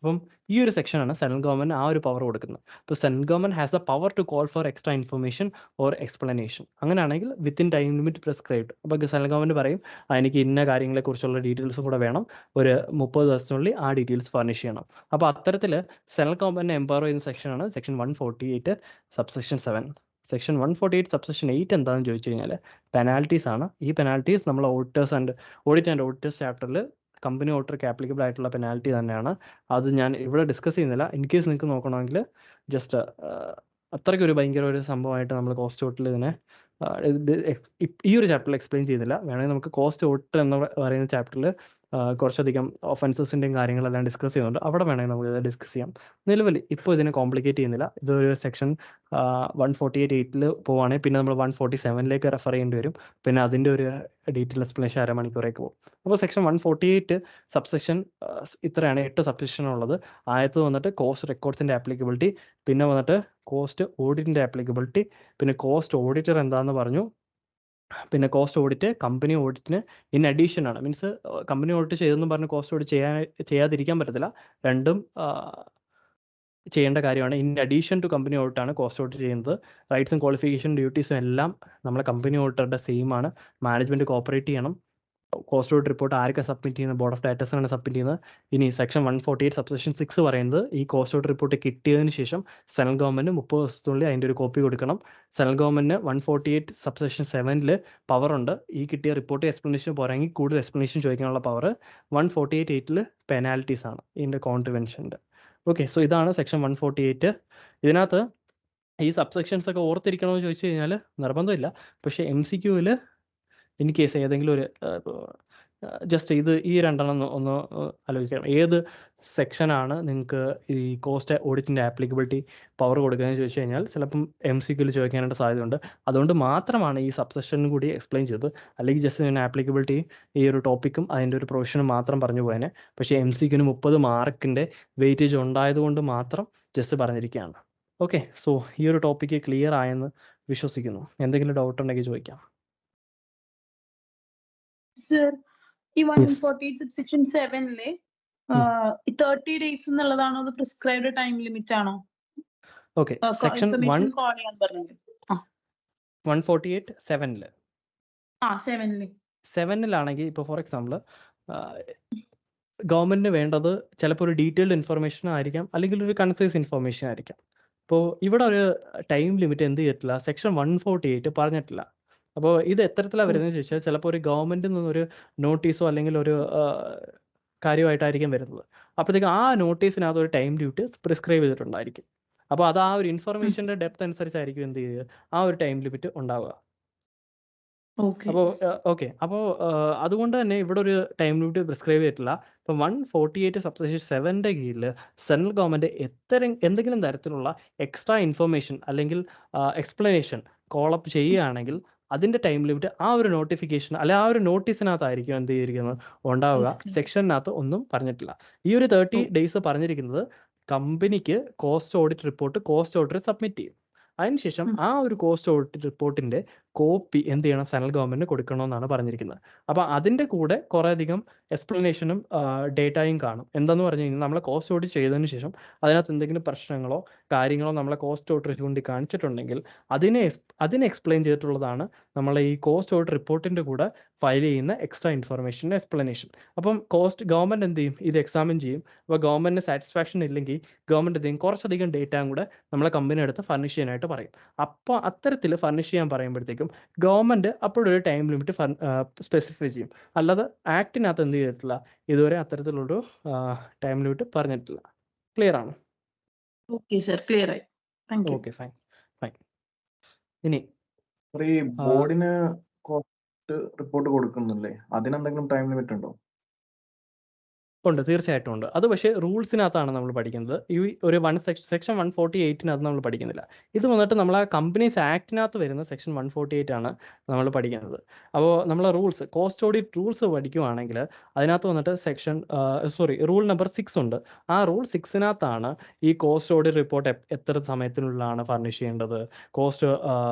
അപ്പം ഈ ഒരു സെക്ഷനാണ് സെൻട്രൽ ഗവൺമെൻറ് ആ ഒരു പവർ കൊടുക്കുന്നത്. ഇപ്പോൾ central government has the power to call for extra information or explanation. അങ്ങനെയാണെങ്കിൽ വിത്തിൻ ടൈം ലിമിറ്റ് പ്രിസ്ക്രൈബ്ഡ്. അപ്പോൾ സെൻട്രൽ ഗവൺമെൻറ് പറയും എനിക്ക് ഇന്ന കാര്യങ്ങളെക്കുറിച്ചുള്ള ഡീറ്റെയിൽസും കൂടെ വേണം, ഒരു 30 ദിവസത്തിനുള്ളിൽ ആ ഡീറ്റെയിൽസ് ഫർണിഷ് ചെയ്യണം. അപ്പോൾ അത്തരത്തിൽ സെൻട്രൽ ഗവൺമെൻറ് എംപവർ ചെയ്യുന്ന സെക്ഷനാണ് സെക്ഷൻ 148 സബ്സെക്ഷൻ 7. സെക്ഷൻ 148 സബ്സെക്ഷൻ 8 എന്താണെന്ന് ചോദിച്ചു കഴിഞ്ഞാൽ പെനാൽറ്റീസ് ആണ്. ഈ പെനാൽറ്റീസ് നമ്മൾ ഓഡിറ്റ് ആൻഡ് ഓഡിറ്റേഴ്സ് ചാപ്റ്ററിൽ കമ്പനി ഓഡിറ്റർക്ക് ആപ്ലിക്കബിൾ ആയിട്ടുള്ള പെനാൽറ്റി തന്നെയാണ്. അത് ഞാൻ ഇവിടെ ഡിസ്കസ് ചെയ്യുന്നില്ല. ഇൻ കേസ് നിങ്ങൾക്ക് നോക്കണമെങ്കിൽ ജസ്റ്റ് അത്രയ്ക്കൊരു ഭയങ്കര ഒരു സംഭവമായിട്ട് നമ്മൾ കോസ്റ്റ് ഓഡിറ്റിൽ ഇതിനെ ഈ ഒരു ചാപ്റ്ററിൽ എക്സ്പ്ലെയിൻ ചെയ്യുന്നില്ല. വേണമെങ്കിൽ നമുക്ക് കോസ്റ്റ് ഓഡിറ്റ് എന്ന് പറയുന്ന ചാപ്റ്ററിൽ കുറച്ചധികം ഒഫൻസസിൻ്റെയും കാര്യങ്ങളെല്ലാം ഡിസ്കസ് ചെയ്യുന്നുണ്ട്. അവിടെ വേണമെങ്കിൽ നമുക്ക് ഇത് ഡിസ്കസ് ചെയ്യാം. നിലവിൽ ഇപ്പോൾ ഇതിനെ കോംപ്ലിക്കേറ്റ് ചെയ്യുന്നില്ല. ഇതൊരു സെക്ഷൻ 148 പോവുകയാണെങ്കിൽ പിന്നെ നമ്മൾ 147 റെഫർ ചെയ്യേണ്ടി വരും. പിന്നെ അതിൻ്റെ ഒരു ഡീറ്റെയിൽ എക്സ്പ്ലനേഷൻ അരമണിക്കൂറേക്ക് പോകും. അപ്പോൾ സെക്ഷൻ 148 സബ്സെക്ഷൻ ഇത്രയാണ് 8 സബ്സെക്ഷനുള്ളത്. ആദ്യത്ത് വന്നിട്ട് കോസ്റ്റ് റെക്കോർഡ്സിൻ്റെ ആപ്ലിക്കബിലിറ്റി, പിന്നെ വന്നിട്ട് കോസ്റ്റ് ഓഡിറ്റിൻ്റെ ആപ്ലിക്കബിലിറ്റി, പിന്നെ കോസ്റ്റ് ഓഡിറ്റർ എന്താണെന്ന് പറഞ്ഞു, പിന്നെ കോസ്റ്റ് ഓഡിറ്റ് കമ്പനി ഓഡിറ്റിന് ഇൻ അഡീഷൻ ആണ്. മീൻസ് കമ്പനി ഓഡിറ്റ് ചെയ്തെന്ന് പറഞ്ഞ് കോസ്റ്റ് ഓഡിറ്റ് ചെയ്യാതിരിക്കാൻ പറ്റത്തില്ല. രണ്ടും ചെയ്യേണ്ട കാര്യമാണ്. ഇൻ അഡീഷൻ ടു കമ്പനി ഓഡിറ്റാണ് കോസ്റ്റ് ഓഡിറ്റ് ചെയ്യുന്നത്. റൈറ്റ്സും ക്വാളിഫിക്കേഷൻ ഡ്യൂട്ടീസും എല്ലാം നമ്മളെ കമ്പനി ഓഡിറ്ററുടെ സെയിം ആണ്. മാനേജ്മെൻറ്റ് കോപ്പറേറ്റ് ചെയ്യണം. കോസ്റ്റ് ഓഡിറ്റ് റിപ്പോർട്ട് ആരൊക്കെ സബ്മിറ്റ് ചെയ്യുന്നത്? ബോർഡ് ഓഫ് ഡയറക്ടേഴ്സാണ് സബ്മിറ്റ് ചെയ്യുന്നത്. ഇനി സെക്ഷൻ 148 സബ്സെക്ഷൻ 6 പറയുന്നത് ഈ കോസ്റ്റ് ഓഡിറ്റ് റിപ്പോർട്ട് കിട്ടിയതിന് ശേഷം സെൻട്രൽ ഗവൺമെൻറ് 30 ദിവസത്തിനുള്ളിൽ അതിൻ്റെ ഒരു കോപ്പി കൊടുക്കണം. Central government 148 subsection 7 പവറുണ്ട്. ഈ കിട്ടിയ റിപ്പോർട്ട് എക്സ്പ്ലനേഷൻ പോരാങ്കിൽ കൂടുതൽ എക്സ്പ്ലനേഷൻ ചോദിക്കാനുള്ള പവർ. 148 പെനാൽറ്റീസ് ആണ് ഇതിൻ്റെ കോൺട്രിവെൻഷൻ്റെ. ഓക്കെ, സോ ഇതാണ് സെക്ഷൻ 148. ഇതിനകത്ത് ഈ സബ്സെക്ഷൻസ് ഒക്കെ ഓർത്തിരിക്കണമെന്ന് ചോദിച്ചു കഴിഞ്ഞാൽ നിർബന്ധമില്ല. പക്ഷേ MCQവിൽ ഇൻ കേസ് ഏതെങ്കിലും ഒരു ജസ്റ്റ് ഈ രണ്ടെണ്ണം ഒന്ന് ആലോചിക്കണം. ഏത് സെക്ഷനാണ് നിങ്ങൾക്ക് ഈ കോസ്റ്റ് ഓഡിറ്റിൻ്റെ ആപ്ലിക്കബിലിറ്റി പവർ കൊടുക്കുകയെന്ന് ചോദിച്ചു കഴിഞ്ഞാൽ ചിലപ്പം MCQവിൽ ചോദിക്കാനായിട്ട് സാധ്യതയുണ്ട്. അതുകൊണ്ട് മാത്രമാണ് ഈ സബ്സെക്ഷനും കൂടി എക്സ്പ്ലെയിൻ ചെയ്തത്. അല്ലെങ്കിൽ ജസ്റ്റ് ഞാൻ ആപ്ലിക്കബിലിറ്റി ഈ ഒരു ടോപ്പിക്കും അതിൻ്റെ ഒരു പ്രൊവിഷനും മാത്രം പറഞ്ഞു പോയേനെ. പക്ഷേ MCQവിന് 30 മാർക്കിൻ്റെ വെയിറ്റേജ് ഉണ്ടായതുകൊണ്ട് മാത്രം ജസ്റ്റ് പറഞ്ഞിരിക്കുകയാണ്. ഓക്കെ, സോ ഈ ഒരു ടോപ്പിക്ക് ക്ലിയർ ആയെന്ന് വിശ്വസിക്കുന്നു. എന്തെങ്കിലും ഡൗട്ട് ഉണ്ടെങ്കിൽ ചോദിക്കാം. സർ, ഈ 148 സബ്സെക്ഷൻ 7 30 ഡേയ്സ് എന്നുള്ളതാണോ അത് പ്രിസ്ക്രൈബ്ഡ് ടൈം ലിമിറ്റ് ആണോ? ഓക്കെ, സെക്ഷൻ 148 7 ഇപ്പോൾ ഫോർ എക്സാമ്പിൾ ഗവൺമെൻറ്റിന് വേണ്ടത് ചിലപ്പോൾ ഒരു ഡീറ്റെയിൽഡ് ഇൻഫർമേഷൻ ആയിരിക്കാം, അല്ലെങ്കിൽ ഒരു കൺസൈസ് ഇൻഫർമേഷൻ ആയിരിക്കാം. അപ്പോൾ ഇവിടെ ഒരു ടൈം ലിമിറ്റ് എന്ത് ചെയ്തിട്ടില്ല, സെക്ഷൻ 148 പറഞ്ഞിട്ടില്ല. അപ്പോൾ ഇത് എത്തരത്തിലാണ് വരുന്നത് ചോദിച്ചാൽ ചിലപ്പോൾ ഒരു ഗവൺമെൻറ്റിൽ നിന്നൊരു നോട്ടീസോ അല്ലെങ്കിൽ ഒരു കാര്യമായിട്ടായിരിക്കും വരുന്നത്. അപ്പോഴത്തേക്ക് ആ നോട്ടീസിനകത്ത് ഒരു ടൈം ലിമിറ്റ് പ്രിസ്ക്രൈബ് ചെയ്തിട്ടുണ്ടായിരിക്കും. അപ്പോൾ അത് ആ ഒരു ഇൻഫർമേഷൻ്റെ ഡെപ്ത് അനുസരിച്ചായിരിക്കും എന്ത് ചെയ്യുക, ആ ഒരു ടൈം ലിമിറ്റ് ഉണ്ടാവുക. ഓക്കെ അപ്പോൾ ഓക്കെ, അപ്പോൾ അതുകൊണ്ട് തന്നെ ഇവിടെ ഒരു ടൈം ലിമിറ്റ് പ്രിസ്ക്രൈബ് ചെയ്തിട്ടില്ല. ഇപ്പം 148 സബ്സെക്ഷൻ 7ൻ്റെ കീഴിൽ സെൻട്രൽ ഗവൺമെൻറ് എന്തെങ്കിലും തരത്തിലുള്ള എക്സ്ട്രാ ഇൻഫർമേഷൻ അല്ലെങ്കിൽ എക്സ്പ്ലനേഷൻ കോളപ്പ് ചെയ്യുകയാണെങ്കിൽ അതിൻ്റെ ടൈം ലിമിറ്റ് ആ ഒരു നോട്ടിഫിക്കേഷൻ അല്ലെ ആ ഒരു നോട്ടീസിനകത്തായിരിക്കും എന്ത് ചെയ്തിരിക്കുന്നത് ഉണ്ടാവുക. സെക്ഷനകത്ത് ഒന്നും പറഞ്ഞിട്ടില്ല. ഈ ഒരു 30 days പറഞ്ഞിരിക്കുന്നത് കമ്പനിക്ക് cost audit report cost auditor submit ചെയ്യും. അതിനുശേഷം ആ ഒരു കോസ്റ്റ് ഓഡിറ്റ് റിപ്പോർട്ടിൻ്റെ കോപ്പി എന്ത് ചെയ്യണം, സെൻട്രൽ ഗവൺമെൻറ് കൊടുക്കണമെന്നാണ് പറഞ്ഞിരിക്കുന്നത്. അപ്പോൾ അതിൻ്റെ കൂടെ കുറേയധികം എക്സ്പ്ലനേഷനും ഡേറ്റയും കാണും. എന്താണെന്ന് പറഞ്ഞു കഴിഞ്ഞാൽ നമ്മളെ കോസ്റ്റ് ഓഡിറ്റ് ചെയ്തതിന് ശേഷം അതിനകത്ത് എന്തെങ്കിലും പ്രശ്നങ്ങളോ കാര്യങ്ങളോ നമ്മളെ കോസ്റ്റ് ഓഡിറ്റർ ചൂണ്ടി കാണിച്ചിട്ടുണ്ടെങ്കിൽ അതിനെ എക്സ്പ്ലെയിൻ ചെയ്തിട്ടുള്ളതാണ് നമ്മളെ ഈ കോസ്റ്റ് ഓഡിറ്റ് റിപ്പോർട്ടിൻ്റെ കൂടെ ഫയൽ ചെയ്യുന്ന എക്സ്ട്രാ ഇൻഫർമേഷൻ എക്സ്പ്ലനേഷൻ. അപ്പം ഗവൺമെൻറ് എന്ത് ചെയ്യും, ഇത് എക്സാമിൻ ചെയ്യും. അപ്പോൾ ഗവൺമെൻറ്റിന് സാറ്റിസ്ഫാക്ഷൻ ഇല്ലെങ്കിൽ ഗവൺമെൻറ് എന്ത് ചെയ്യും, കുറച്ചധികം ഡേറ്റയും കൂടെ നമ്മളെ കമ്പനി അടുത്ത് ഫർണിഷ് ചെയ്യാനായിട്ട് പറയും. അപ്പോൾ അത്തരത്തിൽ ഫർണിഷ് ചെയ്യാൻ പറയുമ്പോഴത്തേക്കും ഗവൺമെൻറ് അപ്പോഴൊരു ടൈം ലിമിറ്റ് സ്പെസിഫൈ ചെയ്യും. അല്ലാതെ ആക്ടിനകത്ത് എന്ത് ചെയ്തിട്ടില്ല, ഇതുവരെ അത്തരത്തിലുള്ളൊരു ടൈം ലിമിറ്റ് പറഞ്ഞിട്ടില്ല. ക്ലിയർ ആണ്? ഓക്കെ സർ, ക്ലിയർ ആയി. Thank you. Okay, fine. ഇനി ഈ ബോർഡിന് കോസ്റ്റ് റിപ്പോർട്ട് കൊടുക്കുന്നില്ലേ, അതിനെന്തെങ്കിലും ടൈം ലിമിറ്റ് ഉണ്ടോ? ഉണ്ട്, തീർച്ചയായിട്ടും ഉണ്ട്. അത് പക്ഷേ റൂൾസിനകത്താണ് നമ്മൾ പഠിക്കുന്നത്. ഈ ഒരു സെക്ഷൻ 148 നമ്മൾ പഠിക്കുന്നില്ല. ഇത് വന്നിട്ട് നമ്മൾ ആ കമ്പനീസ് ആക്ടിനകത്ത് വരുന്ന സെക്ഷൻ 148 ആണ് നമ്മൾ പഠിക്കുന്നത്. അപ്പോൾ നമ്മൾ കോസ്റ്റ് ഓഡിറ്റ് റൂൾസ് പഠിക്കുവാണെങ്കിൽ അതിനകത്ത് വന്നിട്ട് റൂൾ നമ്പർ 6 ഉണ്ട്. ആ റൂൾ 6-നകത്താണ് ഈ കോസ്റ്റ് ഓഡിറ്റ് റിപ്പോർട്ട് എത്ര സമയത്തിനുള്ളിലാണ് ഫർണിഷ് ചെയ്യേണ്ടത്, കോസ്റ്റ്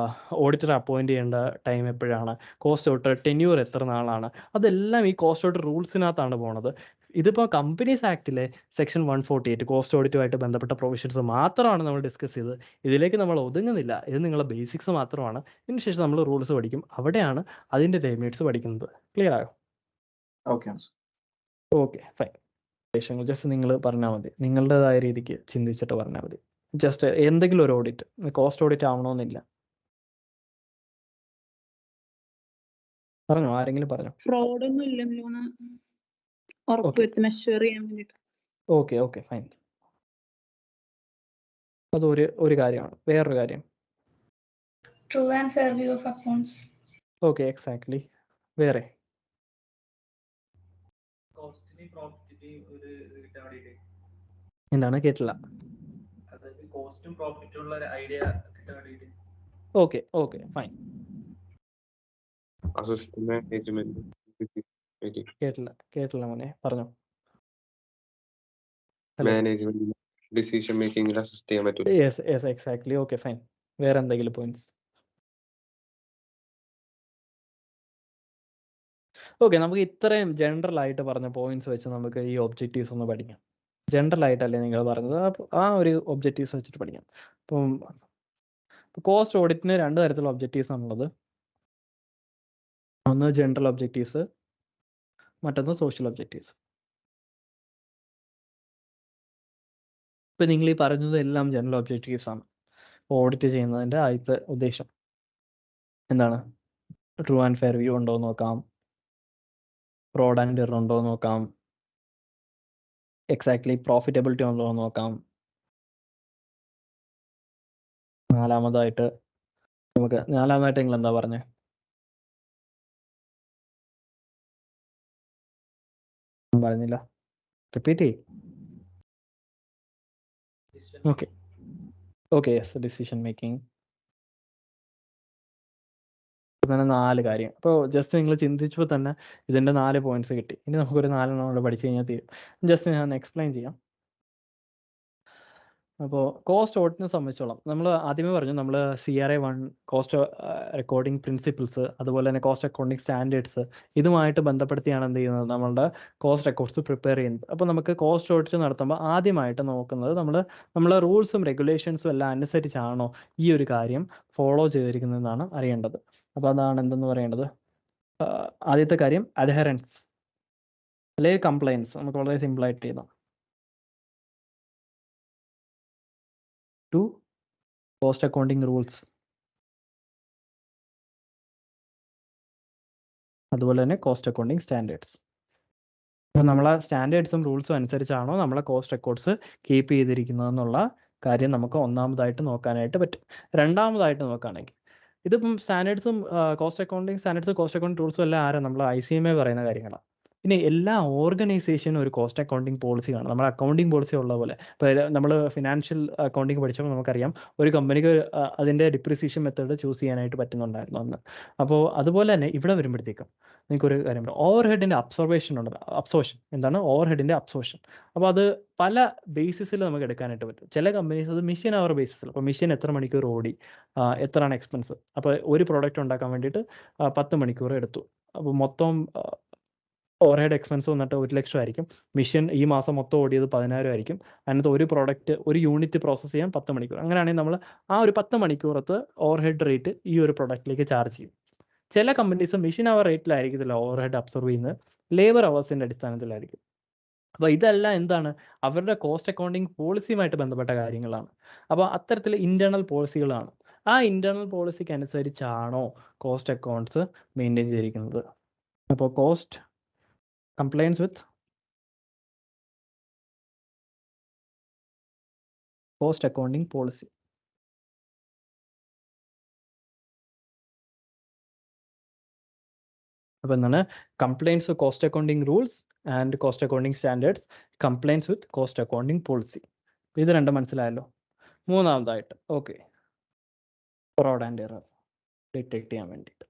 ഓഡിറ്റർ അപ്പോയിൻറ്റ് ചെയ്യേണ്ട ടൈം എപ്പോഴാണ്, കോസ്റ്റ് ഓഡിറ്റർ ടെന്യൂർ എത്ര നാളാണ്, അതെല്ലാം ഈ കോസ്റ്റ് ഓഡിറ്റ് റൂൾസിനകത്താണ് പോണത്. ഇതിപ്പോൾ കമ്പനീസ് ആക്ടിലെ സെക്ഷൻ 148 കോസ്റ്റ് ഓഡിറ്റുമായിട്ട് ബന്ധപ്പെട്ട പ്രൊവിഷൻസ് മാത്രമാണ് നമ്മൾ ഡിസ്കസ് ചെയ്തത്. ഇതിലേക്ക് നമ്മൾ ഒതുങ്ങുന്നില്ല. ഇത് നിങ്ങളുടെ ബേസിക്സ് മാത്രമാണ്. ഇതിനുശേഷം നമ്മൾ റൂൾസ് പഠിക്കും. അവിടെയാണ് അതിൻ്റെ ലിമിറ്റ്സ് പഠിക്കുന്നത്. ക്ലിയർ ആയോ? Okay, fine. ജസ്റ്റ് നിങ്ങൾ പറഞ്ഞാൽ മതി, നിങ്ങളുടേതായ രീതിക്ക് ചിന്തിച്ചിട്ട് പറഞ്ഞാൽ മതി. ജസ്റ്റ് എന്തെങ്കിലും ഒരു ഓഡിറ്റ്, കോസ്റ്റ് ഓഡിറ്റ് ആവണമെന്നില്ല. പറഞ്ഞോ, ആരെങ്കിലും പറഞ്ഞോ. ഫ്രോഡ് ഒന്നും ഇല്ലല്ലോ എന്ന് ഉറപ്പുവരുത്തണം, അഷ്വർ ചെയ്യാൻ വേണ്ടിയിട്ട്. Okay, fine. അത് ഒരു കാര്യമാണ്. വേറൊരു കാര്യം, true and fair view of accounts. Okay, exactly. വേറെ കോസ്റ്റിനെയും പ്രോഫിറ്റിനെയും ഒരു ഇത് കിട്ടാൻ വേണ്ടിയിട്ട്, എന്താണ്, കേട്ടില്ല. അതായത് കോസ്റ്റും പ്രോഫിറ്റും ഉള്ള ഒരു ഐഡിയ കിട്ടാൻ വേണ്ടിയിട്ട്. Okay, fine. അസിസ്റ്റന്റ് മാനേജ്മെന്റ് കേട്ടില്ല മോനെ, പറഞ്ഞോ. മാനേജ്മെന്റ് ഡിസിഷൻ മേക്കിംഗിൽ അസിസ്റ്റ് ചെയ്യാൻ പറ്റും. Yes, exactly. Okay, fine. വേറെ എന്തെങ്കിലും പോയിന്റ്സ്? ഓക്കെ, നമുക്ക് ഇത്രയും ജനറൽ ആയിട്ട് പറഞ്ഞ പോയിന്റ്സ് വെച്ച് നമുക്ക് ഈ ഒബ്ജക്റ്റീവ്സ് ഒന്ന് പഠിക്കാം. ജനറൽ ആയിട്ടല്ലേ നിങ്ങൾ പറഞ്ഞത്, ആ ഒരു ഒബ്ജക്റ്റീവ്സ് വെച്ചിട്ട് പഠിക്കാം. അപ്പം കോസ്റ്റ് ഓഡിറ്റിന് 2 തരത്തിലുള്ള ഒബ്ജക്റ്റീവ്സ് ആണുള്ളത്. ഒന്ന് ജനറൽ ഒബ്ജക്റ്റീവ്സ്, മറ്റൊന്ന് സോഷ്യൽ ഒബ്ജക്റ്റീവ്സ്. ഇപ്പം നിങ്ങൾ ഈ പറഞ്ഞത് എല്ലാം ജനറൽ ഒബ്ജക്റ്റീവ്സ് ആണ്. ഓഡിറ്റ് ചെയ്യുന്നതിൻ്റെ ആദ്യത്തെ ഉദ്ദേശം എന്താണ്? ട്രൂ ആൻഡ് ഫെയർ വ്യൂ ഉണ്ടോ എന്ന് നോക്കാം, ഫ്രോഡ് ആൻഡ് എറർ ഉണ്ടോ എന്ന് നോക്കാം, എക്സാക്ട്ലി പ്രോഫിറ്റബിലിറ്റി ഉണ്ടോ എന്ന് നോക്കാം. നാലാമതായിട്ട് നിങ്ങൾ എന്താ പറഞ്ഞേ? പറഞ്ഞില്ല, റിപ്പീറ്റ് ചെയ്യ്. Okay, yes, decision making. അങ്ങനെ 4 കാര്യം. അപ്പോൾ ജസ്റ്റ് നിങ്ങൾ ചിന്തിച്ചപ്പോൾ തന്നെ ഇതിൻ്റെ 4 പോയിന്റ്സ് കിട്ടി. ഇനി നമുക്കൊരു 4 കൂടെ പഠിച്ചു കഴിഞ്ഞാൽ തീരും. ജസ്റ്റ് ഞാൻ എക്സ്പ്ലെയിൻ ചെയ്യാം. അപ്പോൾ കോസ്റ്റ് ഓഡിറ്റിനെ സംബന്ധിച്ചോളം നമ്മൾ ആദ്യമേ പറഞ്ഞു, നമ്മൾ CRA 1 കോസ്റ്റ് റെക്കോർഡിംഗ് പ്രിൻസിപ്പിൾസ്, അതുപോലെ തന്നെ കോസ്റ്റ് അക്കൗണ്ടിങ് സ്റ്റാൻഡേർഡ്സ്, ഇതുമായിട്ട് ബന്ധപ്പെടുത്തിയാണ് എന്ത് ചെയ്യുന്നത്, നമ്മളുടെ കോസ്റ്റ് റെക്കോർഡ്സ് പ്രിപ്പയർ ചെയ്യുന്നത്. അപ്പോൾ നമുക്ക് കോസ്റ്റ് ഓഡിറ്റ് നടത്തുമ്പോൾ ആദ്യമായിട്ട് നോക്കുന്നത് നമ്മളെ റൂൾസും റെഗുലേഷൻസും എല്ലാം അനുസരിച്ചാണോ ഈ ഒരു കാര്യം ഫോളോ ചെയ്തിരിക്കുന്നതെന്നാണ് അറിയേണ്ടത്. അപ്പോൾ അതാണ് എന്തെന്ന് പറയേണ്ടത്. ആദ്യത്തെ കാര്യം അഡ്ഹറൻസ് അല്ലെങ്കിൽ കംപ്ലയൻസ്. നമുക്ക് വളരെ സിമ്പിളായിട്ട് ചെയ്താൽ ടു കോസ്റ്റ് അക്കൗണ്ടിങ് റൂൾസ്. അതുപോലെ തന്നെ കോസ്റ്റ് അക്കൗണ്ടിങ് സ്റ്റാൻഡേർഡ്സ്. അപ്പോൾ നമ്മളെ സ്റ്റാൻഡേർഡ്സും റൂൾസും അനുസരിച്ചാണോ നമ്മളെ കോസ്റ്റ് റെക്കോർഡ്സ് കീപ്പ് ചെയ്തിരിക്കുന്നതെന്നുള്ള കാര്യം നമുക്ക് ഒന്നാമതായിട്ട് നോക്കാനായിട്ട് പറ്റും. രണ്ടാമതായിട്ട് നോക്കുകയാണെങ്കിൽ ഇതിപ്പം സ്റ്റാൻഡേർഡ്സും കോസ്റ്റ് അക്കൗണ്ടിങ് റൂൾസും എല്ലാം ആരാ നമ്മൾ ICMA പറയുന്ന കാര്യങ്ങളാണ്. ഇനി എല്ലാ ഓർഗനൈസേഷനും ഒരു കോസ്റ്റ് അക്കൗണ്ടിങ് പോളിസി കാണും. നമ്മുടെ അക്കൗണ്ടിങ് പോളിസി ഉള്ള പോലെ. ഇപ്പോൾ നമ്മൾ ഫിനാൻഷ്യൽ അക്കൗണ്ടിങ് പഠിച്ചപ്പോൾ നമുക്കറിയാം ഒരു കമ്പനിക്ക് അതിൻ്റെ ഡിപ്രിസിയേഷൻ മെത്തേഡ് ചൂസ് ചെയ്യാനായിട്ട് പറ്റുന്നുണ്ടായിരുന്നു അന്ന്. അപ്പോൾ അതുപോലെ തന്നെ ഇവിടെ വരുമ്പോഴത്തേക്കും നിങ്ങൾക്കൊരു കാര്യം പറയാം, ഓവർ ഹെഡിൻ്റെ അബ്സോർഷൻ എന്താണ് ഓവർ ഹെഡിൻ്റെ അബ്സോർഷൻ. അപ്പോൾ അത് പല ബേസിസിൽ നമുക്ക് എടുക്കാനായിട്ട് പറ്റും. ചില കമ്പനീസ് അത് മെഷീൻ അവർ ബേസിസിൽ, അപ്പോൾ മെഷീൻ എത്ര മണിക്കൂർ ഓടി, എത്രയാണ് എക്സ്പെൻസ്. അപ്പോൾ ഒരു പ്രോഡക്റ്റ് ഉണ്ടാക്കാൻ വേണ്ടിയിട്ട് 10 മണിക്കൂർ എടുത്തു. അപ്പോൾ മൊത്തം ഓവർ ഹെഡ് എക്സ്പെൻസ് വന്നിട്ട് 1 ലക്ഷം ആയിരിക്കും. മെഷീൻ ഈ മാസം മൊത്തം ഓടിയത് 10,000 ആയിരിക്കും. അതിനകത്ത് ഒരു പ്രോഡക്റ്റ് ഒരു യൂണിറ്റ് പ്രോസസ്സ് ചെയ്യാൻ 10 മണിക്കൂർ. അങ്ങനെയാണെങ്കിൽ നമ്മൾ ആ ഒരു 10 മണിക്കൂറത്ത് ഓവർ ഹെഡ് റേറ്റ് ഈ ഒരു പ്രൊഡക്റ്റിലേക്ക് ചാർജ് ചെയ്യും. ചില കമ്പനീസ് മെഷീൻ അവർ റേറ്റിലായിരിക്കത്തില്ല ഓവർ ഹെഡ് അബ്സോർവ് ചെയ്യുന്നത്, ലേബർ അവേഴ്സിൻ്റെ അടിസ്ഥാനത്തിലായിരിക്കും. അപ്പോൾ ഇതെല്ലാം എന്താണ് അവരുടെ കോസ്റ്റ് അക്കൗണ്ടിങ് പോളിസിയുമായിട്ട് ബന്ധപ്പെട്ട കാര്യങ്ങളാണ്. അപ്പോൾ അത്തരത്തിൽ ഇൻറ്റേർണൽ പോളിസികളാണ്. ആ ഇൻറ്റേർണൽ പോളിസിക്ക് അനുസരിച്ചാണോ കോസ്റ്റ് അക്കൗണ്ട്സ് മെയിൻറ്റെയിൻ ചെയ്തിരിക്കുന്നത്. അപ്പോൾ കോസ്റ്റ് കംപ്ലയൻസ് വിത്ത് കോസ്റ്റ് അക്കൗണ്ടിങ് പോളിസി. അപ്പോൾ എന്താണ് compliance cost accounting rules and cost accounting standards, compliance with cost accounting policy. ഇത് രണ്ടും മനസ്സിലായല്ലോ. മൂന്നാമതായിട്ട് ഫ്രോഡ് ആൻഡ് എറർ ഡിറ്റക്ട് ചെയ്യാൻ വേണ്ടിയിട്ട്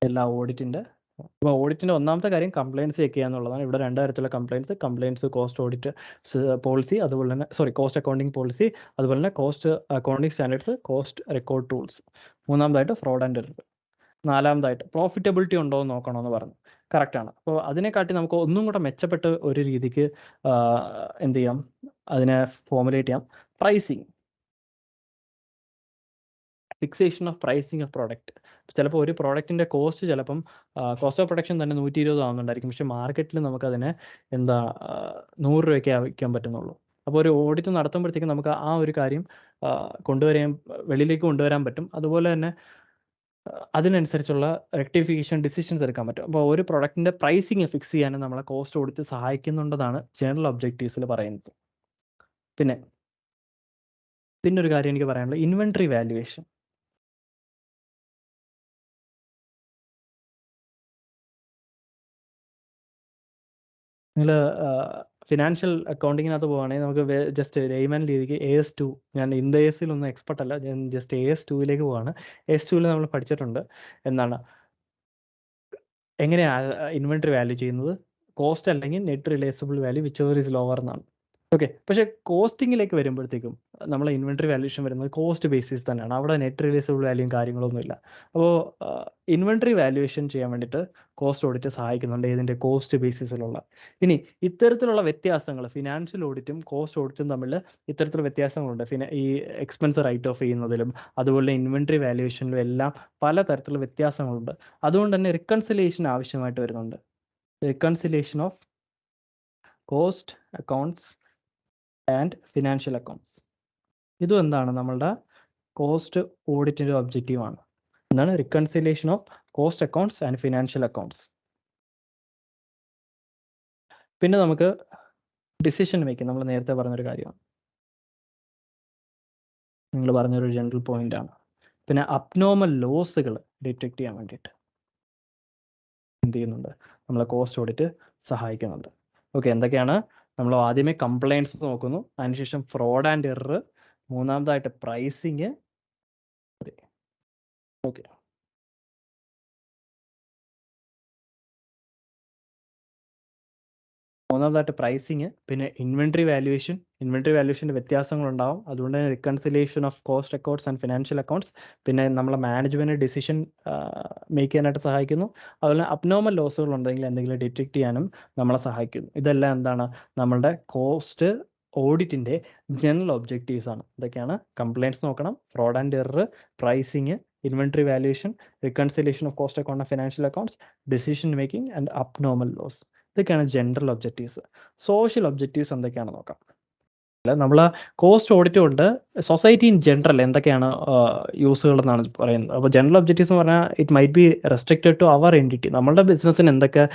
എല്ലാ ഓഡിറ്റിൻ്റെ. അപ്പോൾ ഓഡിറ്റിൻ്റെ ഒന്നാമത്തെ കാര്യം കംപ്ലയൻസ് ചെക്ക് ചെയ്യുക എന്നുള്ളതാണ്. ഇവിടെ 2 തരത്തിലുള്ള കംപ്ലയൻസ് കോസ്റ്റ് ഓഡിറ്റ് പോളിസി, അതുപോലെ തന്നെ കോസ്റ്റ് അക്കൗണ്ടിങ് പോളിസി, അതുപോലെ തന്നെ cost accounting standards, cost record tools. മൂന്നാമതായിട്ട് ഫ്രോഡ് ആൻഡ് എറർ. നാലാമതായിട്ട് പ്രോഫിറ്റബിലിറ്റി ഉണ്ടോ എന്ന് നോക്കണമെന്ന് പറഞ്ഞു. കറക്റ്റാണ്. അപ്പോൾ അതിനെക്കാട്ടി നമുക്ക് ഒന്നും കൂടെ മെച്ചപ്പെട്ട ഒരു രീതിക്ക് എന്ത് ചെയ്യാം, അതിനെ ഫോർമുലേറ്റ് ചെയ്യാം. Pricing, fixation of pricing of product. ചിലപ്പോൾ ഒരു പ്രോഡക്റ്റിൻ്റെ കോസ്റ്റ് ചിലപ്പം കോസ്റ്റ് ഓഫ് പ്രൊഡക്ഷൻ തന്നെ 120 ആവുന്നുണ്ടായിരിക്കും. പക്ഷേ മാർക്കറ്റിൽ നമുക്കതിനെ 100 രൂപയ്ക്ക് വയ്ക്കാൻ പറ്റുന്നുള്ളൂ. അപ്പോൾ ഒരു ഓഡിറ്റ് നടത്തുമ്പോഴത്തേക്കും നമുക്ക് ആ ഒരു കാര്യം വെളിയിലേക്ക് കൊണ്ടുവരാൻ പറ്റും. അതുപോലെ തന്നെ അതിനനുസരിച്ചുള്ള റെക്ടിഫിക്കേഷൻ ഡിസിഷൻസ് എടുക്കാൻ പറ്റും. അപ്പോൾ ഒരു പ്രൊഡക്റ്റിൻ്റെ പ്രൈസിങ് ഫിക്സ് ചെയ്യാനും നമ്മളെ കോസ്റ്റ് ഓഡിറ്റ് സഹായിക്കുന്നുണ്ടെന്നാണ് ജനറൽ ഒബ്ജക്റ്റീവ്സിൽ പറയുന്നത്. പിന്നെ ഒരു കാര്യം എനിക്ക് പറയാനുള്ളത് ഇൻവെൻട്രി വാല്യുവേഷൻ. നിങ്ങൾ ഫിനാൻഷ്യൽ അക്കൗണ്ടിങ്ങിനകത്ത് പോകുകയാണെങ്കിൽ നമുക്ക് ജസ്റ്റ് ലേമൻ രീതിക്ക് AS2, ഞാൻ AS1 എക്സ്പെർട്ട് അല്ല, ഞാൻ ജസ്റ്റ് AS2ലേക്ക് പോവാണ്. AS2 നമ്മൾ പഠിച്ചിട്ടുണ്ട് എന്താണ് എങ്ങനെയാണ് ഇൻവെൻട്രി വാല്യൂ ചെയ്യുന്നത്, കോസ്റ്റ് അല്ലെങ്കിൽ net realisable value whichever is lower എന്നാണ്. ഓക്കെ, പക്ഷേ കോസ്റ്റിങ്ങിലേക്ക് വരുമ്പോഴത്തേക്കും നമ്മൾ ഇൻവെൻട്രി വാല്യൂഷൻ വരുന്നത് കോസ്റ്റ് ബേസിസ് തന്നെയാണ്. അവിടെ നെറ്റ് റിലേസബിൾ വാല്യൂയും കാര്യങ്ങളൊന്നുമില്ല. അപ്പോൾ ഇൻവെൻട്രി വാല്യുവേഷൻ ചെയ്യാൻ വേണ്ടിയിട്ട് കോസ്റ്റ് ഓഡിറ്റ് സഹായിക്കുന്നുണ്ട്, ഇതിൻ്റെ കോസ്റ്റ് ബേസിസിലുള്ള. ഇനി ഇത്തരത്തിലുള്ള വ്യത്യാസങ്ങൾ ഫിനാൻഷ്യൽ ഓഡിറ്റും കോസ്റ്റ് ഓഡിറ്റും തമ്മിൽ ഇത്തരത്തിലുള്ള വ്യത്യാസങ്ങളുണ്ട്. ഈ എക്സ്പെൻസ് റൈറ്റ് ഓഫ് ചെയ്യുന്നതിലും അതുപോലെ ഇൻവെൻട്രി വാല്യുവേഷനിലും എല്ലാം പല തരത്തിലുള്ള വ്യത്യാസങ്ങളുണ്ട്. അതുകൊണ്ട് തന്നെ റിക്കൺസിലിയേഷൻ ആവശ്യമായിട്ട് വരുന്നുണ്ട്. Reconciliation of Cost accounts and financial accounts. ഇതും എന്താണ് നമ്മളുടെ കോസ്റ്റ് ഓഡിറ്റിൻ്റെ ഒബ്ജക്റ്റീവാണ്. എന്താണ് reconciliation of Cost accounts and financial accounts. പിന്നെ നമുക്ക് ഡിസിഷൻ മേക്കിംഗ്, നമ്മൾ നേരത്തെ പറഞ്ഞൊരു കാര്യമാണ്, നിങ്ങൾ പറഞ്ഞൊരു ജനറൽ പോയിന്റാണ്. പിന്നെ അബ്നോർമൽ ലോസുകൾ ഡിറ്റക്ട് ചെയ്യാൻ വേണ്ടിയിട്ട് എന്ത് ചെയ്യുന്നുണ്ട്, നമ്മളെ കോസ്റ്റ് ഓഡിറ്റ് സഹായിക്കുന്നുണ്ട്. ഓക്കെ, എന്തൊക്കെയാണ് നമ്മൾ ആദ്യമേ കംപ്ലയൻസ് നോക്കുന്നു, അതിനുശേഷം ഫ്രോഡ് ആൻഡ് എറർ, മൂന്നാമതായിട്ട് പ്രൈസിങ്. ഓക്കെ, മൂന്നാമതായിട്ട് പ്രൈസിങ്, പിന്നെ ഇൻവെൻട്രി വാല്യുവേഷൻ്റെ വ്യത്യാസങ്ങളുണ്ടാവും. അതുകൊണ്ട് തന്നെ reconciliation of Cost accounts and financial accounts, പിന്നെ നമ്മളെ മാനേജ്മെൻറ്റ് ഡിസിഷൻ മേക്ക് ചെയ്യാനായിട്ട് സഹായിക്കുന്നു. അതുപോലെ അബ്നോർമൽ ലോസുകൾ ഉണ്ടെങ്കിൽ എന്തെങ്കിലും ഡിറ്റക്ട് ചെയ്യാനും നമ്മളെ സഹായിക്കുന്നു. ഇതെല്ലാം എന്താണ് നമ്മളുടെ കോസ്റ്റ് ഓഡിറ്റിൻ്റെ ജനറൽ ഒബ്ജക്റ്റീവ്സ് ആണ്. ഇതൊക്കെയാണ് കംപ്ലയൻസ് നോക്കണം, fraud and error, pricing, inventory valuation, reconciliation of cost account and financial accounts, decision making and abnormal loss. ഇതൊക്കെയാണ് ജനറൽ ഒബ്ജക്റ്റീവ്സ്. സോഷ്യൽ ഒബ്ജക്റ്റീവ്സ് എന്തൊക്കെയാണെന്ന് നോക്കാം. നമ്മൾ കോസ്റ്റ് ഓഡിറ്റ് കൊണ്ട് സൊസൈറ്റി ഇൻ ജനറൽ എന്തൊക്കെയാണ് യൂസുകൾ എന്നാണ് പറയുന്നത്. അപ്പോൾ ജനറൽ ഒബ്ജക്റ്റീവ്സ് എന്ന് പറഞ്ഞാൽ it might be restricted to our entity. നമ്മളുടെ ബിസിനസ്സിന് എന്തൊക്കെ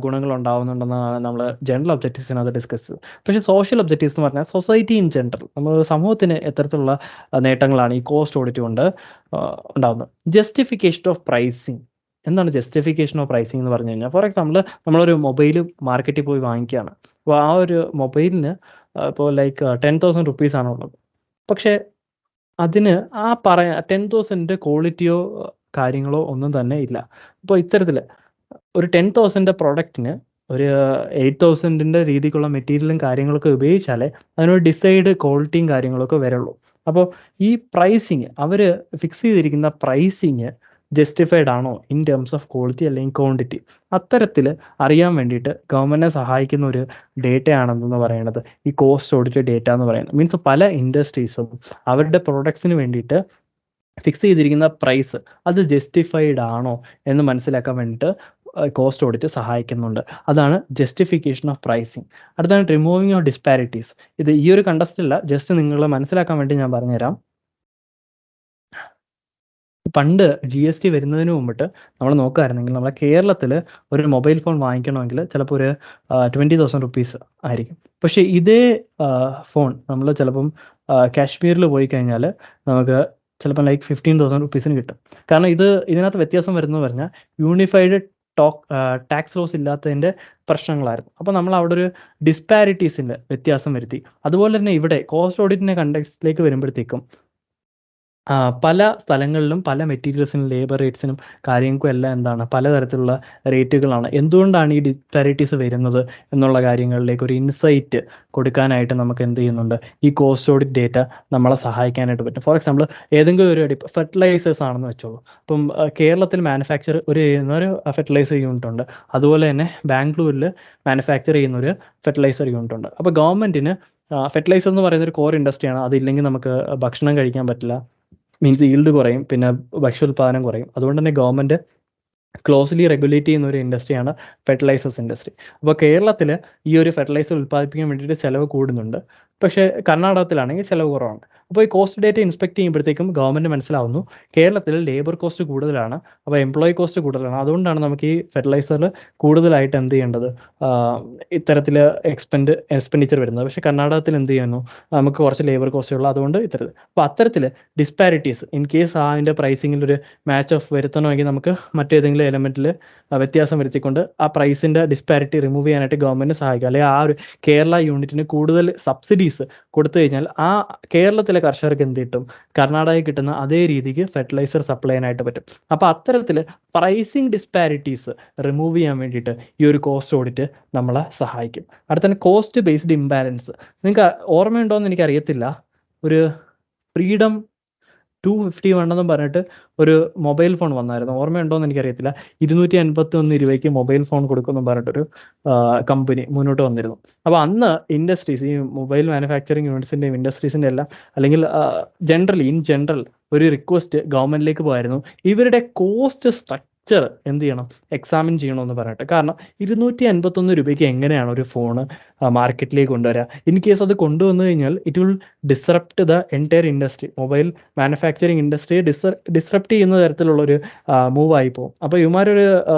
ഗുണങ്ങൾ ഉണ്ടാവുന്നുണ്ടെന്നാണ് നമ്മൾ ജനറൽ ഒബ്ജക്റ്റീവ്സിനകത്ത് ഡിസ്കസ് ചെയ്തത്. പക്ഷേ സോഷ്യൽ ഒബ്ജക്റ്റീവ്സ് എന്ന് പറഞ്ഞാൽ സൊസൈറ്റി ഇൻ ജനറൽ, നമ്മൾ സമൂഹത്തിന് എത്തരത്തിലുള്ള നേട്ടങ്ങളാണ് ഈ കോസ്റ്റ് ഓഡിറ്റ് കൊണ്ട് ഉണ്ടാകുന്നത്. Justification of pricing. എന്താണ് ജസ്റ്റിഫിക്കേഷൻ ഓഫ് പ്രൈസിങ് എന്ന് പറഞ്ഞു കഴിഞ്ഞാൽ, ഫോർ എക്സാമ്പിൾ നമ്മളൊരു മൊബൈൽ മാർക്കറ്റിൽ പോയി വാങ്ങിക്കുകയാണ്. അപ്പോൾ ആ ഒരു മൊബൈലിന് ഇപ്പോൾ ലൈക്ക് 10,000 റുപ്പീസാണ് ഉള്ളത്. പക്ഷേ അതിന് ആ 10,000 ക്വാളിറ്റിയോ കാര്യങ്ങളോ ഒന്നും തന്നെ ഇല്ല. അപ്പോൾ ഇത്തരത്തിൽ ഒരു 10,000 പ്രൊഡക്റ്റിന് ഒരു 8,000 രീതിക്കുള്ള മെറ്റീരിയലും കാര്യങ്ങളൊക്കെ ഉപയോഗിച്ചാലേ അതിനൊരു ഡിസൈഡ് ക്വാളിറ്റിയും കാര്യങ്ങളൊക്കെ വരുള്ളൂ. അപ്പോൾ ഈ പ്രൈസിങ്, അവർ ഫിക്സ് ചെയ്തിരിക്കുന്ന പ്രൈസിങ് ജസ്റ്റിഫൈഡ് ആണോ ഇൻ ടേംസ് ഓഫ് ക്വാളിറ്റി അല്ലെങ്കിൽ ക്വാണ്ടിറ്റി, അത്തരത്തിൽ അറിയാൻ വേണ്ടിയിട്ട് ഗവൺമെൻറ്റിനെ സഹായിക്കുന്ന ഒരു ഡേറ്റയാണെന്ന് പറയുന്നത് ഈ കോസ്റ്റ് ഓഡിറ്റ് ഡേറ്റ എന്ന് പറയുന്നത്. മീൻസ് പല ഇൻഡസ്ട്രീസും അവരുടെ പ്രൊഡക്ട്സിന് വേണ്ടിയിട്ട് ഫിക്സ് ചെയ്തിരിക്കുന്ന പ്രൈസ് അത് ജസ്റ്റിഫൈഡ് ആണോ എന്ന് മനസ്സിലാക്കാൻ വേണ്ടിയിട്ട് കോസ്റ്റ് ഓഡിറ്റ് സഹായിക്കുന്നുണ്ട്. അതാണ് ജസ്റ്റിഫിക്കേഷൻ ഓഫ് പ്രൈസിങ്. അടുത്താണ് റിമൂവിങ് ഓഫ് ഡിസ്പാരിറ്റീസ്. ഇത് ഈ ഒരു കണ്ടസ്റ്റില്ല, ജസ്റ്റ് നിങ്ങൾ മനസ്സിലാക്കാൻ വേണ്ടി ഞാൻ പറഞ്ഞുതരാം. പണ്ട് GST വരുന്നതിന് മുമ്പിട്ട് നമ്മൾ നോക്കുകയായിരുന്നെങ്കിൽ നമ്മളെ കേരളത്തിൽ ഒരു മൊബൈൽ ഫോൺ വാങ്ങിക്കണമെങ്കിൽ ചിലപ്പോൾ ഒരു 20,000 റുപ്പീസ് ആയിരിക്കും. പക്ഷേ ഇതേ ഫോൺ നമ്മൾ ചിലപ്പം കാശ്മീരിൽ പോയി കഴിഞ്ഞാൽ നമുക്ക് ചിലപ്പം ലൈക്ക് 15,000 റുപ്പീസിന് കിട്ടും. കാരണം ഇതിനകത്ത് വ്യത്യാസം വരുന്നത് പറഞ്ഞാൽ യൂണിഫൈഡ് ടാക്സ് ലോസ് ഇല്ലാത്തതിൻ്റെ പ്രശ്നങ്ങളായിരുന്നു. അപ്പോൾ നമ്മൾ അവിടെ ഒരു ഡിസ്പാരിറ്റീസിൻ്റെ വ്യത്യാസം വരുത്തി. അതുപോലെ തന്നെ ഇവിടെ കോസ്റ്റ് ഓഡിറ്റിൻ്റെ കണ്ടക്സ്റ്റിലേക്ക് വരുമ്പോഴത്തേക്കും പല സ്ഥലങ്ങളിലും പല മെറ്റീരിയൽസിനും ലേബർ റേറ്റ്സിനും കാര്യങ്ങൾക്കും എല്ലാം എന്താണ് പലതരത്തിലുള്ള റേറ്റുകളാണ്. എന്തുകൊണ്ടാണ് ഈ ഡിസ്പാരിറ്റീസ് വരുന്നത് എന്നുള്ള കാര്യങ്ങളിലേക്ക് ഒരു ഇൻസൈറ്റ് കൊടുക്കാനായിട്ട് നമുക്ക് എന്ത് ചെയ്യുന്നുണ്ട്, ഈ കോസ്റ്റ് ഓഡിറ്റ് ഡേറ്റ നമ്മളെ സഹായിക്കാനായിട്ട് പറ്റും. ഫോർ എക്സാമ്പിൾ ഏതെങ്കിലും ഒരു ഫെർട്ടിലൈസേഴ്സ് ആണെന്ന് വെച്ചോളൂ. അപ്പം കേരളത്തിൽ മാനുഫാക്ചർ ഒരു ഫെർട്ടിലൈസർ യൂണിറ്റ് ഉണ്ട്. അതുപോലെ തന്നെ ബാംഗ്ലൂരിൽ മാനുഫാക്ചർ ചെയ്യുന്ന ഒരു ഫെർട്ടിലൈസർ യൂണിറ്റ് ഉണ്ട്. അപ്പോൾ ഗവൺമെൻറ്റിന് ഫെർട്ടിലൈസർ എന്ന് പറയുന്ന ഒരു കോർ ഇൻഡസ്ട്രിയാണ്. അതില്ലെങ്കിൽ നമുക്ക് ഭക്ഷണം കഴിക്കാൻ പറ്റില്ല. മീൻസ് ഈൽഡ് കുറയും, പിന്നെ ഭക്ഷ്യോൽപാദനം കുറയും. അതുകൊണ്ട് തന്നെ ഗവൺമെൻറ് ക്ലോസ്ലി റെഗുലേറ്റ് ചെയ്യുന്ന ഒരു ഇൻഡസ്ട്രിയാണ് ഫെർട്ടിലൈസേഴ്സ് ഇൻഡസ്ട്രി. അപ്പോൾ കേരളത്തിൽ ഈ ഒരു ഫെർട്ടിലൈസർ ഉൽപ്പാദിപ്പിക്കാൻ വേണ്ടിയിട്ട് ചിലവ് കൂടുന്നുണ്ട്. പക്ഷേ കർണാടകത്തിലാണെങ്കിൽ ചിലവ് കുറവാണ്. അപ്പോൾ ഈ കോസ്റ്റ് ഡേറ്റ ഇൻസ്പെക്ട് ചെയ്യുമ്പോഴത്തേക്കും ഗവൺമെൻറ് മനസ്സിലാവുന്നു കേരളത്തിൽ ലേബർ കോസ്റ്റ് കൂടുതലാണ്, അപ്പോൾ എംപ്ലോയി കോസ്റ്റ് കൂടുതലാണ്. അതുകൊണ്ടാണ് നമുക്ക് ഈ ഫെർട്ടിലൈസറിൽ കൂടുതലായിട്ട് എന്ത് ചെയ്യേണ്ടത്, ഇത്തരത്തിൽ എക്സ്പെൻഡിച്ചർ വരുന്നത്. പക്ഷേ കർണാടകത്തിൽ എന്ത് ചെയ്യുന്നു, നമുക്ക് കുറച്ച് ലേബർ കോസ്റ്റ് ഉള്ളൂ, അതുകൊണ്ട് ഇത്തരത്തിൽ. അപ്പോൾ അത്തരത്തിൽ ഡിസ്പാരിറ്റീസ് ഇൻ കേസ് അതിൻ്റെ പ്രൈസിങ്ങിൽ ഒരു മാച്ച് ഓഫ് വരുത്തണമെങ്കിൽ നമുക്ക് മറ്റേതെങ്കിലും എലമെൻറ്റിൽ വ്യത്യാസം വരുത്തിക്കൊണ്ട് ആ പ്രൈസിൻ്റെ ഡിസ്പാരിറ്റി റിമൂവ് ചെയ്യാനായിട്ട് ഗവൺമെൻറ് സഹായിക്കും. അല്ലെങ്കിൽ ആ ഒരു കേരള യൂണിറ്റിന് കൂടുതൽ സബ്സിഡീസ് കൊടുത്തു കഴിഞ്ഞാൽ ആ കേരളത്തിലെ കർഷകർക്ക് എന്ത് കിട്ടും, കർണാടകയിൽ കിട്ടുന്ന അതേ രീതിക്ക് ഫെർട്ടിലൈസർ സപ്ലൈ ചെയ്യാനായിട്ട് പറ്റും. അപ്പോൾ അത്തരത്തിൽ പ്രൈസിങ് ഡിസ്പാരിറ്റീസ് റിമൂവ് ചെയ്യാൻ വേണ്ടിയിട്ട് ഈ ഒരു കോസ്റ്റ് ഓഡിറ്റ് നമ്മളെ സഹായിക്കും. അടുത്ത കോസ്റ്റ് ബേസ്ഡ് ഇംബാലൻസ്. നിങ്ങൾക്ക് ഓർമ്മയുണ്ടോ എന്ന് എനിക്കറിയത്തില്ല, ഒരു ഫ്രീഡം 251 എന്നും പറഞ്ഞിട്ട് ഒരു മൊബൈൽ ഫോൺ വന്നായിരുന്നു. ഓർമ്മയുണ്ടോ എന്ന് എനിക്കറിയത്തില്ല. 251 രൂപയ്ക്ക് മൊബൈൽ ഫോൺ കൊടുക്കുമെന്നും പറഞ്ഞിട്ടൊരു കമ്പനി മുന്നോട്ട് വന്നിരുന്നു. അപ്പോൾ അന്ന് ഇൻഡസ്ട്രീസ്, ഈ മൊബൈൽ മാനുഫാക്ചറിങ് യൂണിറ്റ്സിൻ്റെയും ഇൻഡസ്ട്രീസിൻ്റെ എല്ലാം, അല്ലെങ്കിൽ ഇൻ ജനറൽ ഒരു റിക്വസ്റ്റ് ഗവൺമെൻറ്റിലേക്ക് പോയായിരുന്നു, ഇവരുടെ കോസ്റ്റ് സ്ട്രക്ചർ എന്ത് ചെയ്യണം, എക്സാമിൻ ചെയ്യണമെന്ന് പറഞ്ഞിട്ട്. കാരണം 251 രൂപയ്ക്ക് എങ്ങനെയാണ് ഒരു ഫോണ് മാർക്കറ്റിലേക്ക് കൊണ്ടുവരിക? ഇൻ കേസ് അത് കൊണ്ടുവന്നു കഴിഞ്ഞാൽ it will disrupt the entire industry. Mobile manufacturing ഇൻഡസ്ട്രിയെ ഡിസ്റപ്റ്റ് ചെയ്യുന്ന തരത്തിലുള്ളൊരു മൂവായി പോകും. അപ്പോൾ ഇവന്മാരൊരു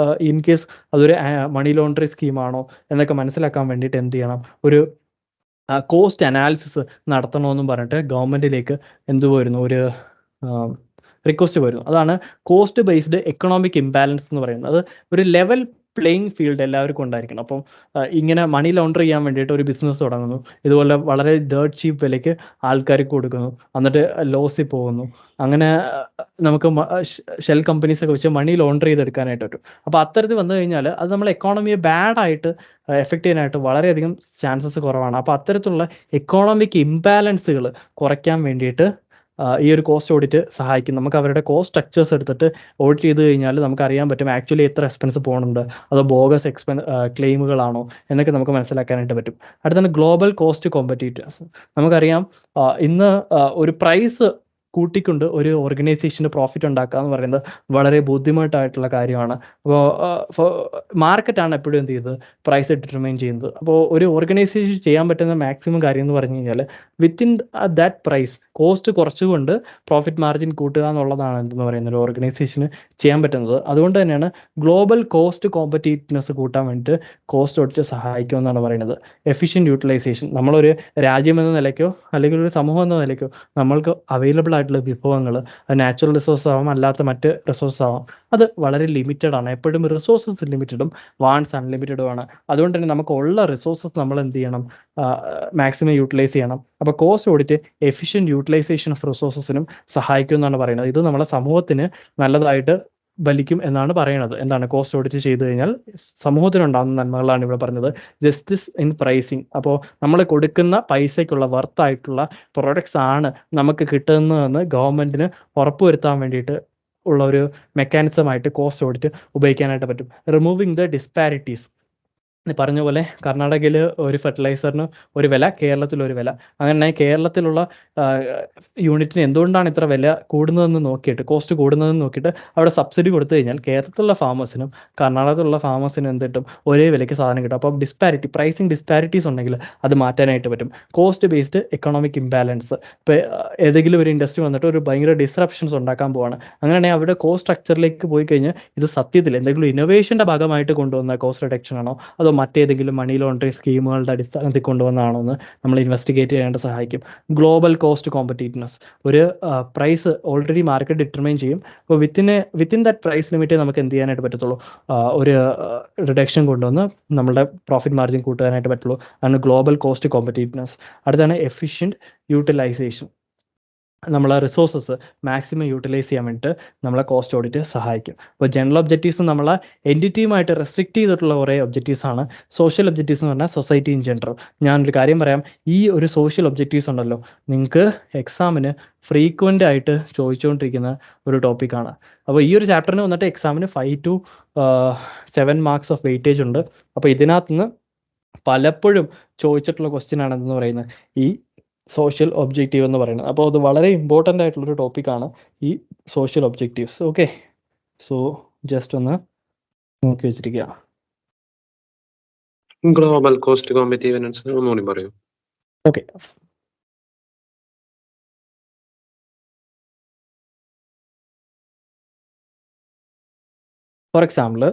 ഇൻ കേസ് അതൊരു മണി ലോണ്ടറി സ്കീമാണോ എന്നൊക്കെ മനസ്സിലാക്കാൻ വേണ്ടിയിട്ട് എന്ത് ചെയ്യണം, ഒരു കോസ്റ്റ് അനാലിസിസ് നടത്തണമെന്നും പറഞ്ഞിട്ട് ഗവൺമെൻറ്റിലേക്ക് എന്ത് പോയിരുന്നു, ഒരു റിക്വസ്റ്റ് വരുന്നു. അതാണ് കോസ്റ്റ് ബേസ്ഡ് എക്കണോമിക് ഇംബാലൻസ് എന്ന് പറയുന്നത്. അത് ഒരു ലെവൽ പ്ലേയിങ് ഫീൽഡ് എല്ലാവർക്കും ഉണ്ടായിരിക്കണം. അപ്പം ഇങ്ങനെ മണി ലോണ്ടർ ചെയ്യാൻ വേണ്ടിയിട്ട് ഒരു ബിസിനസ് തുടങ്ങുന്നു, ഇതുപോലെ വളരെ ഡേർട്ട് ചീപ്പ് വിലയ്ക്ക് ആൾക്കാർക്ക് കൊടുക്കുന്നു, എന്നിട്ട് ലോസിൽ പോകുന്നു. അങ്ങനെ നമുക്ക് ഷെൽ കമ്പനീസൊക്കെ വെച്ച് മണി ലോണ്ടർ ചെയ്തെടുക്കാനായിട്ട് പറ്റും. അപ്പോൾ അത്തരത്തിൽ വന്നു കഴിഞ്ഞാൽ അത് നമ്മളെ എക്കോണമിയെ ബാഡായിട്ട് എഫക്റ്റ് ചെയ്യാനായിട്ട് വളരെയധികം ചാൻസസ് കുറവാണ്. അപ്പോൾ അത്തരത്തിലുള്ള എക്കോണമിക് ഇംബാലൻസുകൾ കുറയ്ക്കാൻ വേണ്ടിയിട്ട് ഈ ഒരു കോസ്റ്റ് ഓഡിറ്റ് സഹായിക്കും. നമുക്ക് അവരുടെ കോസ്റ്റ് സ്ട്രക്ചേഴ്സ് എടുത്തിട്ട് ഓഡിറ്റ് ചെയ്ത് കഴിഞ്ഞാൽ നമുക്ക് അറിയാൻ പറ്റും ആക്ച്വലി എത്ര എക്സ്പെൻസ് പോകുന്നുണ്ട്, അതോ ബോഗസ് ക്ലെയിമുകളാണോ എന്നൊക്കെ നമുക്ക് മനസ്സിലാക്കാനായിട്ട് പറ്റും. അടുത്താണ് ഗ്ലോബൽ കോസ്റ്റ് കോമ്പറ്റീറ്റേഴ്സ്. നമുക്കറിയാം ഇന്ന് ഒരു പ്രൈസ് കൂട്ടിക്കൊണ്ട് ഒരു ഓർഗനൈസേഷന് പ്രോഫിറ്റ് ഉണ്ടാക്കുക എന്ന് പറയുന്നത് വളരെ ബുദ്ധിമുട്ടായിട്ടുള്ള കാര്യമാണ്. അപ്പോൾ മാർക്കറ്റാണ് എപ്പോഴും എന്ത് ചെയ്യുന്നത്, പ്രൈസ് ഡിറ്റർമൈൻ ചെയ്യുന്നത്. അപ്പോൾ ഒരു ഓർഗനൈസേഷൻ ചെയ്യാൻ പറ്റുന്ന മാക്സിമം കാര്യം എന്ന് പറഞ്ഞു കഴിഞ്ഞാൽ വിത്തിൻ ദാറ്റ് പ്രൈസ് കോസ്റ്റ് കുറച്ചുകൊണ്ട് പ്രോഫിറ്റ് മാർജിൻ കൂട്ടുക എന്നുള്ളതാണ് എന്തെന്ന് പറയുന്നത് ഒരു ഓർഗനൈസേഷന് ചെയ്യാൻ പറ്റുന്നത്. അതുകൊണ്ട് തന്നെയാണ് ഗ്ലോബൽ കോസ്റ്റ് കോമ്പറ്റീവ്നെസ് കൂട്ടാൻ വേണ്ടിയിട്ട് കോസ്റ്റ് ഓഡിറ്റ് സഹായിക്കുമെന്നാണ് പറയുന്നത്. എഫിഷ്യൻറ്റ് യൂട്ടിലൈസേഷൻ, നമ്മളൊരു രാജ്യം എന്ന നിലയ്ക്കോ അല്ലെങ്കിൽ ഒരു സമൂഹം എന്ന നിലയ്ക്കോ നമ്മൾക്ക് അവൈലബിൾ ആയിട്ടുള്ള വിഭവങ്ങൾ, അത് നാച്ചുറൽ റിസോഴ്സ് ആവാം, അല്ലാത്ത മറ്റ് റിസോഴ്സ് ആവാം, അത് വളരെ ലിമിറ്റഡ് ആണ്. എപ്പോഴും റിസോഴ്സസ് ലിമിറ്റഡും വാൺസ് അൺലിമിറ്റഡും ആണ്. അതുകൊണ്ട് തന്നെ നമുക്ക് ഉള്ള റിസോഴ്സസ് നമ്മൾ എന്ത് ചെയ്യണം, മാക്സിമം യൂട്ടിലൈസ് ചെയ്യണം. അപ്പോൾ cost audit efficient utilisation of റിസോഴ്സസിനും സഹായിക്കും എന്നാണ് പറയുന്നത്. ഇത് നമ്മുടെ സമൂഹത്തിന് നല്ലതായിട്ട് വലിക്കും എന്നാണ് പറയുന്നത്. എന്താണ് കോസ്റ്റ് ഓഡിറ്റ് ചെയ്തു കഴിഞ്ഞാൽ സമൂഹത്തിനുണ്ടാകുന്ന നന്മകളാണ് ഇവിടെ പറഞ്ഞത്. ജസ്റ്റിസ് ഇൻ പ്രൈസിങ്, അപ്പോൾ നമ്മൾ കൊടുക്കുന്ന പൈസയ്ക്കുള്ള വർത്തായിട്ടുള്ള പ്രോഡക്ട്സ് ആണ് നമുക്ക് കിട്ടുന്നതെന്ന് ഗവൺമെൻറ്റിന് ഉറപ്പുവരുത്താൻ വേണ്ടിയിട്ട് ഉള്ള ഒരു മെക്കാനിസമായിട്ട് കോസ്റ്റ് ഓഡിറ്റ് ഉപയോഗിക്കാനായിട്ട് പറ്റും. റിമൂവിങ് ദ ഡിസ്പാരിറ്റീസ്, പറഞ്ഞ പോലെ കർണാടകയിൽ ഒരു ഫെർട്ടിലൈസറിന് ഒരു വില, കേരളത്തിലൊരു വില. അങ്ങനെ കേരളത്തിലുള്ള യൂണിറ്റിന് എന്തുകൊണ്ടാണ് ഇത്ര വില കൂടുന്നതെന്ന് നോക്കിയിട്ട്, കോസ്റ്റ് കൂടുന്നതെന്ന് നോക്കിയിട്ട് അവിടെ സബ്സിഡി കൊടുത്തു കഴിഞ്ഞാൽ കേരളത്തിലുള്ള ഫാമേഴ്സിനും കർണാടകത്തിലുള്ള ഫാമേഴ്സിനും എന്ത് കിട്ടും, ഒരേ വിലയ്ക്ക് സാധനം കിട്ടും. അപ്പോൾ ഡിസ്പാരിറ്റി, പ്രൈസിങ് ഡിസ്പാരിറ്റീസ് ഉണ്ടെങ്കിൽ അത് മാറ്റാനായിട്ട് പറ്റും. കോസ്റ്റ് ബേസ്ഡ് എക്കണോമിക് ഇംബാലൻസ്, ഇപ്പോൾ ഏതെങ്കിലും ഒരു ഇൻഡസ്ട്രി വന്നിട്ട് ഒരു ഭയങ്കര ഡിസ്റപ്ഷൻസ് ഉണ്ടാക്കാൻ പോവാണ്, അങ്ങനെയാണെങ്കിൽ അവിടെ കോസ്റ്റ് സ്ട്രക്ചറിലേക്ക് പോയി കഴിഞ്ഞാൽ ഇത് സത്യത്തിൽ എന്തെങ്കിലും ഇന്നോവേഷൻ്റെ ഭാഗമായിട്ട് കൊണ്ടുവന്ന കോസ്റ്റ് റിഡക്ഷൻ ആണോ അതോ മറ്റേതെങ്കിലും മണി ലോണ്ടറി സ്കീമുകളുടെ അടിസ്ഥാനത്തിൽ കൊണ്ടുവന്നതാണോ എന്ന് നമ്മൾ ഇൻവെസ്റ്റിഗേറ്റ് ചെയ്യാനായിട്ട് സഹായിക്കും. ഗ്ലോബൽ കോസ്റ്റ് കോമ്പറ്റീവ്നെസ്, ഒരു പ്രൈസ് ഓൾറെഡി മാർക്കറ്റ് ഡിറ്റർമൈൻ ചെയ്യും. അപ്പോൾ വിത്തിൻ ദാറ്റ് പ്രൈസ് ലിമിറ്റ് നമുക്ക് എന്ത് ചെയ്യാനായിട്ട് പറ്റത്തുള്ളൂ, ഒരു റിഡക്ഷൻ കൊണ്ടുവന്ന് നമ്മുടെ പ്രോഫിറ്റ് മാർജിൻ കൂട്ടാനായിട്ട് പറ്റുള്ളൂ. അതാണ് ഗ്ലോബൽ കോസ്റ്റ് കോമ്പറ്റീവ്നെസ്. അടുത്താണ് എഫിഷ്യൻറ്റ് യൂട്ടിലൈസേഷൻ. നമ്മളെ റിസോഴ്സസ് മാക്സിമം യൂട്ടിലൈസ് ചെയ്യാൻ വേണ്ടിയിട്ട് നമ്മളെ കോസ്റ്റ് ഓഡിറ്റ് സഹായിക്കും. അപ്പോൾ ജനറൽ ഒബ്ജക്റ്റീവ്സ് നമ്മളെ എൻറ്റിറ്റിയുമായിട്ട് റെസ്ട്രിക്റ്റ് ചെയ്തിട്ടുള്ള കുറേ ഒബ്ജക്റ്റീവ്സ് ആണ്. സോഷ്യൽ ഒബ്ജക്റ്റീവ്സ് എന്ന് പറഞ്ഞാൽ സൊസൈറ്റി ഇൻ ജനറൽ. ഞാനൊരു കാര്യം പറയാം, ഈ ഒരു സോഷ്യൽ ഒബ്ജക്റ്റീവ്സ് ഉണ്ടല്ലോ, നിങ്ങൾക്ക് എക്സാമിന് ഫ്രീക്വൻ്റ് ആയിട്ട് ചോദിച്ചുകൊണ്ടിരിക്കുന്ന ഒരു ടോപ്പിക്കാണ്. അപ്പോൾ ഈ ഒരു ചാപ്റ്ററിന് വന്നിട്ട് എക്സാമിന് 5 to 7 മാർക്സ് ഓഫ് വെയിറ്റേജ് ഉണ്ട്. അപ്പോൾ ഇതിനകത്തുനിന്ന് പലപ്പോഴും ചോദിച്ചിട്ടുള്ള ക്വസ്റ്റ്യൻ ആണെന്ന് പറയുന്നത് ഈ സോഷ്യൽ ഒബ്ജക്റ്റീവ് എന്ന് പറയുന്നത്. അപ്പോൾ അത് വളരെ ഇമ്പോർട്ടൻ്റ് ആയിട്ടുള്ളൊരു ടോപ്പിക്കാണ് ഈ social objectives. Okay, so just ഒന്ന് നോക്കി വെച്ചിരിക്കുക. ഗ്ലോബൽ കോസ്റ്റ് കോമ്പറ്റീവ്നെസ് ഒന്നുകൂടി പറയൂ. ഓക്കെ, ഫോർ എക്സാമ്പിൾ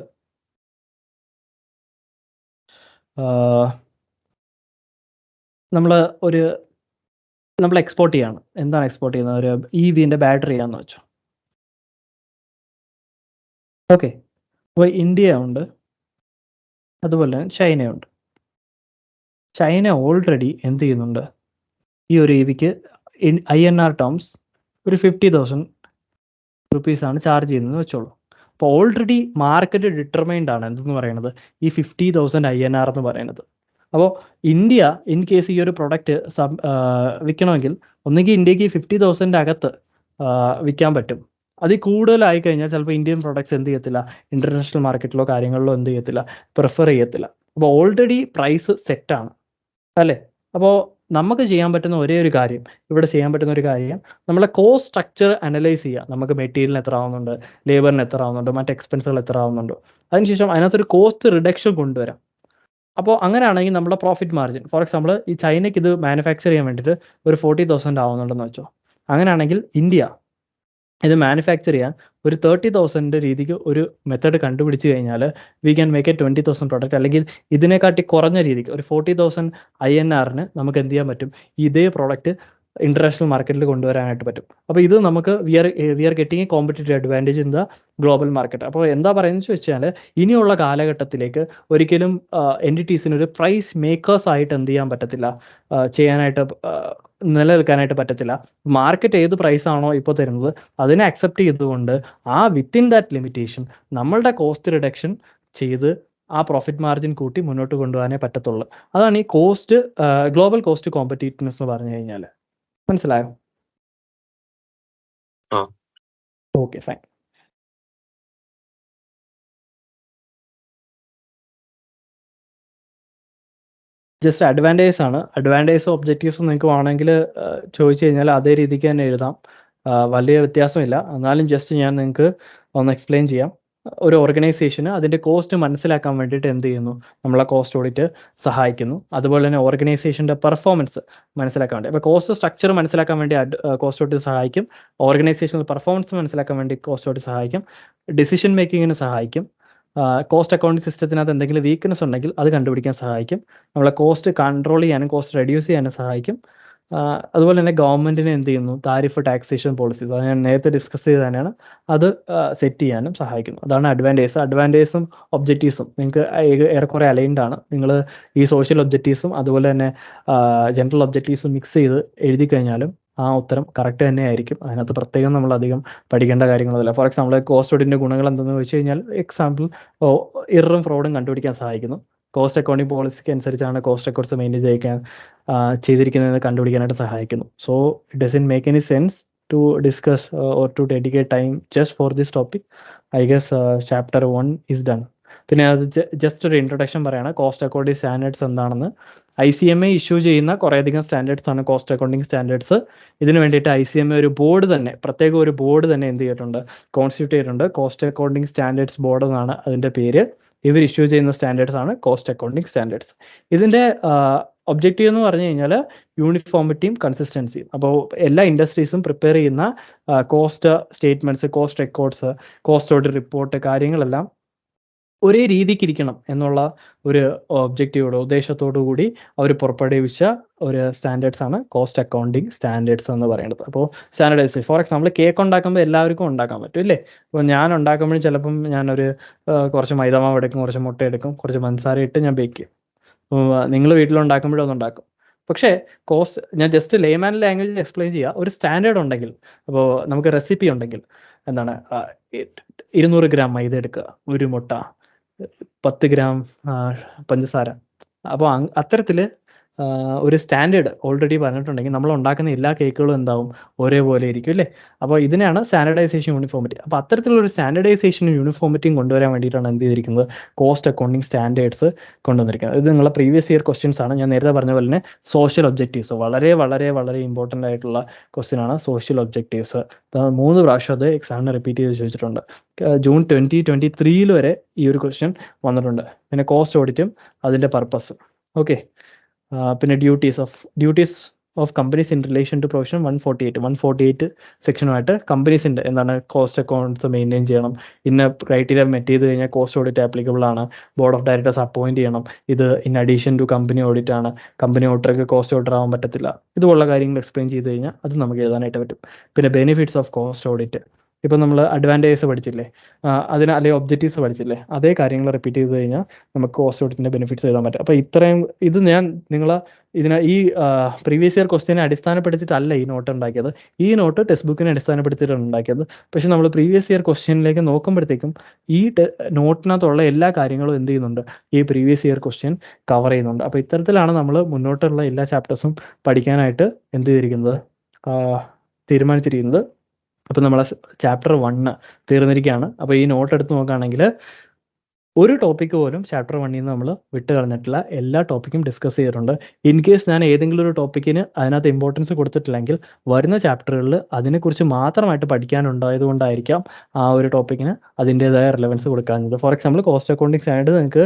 നമ്മൾ എക്സ്പോർട്ട് ചെയ്യാണ്. എന്താണ് എക്സ്പോർട്ട് ചെയ്യുന്നത്? ഒരു EVൻ്റെ ബാറ്ററി ആണെന്ന് വെച്ചോ. ഓക്കെ, അപ്പോൾ ഇന്ത്യ ഉണ്ട്, അതുപോലെ തന്നെ ചൈനയുണ്ട്. ചൈന ഓൾറെഡി എന്ത് ചെയ്യുന്നുണ്ട്, ഈ ഒരു EVക്ക് INR ടേംസ് ഒരു 50,000 റുപ്പീസാണ് ചാർജ് ചെയ്യുന്നതെന്ന് വെച്ചോളൂ. അപ്പോൾ ഓൾറെഡി മാർക്കറ്റ് ഡിറ്റർമൈൻഡ് ആണ് എന്തെന്ന് പറയുന്നത്, ഈ 50,000 INR എന്ന് പറയുന്നത്. അപ്പോൾ ഇന്ത്യ ഇൻ കേസ് ഈ ഒരു പ്രൊഡക്റ്റ് വിൽക്കണമെങ്കിൽ ഒന്നുകിൽ ഇന്ത്യക്ക് 50,000 അകത്ത് വിൽക്കാൻ പറ്റും. അതിൽ കൂടുതലായി കഴിഞ്ഞാൽ ചിലപ്പോൾ ഇന്ത്യൻ പ്രൊഡക്ട്സ് എന്ത് ചെയ്യത്തില്ല, ഇൻ്റർനാഷണൽ മാർക്കറ്റിലോ കാര്യങ്ങളിലോ എന്ത് ചെയ്യത്തില്ല, പ്രിഫർ ചെയ്യത്തില്ല. അപ്പോൾ ഓൾറെഡി പ്രൈസ് സെറ്റാണ് അല്ലേ. അപ്പോൾ നമുക്ക് ചെയ്യാൻ പറ്റുന്ന ഒരേ ഒരു കാര്യം, ഇവിടെ ചെയ്യാൻ പറ്റുന്ന ഒരു കാര്യം, നമ്മളെ കോസ്റ്റ് സ്ട്രക്ചർ അനലൈസ് ചെയ്യുക. നമുക്ക് മെറ്റീരിയലിന് എത്ര ആവുന്നുണ്ട്, ലേബറിന് എത്ര ആവുന്നുണ്ട്, മറ്റ് എക്സ്പെൻസുകൾ എത്ര ആവുന്നുണ്ടോ, അതിനുശേഷം അതിനകത്തൊരു കോസ്റ്റ് റിഡക്ഷൻ കൊണ്ടുവരാം. അപ്പോൾ അങ്ങനെയാണെങ്കിൽ നമ്മുടെ പ്രോഫിറ്റ് മാർജിൻ, ഫോർ എക്സാമ്പിൾ ഈ ചൈനയ്ക്ക് ഇത് മാനുഫാക്ചർ ചെയ്യാൻ വേണ്ടിയിട്ട് ഒരു 40,000 ആവുന്നുണ്ടെന്ന് വെച്ചോ. അങ്ങനെയാണെങ്കിൽ ഇന്ത്യ ഇത് മാനുഫാക്ചർ ചെയ്യാൻ ഒരു 30,000 രീതിക്ക് ഒരു മെത്തേഡ് കണ്ടുപിടിച്ച് കഴിഞ്ഞാൽ we can make A 20,000 product. അല്ലെങ്കിൽ ഇതിനെക്കാട്ടി കുറഞ്ഞ രീതിക്ക് ഒരു 40,000 INRന് നമുക്ക് എന്ത് ചെയ്യാൻ പറ്റും, ഇതേ പ്രോഡക്റ്റ് ഇൻ്റർനാഷണൽ മാർക്കറ്റിൽ കൊണ്ടുവരാനായിട്ട് പറ്റും. അപ്പോൾ ഇത് നമുക്ക് we are getting a competitive advantage in the global market. അപ്പോൾ എന്താ പറയുന്നത് വെച്ചാൽ ഇനിയുള്ള കാലഘട്ടത്തിലേക്ക് ഒരിക്കലും എൻറ്റിറ്റീസിന് ഒരു പ്രൈസ് മേക്കേഴ്സ് ആയിട്ട് എന്ത് ചെയ്യാൻ പറ്റത്തില്ല, ചെയ്യാനായിട്ട് നിലനിൽക്കാനായിട്ട് പറ്റത്തില്ല. മാർക്കറ്റ് ഏത് പ്രൈസാണോ ഇപ്പോൾ തരുന്നത് അതിനെ അക്സെപ്റ്റ് ചെയ്തുകൊണ്ട് വിത്തിൻ ദാറ്റ് ലിമിറ്റേഷൻ നമ്മളുടെ കോസ്റ്റ് റിഡക്ഷൻ ചെയ്ത് ആ പ്രോഫിറ്റ് മാർജിൻ കൂട്ടി മുന്നോട്ട് കൊണ്ടുപോകാനേ പറ്റത്തുള്ളൂ. അതാണ് ഈ ഗ്ലോബൽ കോസ്റ്റ് കോമ്പറ്റീവ്നെസ് എന്ന് പറഞ്ഞു കഴിഞ്ഞാൽ. മനസ്സിലായോ? Okay, fine. ജസ്റ്റ് അഡ്വാൻറ്റേജ് ആണ്. അഡ്വാൻറ്റേജ് ഒബ്ജക്റ്റീവ്സ് നിങ്ങൾക്ക് വേണമെങ്കിൽ ചോദിച്ചു കഴിഞ്ഞാൽ അതേ രീതിക്ക് തന്നെ എഴുതാം. വലിയ വ്യത്യാസമില്ല. എന്നാലും ജസ്റ്റ് ഞാൻ നിങ്ങൾക്ക് ഒന്ന് എക്സ്പ്ലെയിൻ ചെയ്യാം. ഒരു ഓർഗനൈസേഷന് അതിൻ്റെ കോസ്റ്റ് മനസ്സിലാക്കാൻ വേണ്ടിയിട്ട് എന്ത് ചെയ്യുന്നു, നമ്മളെ കോസ്റ്റ് ഓഡിറ്റ് സഹായിക്കുന്നു. അതുപോലെ തന്നെ ഓർഗനൈസേഷൻ്റെ പെർഫോമൻസ് മനസ്സിലാക്കാൻ വേണ്ടി, അപ്പോൾ കോസ്റ്റ് സ്ട്രക്ചർ മനസ്സിലാക്കാൻ വേണ്ടി കോസ്റ്റ് ഓഡിറ്റ് സഹായിക്കും. ഓർഗനൈസേഷണൽ പെർഫോമൻസ് മനസ്സിലാക്കാൻ വേണ്ടി കോസ്റ്റ് ഓഡിറ്റ് സഹായിക്കും. ഡിസിഷൻ മേക്കിങ്ങിന് സഹായിക്കും. കോസ്റ്റ് അക്കൗണ്ടിങ് സിസ്റ്റത്തിനകത്ത് എന്തെങ്കിലും വീക്ക്നെസ് ഉണ്ടെങ്കിൽ അത് കണ്ടുപിടിക്കാൻ സഹായിക്കും. നമ്മളെ കോസ്റ്റ് കൺട്രോൾ ചെയ്യാനും കോസ്റ്റ് റെഡ്യൂസ് ചെയ്യാനും സഹായിക്കും. അതുപോലെ തന്നെ ഗവൺമെൻറ്റിനെ എന്ത് ചെയ്യുന്നു, താരിഫ് ടാക്സേഷൻ പോളിസീസ്, അത് ഞാൻ നേരത്തെ ഡിസ്കസ് ചെയ്ത് തന്നെയാണ്, അത് സെറ്റ് ചെയ്യാനും സഹായിക്കുന്നു. അതാണ് അഡ്വാൻറ്റേജും ഒബ്ജക്റ്റീവ്സും നിങ്ങൾക്ക് ഏറെക്കുറെ അലൈൻഡ് ആണ്. നിങ്ങൾ ഈ സോഷ്യൽ ഒബ്ജക്റ്റീവ്സും അതുപോലെ തന്നെ ജനറൽ ഒബ്ജക്റ്റീവ്സും മിക്സ് ചെയ്ത് എഴുതി കഴിഞ്ഞാലും ആ ഉത്തരം കറക്റ്റ് തന്നെ ആയിരിക്കും. അതിനകത്ത് പ്രത്യേകം നമ്മളധികം പഠിക്കേണ്ട കാര്യങ്ങളൊന്നുമില്ല. ഫോർ എക്സാമ്പിൾ കോസ്റ്റ് ഓഡിറ്റിൻ്റെ ഗുണങ്ങൾ എന്തെന്ന് വെച്ച് കഴിഞ്ഞാൽ, എക്സാമ്പിൾ ഇററും ഫ്രോഡും കണ്ടുപിടിക്കാൻ സഹായിക്കുന്നു. കോസ്റ്റ് അക്കൗണ്ടിങ് പോളിസിക്ക് അനുസരിച്ചാണ് കോസ്റ്റ് അക്കൗണ്ട്സ് മെയിൻറ്റെയിൻ ചെയ്തിരിക്കുന്നതെന്ന് കണ്ടുപിടിക്കാനായിട്ട് സഹായിക്കുന്നു. So it doesn't make any sense to discuss or to dedicate time just for this topic. I guess chapter 1 is done. പിന്നെ അത് ജസ്റ്റ് ഒരു ഇൻട്രൊഡക്ഷൻ പറയാണ്, കോസ്റ്റ് അക്കൗണ്ടിങ് സ്റ്റാൻഡേർഡ്സ് എന്താണെന്ന്. ICMA issue ചെയ്യുന്ന കുറേയധികം സ്റ്റാൻഡേർഡ്സ് ആണ് കോസ്റ്റ് അക്കൗണ്ടിങ് സ്റ്റാൻഡേർഡ്സ്. ഇതിന് വേണ്ടിയിട്ട് ICMA ഒരു ബോർഡ് തന്നെ, പ്രത്യേക ഒരു ബോർഡ് തന്നെ എന്ത് ചെയ്തിട്ടുണ്ട്, കോൺസ്റ്റിറ്റ്യൂട്ട് ചെയ്തിട്ടുണ്ട്. കോസ്റ്റ് അക്കൗണ്ടിങ് സ്റ്റാൻഡേർഡ്സ് ബോർഡ് എന്നാണ് അതിൻ്റെ പേര്. ഇവർ ഇഷ്യൂ ചെയ്യുന്ന സ്റ്റാൻഡേർഡ്സ് ആണ് കോസ്റ്റ് അക്കൗണ്ടിങ് സ്റ്റാൻഡേർഡ്സ്. ഇതിൻ്റെ ഒബ്ജക്റ്റീവ് എന്ന് പറഞ്ഞു കഴിഞ്ഞാൽ യൂണിഫോമിറ്റിയും കൺസിസ്റ്റൻസിയും. അപ്പോൾ എല്ലാ ഇൻഡസ്ട്രീസും പ്രിപ്പയർ ചെയ്യുന്ന cost statements, cost records, cost audit report കാര്യങ്ങളെല്ലാം ഒരേ രീതിക്ക് ഇരിക്കണം എന്നുള്ള ഒരു ഉദ്ദേശത്തോടു കൂടി അവർ പുറപ്പെടുവിച്ച ഒരു സ്റ്റാൻഡേർഡ്സ് ആണ് കോസ്റ്റ് അക്കൗണ്ടിങ് സ്റ്റാൻഡേർഡ്സ് എന്ന് പറയുന്നത്. അപ്പോൾ സ്റ്റാൻഡേർഡൈസ്, ഫോർ എക്സാമ്പിൾ കേക്ക് ഉണ്ടാക്കുമ്പോൾ എല്ലാവർക്കും ഉണ്ടാക്കാൻ പറ്റും ഇല്ലേ? അപ്പോൾ ഞാൻ ഉണ്ടാക്കുമ്പോഴും ചിലപ്പം ഞാനൊരു കുറച്ച് മൈദാമാവ് എടുക്കും, കുറച്ച് മുട്ട എടുക്കും, കുറച്ച് പഞ്ചസാര ഇട്ട് ഞാൻ ബേക്ക് ചെയ്യും. നിങ്ങൾ വീട്ടിലുണ്ടാക്കുമ്പോഴും ഒന്നുണ്ടാക്കും. പക്ഷേ ഞാൻ ജസ്റ്റ് ലേമാൻ ലാംഗ്വേജിൽ എക്സ്പ്ലെയിൻ ചെയ്യുക. ഒരു സ്റ്റാൻഡേർഡ് ഉണ്ടെങ്കിൽ, അപ്പോൾ നമുക്ക് റെസിപ്പി ഉണ്ടെങ്കിൽ എന്താണ്, 200 ഗ്രാം മൈദ എടുക്കുക, ഒരു മുട്ട, 10 ഗ്രാം പഞ്ചസാര. അപ്പോൾ അത്തരത്തിൽ ഒരു സ്റ്റാൻഡേർഡ് ഓൾറെഡി പറഞ്ഞിട്ടുണ്ടെങ്കിൽ നമ്മൾ ഉണ്ടാക്കുന്ന എല്ലാ കേക്കുകളും എന്താവും, ഒരേപോലെ ഇരിക്കും അല്ലേ? അപ്പോൾ ഇതിനെയാണ് സ്റ്റാൻഡർഡൈസേഷൻ, യൂണിഫോമിറ്റി. അപ്പോൾ അത്തരത്തിലുള്ള ഒരു സ്റ്റാൻഡർഡൈസേഷനും യൂണിഫോമിറ്റിയും കൊണ്ടുവരാൻ വേണ്ടിയിട്ടാണ് എന്ത് ചെയ്തിരിക്കുന്നത്, കോസ്റ്റ് അക്കൗണ്ടിങ് സ്റ്റാൻഡേർഡ്സ് കൊണ്ടുവന്നിരിക്കുന്നത്. ഇത് നിങ്ങളെ പ്രീവിയസ് ഇയർ ക്വസ്റ്റ്യൻസ് ആണ്. ഞാൻ നേരത്തെ പറഞ്ഞ പോലെ തന്നെ സോഷ്യൽ ഒബ്ജക്റ്റീവ്സ് വളരെ വളരെ വളരെ ഇമ്പോർട്ടൻ്റ് ആയിട്ടുള്ള ക്വസ്റ്റ്യൻ ആണ് സോഷ്യൽ ഒബ്ജക്റ്റീവ്സ്. 3 പ്രാവശ്യം അത് എക്സാമിന് റിപ്പീറ്റ് ചെയ്ത് ചോദിച്ചിട്ടുണ്ട്. ജൂൺ 2023 വരെ ഈ ഒരു ക്വസ്റ്റ്യൻ വന്നിട്ടുണ്ട്. പിന്നെ കോസ്റ്റ് ഓഡിറ്റും അതിൻ്റെ പർപ്പസും. ഓക്കെ. പിന്നെ duties of companies in relation to provision 148 സെക്ഷനുമായിട്ട് കമ്പനീസിൻ്റെ എന്താണ്, കോസ്റ്റ് അക്കൗണ്ട്സ് മെയിൻറ്റെയിൻ ചെയ്യണം, ഇന്ന ക്രൈറ്റീരിയ മെറ്റ് ചെയ്ത് കഴിഞ്ഞാൽ കോസ്റ്റ് ഓഡിറ്റ് ആപ്ലിക്കബിൾ ആണ്, ബോർഡ് ഓഫ് ഡയറക്ടേഴ്സ് അപ്പോയിൻറ്റ് ചെയ്യണം, ഇത് in addition to company audit ആണ്, കമ്പനി ഓഡിറ്റർക്ക് കോസ്റ്റ് ഓഡിറ്റർ ആവാൻ പറ്റത്തില്ല. ഇതുപോലുള്ള കാര്യങ്ങൾ എക്സ്പ്ലെയിൻ ചെയ്ത് കഴിഞ്ഞാൽ അത് നമുക്ക് എഴുതാനായിട്ട് പറ്റും. പിന്നെ ബെനിഫിറ്റ്സ് ഓഫ് കോസ്റ്റ് ഓഡിറ്റ്, ഇപ്പം നമ്മൾ അഡ്വാൻറ്റേജസ് പഠിച്ചില്ലേ, അല്ലെങ്കിൽ ഒബ്ജക്റ്റീവ്സ് പഠിച്ചില്ലേ, അതേ കാര്യങ്ങൾ റിപ്പീറ്റ് ചെയ്ത് കഴിഞ്ഞാൽ നമുക്ക് കോസ്റ്റ് ഓഡിറ്റിൻ്റെ ബെനിഫിറ്റ്സ് എഴുതാൻ പറ്റും. അപ്പോൾ ഇത് ഞാൻ ഈ പ്രീവിയസ് ഇയർ ക്വസ്റ്റ്യനെ അടിസ്ഥാനപ്പെടുത്തിയിട്ടല്ല ഈ നോട്ട് ഉണ്ടാക്കിയത്. ഈ നോട്ട് ടെക്സ്റ്റ് ബുക്കിനെ അടിസ്ഥാനപ്പെടുത്തിയിട്ടാണ് ഉണ്ടാക്കിയത്. പക്ഷെ നമ്മൾ പ്രീവിയസ് ഇയർ ക്വസ്റ്റ്യനിലേക്ക് നോക്കുമ്പോഴത്തേക്കും ഈ നോട്ടിനകത്തുള്ള എല്ലാ കാര്യങ്ങളും എന്ത് ചെയ്യുന്നുണ്ട്, ഈ പ്രീവിയസ് ഇയർ ക്വസ്റ്റ്യൻ കവർ ചെയ്യുന്നുണ്ട്. അപ്പോൾ ഇത്തരത്തിലാണ് നമ്മൾ മുന്നോട്ടുള്ള എല്ലാ ചാപ്റ്റേഴ്സും പഠിക്കാനായിട്ട് എന്ത് ചെയ്തിരിക്കുന്നത്, തീരുമാനിച്ചിരിക്കുന്നത്. അപ്പോൾ നമ്മളെ ചാപ്റ്റർ 1 തീർന്നിരിക്കുകയാണ്. അപ്പോൾ ഈ നോട്ട് എടുത്ത് നോക്കുകയാണെങ്കിൽ ഒരു ടോപ്പിക്ക് പോലും ചാപ്റ്റർ 1 നിന്ന് നമ്മൾ വിട്ട് കളഞ്ഞിട്ടില്ല. എല്ലാ ടോപ്പിക്കും ഡിസ്കസ് ചെയ്തിട്ടുണ്ട്. ഇൻ കേസ് ഞാൻ ഏതെങ്കിലും ഒരു ടോപ്പിക്കിന് അതിനകത്ത് ഇമ്പോർട്ടൻസ് കൊടുത്തിട്ടില്ലെങ്കിൽ വരുന്ന ചാപ്റ്ററുകളിൽ അതിനെക്കുറിച്ച് മാത്രമായിട്ട് പഠിക്കാനുണ്ടായതുകൊണ്ടായിരിക്കാം ആ ഒരു ടോപ്പിക്കിന് അതിൻ്റേതായ റിലവൻസ് കൊടുക്കാഞ്ഞത്. For example cost accounting standard, നിങ്ങൾക്ക്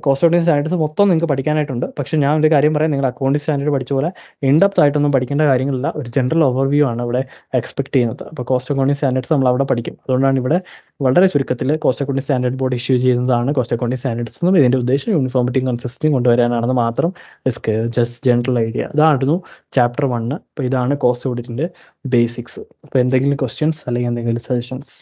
കോസ്റ്റ് അക്കൗണ്ടിങ് സ്റ്റാൻഡേർഡ്സ് മൊത്തം നിങ്ങൾക്ക് പഠിക്കാനായിട്ടുണ്ട്. പക്ഷേ ഞാൻ ഒരു കാര്യം പറയാം, നിങ്ങൾ അക്കൗണ്ടിങ് സ്റ്റാൻഡേർഡ് പഠിച്ച പോലെ ഇൻഡെപ്ത് ആയിട്ടൊന്നും പഠിക്കേണ്ട കാര്യങ്ങളില്ല. ഒരു ജനറൽ ഓവർവ്യൂ ആണ് ഇവിടെ എക്സ്പെക്ട് ചെയ്യുന്നത്. അപ്പോൾ കോസ്റ്റ് അക്കൗണ്ടിങ് സ്റ്റാൻഡേർഡ്സ് നമ്മൾ അവിടെ പഠിക്കും. അതുകൊണ്ടാണ് ഇവിടെ വളരെ ചുരുക്കത്തിൽ cost accounting standard board issue ചെയ്യുന്നതാണ് കോസ്റ്റ് അക്കൗണ്ടിങ് സ്റ്റാൻഡേർഡ്സ് എന്നും ഇതിൻ്റെ ഉദ്ദേശം യൂണിഫോമിറ്റിയും കൺസിസ്റ്റൻസിയും കൊണ്ടുവരാനാണെന്ന് മാത്രം ജസ്റ്റ് ജനറൽ ഐഡിയ. ഇതായിരുന്നു ചാപ്റ്റർ 1. അപ്പോൾ ഇതാണ് കോസ്റ്റ് ഓഡിറ്റിൻ്റെ ബേസിക്സ്. അപ്പോൾ എന്തെങ്കിലും ക്വസ്റ്റ്യൻസ് അല്ലെങ്കിൽ എന്തെങ്കിലും സജഷൻസ്?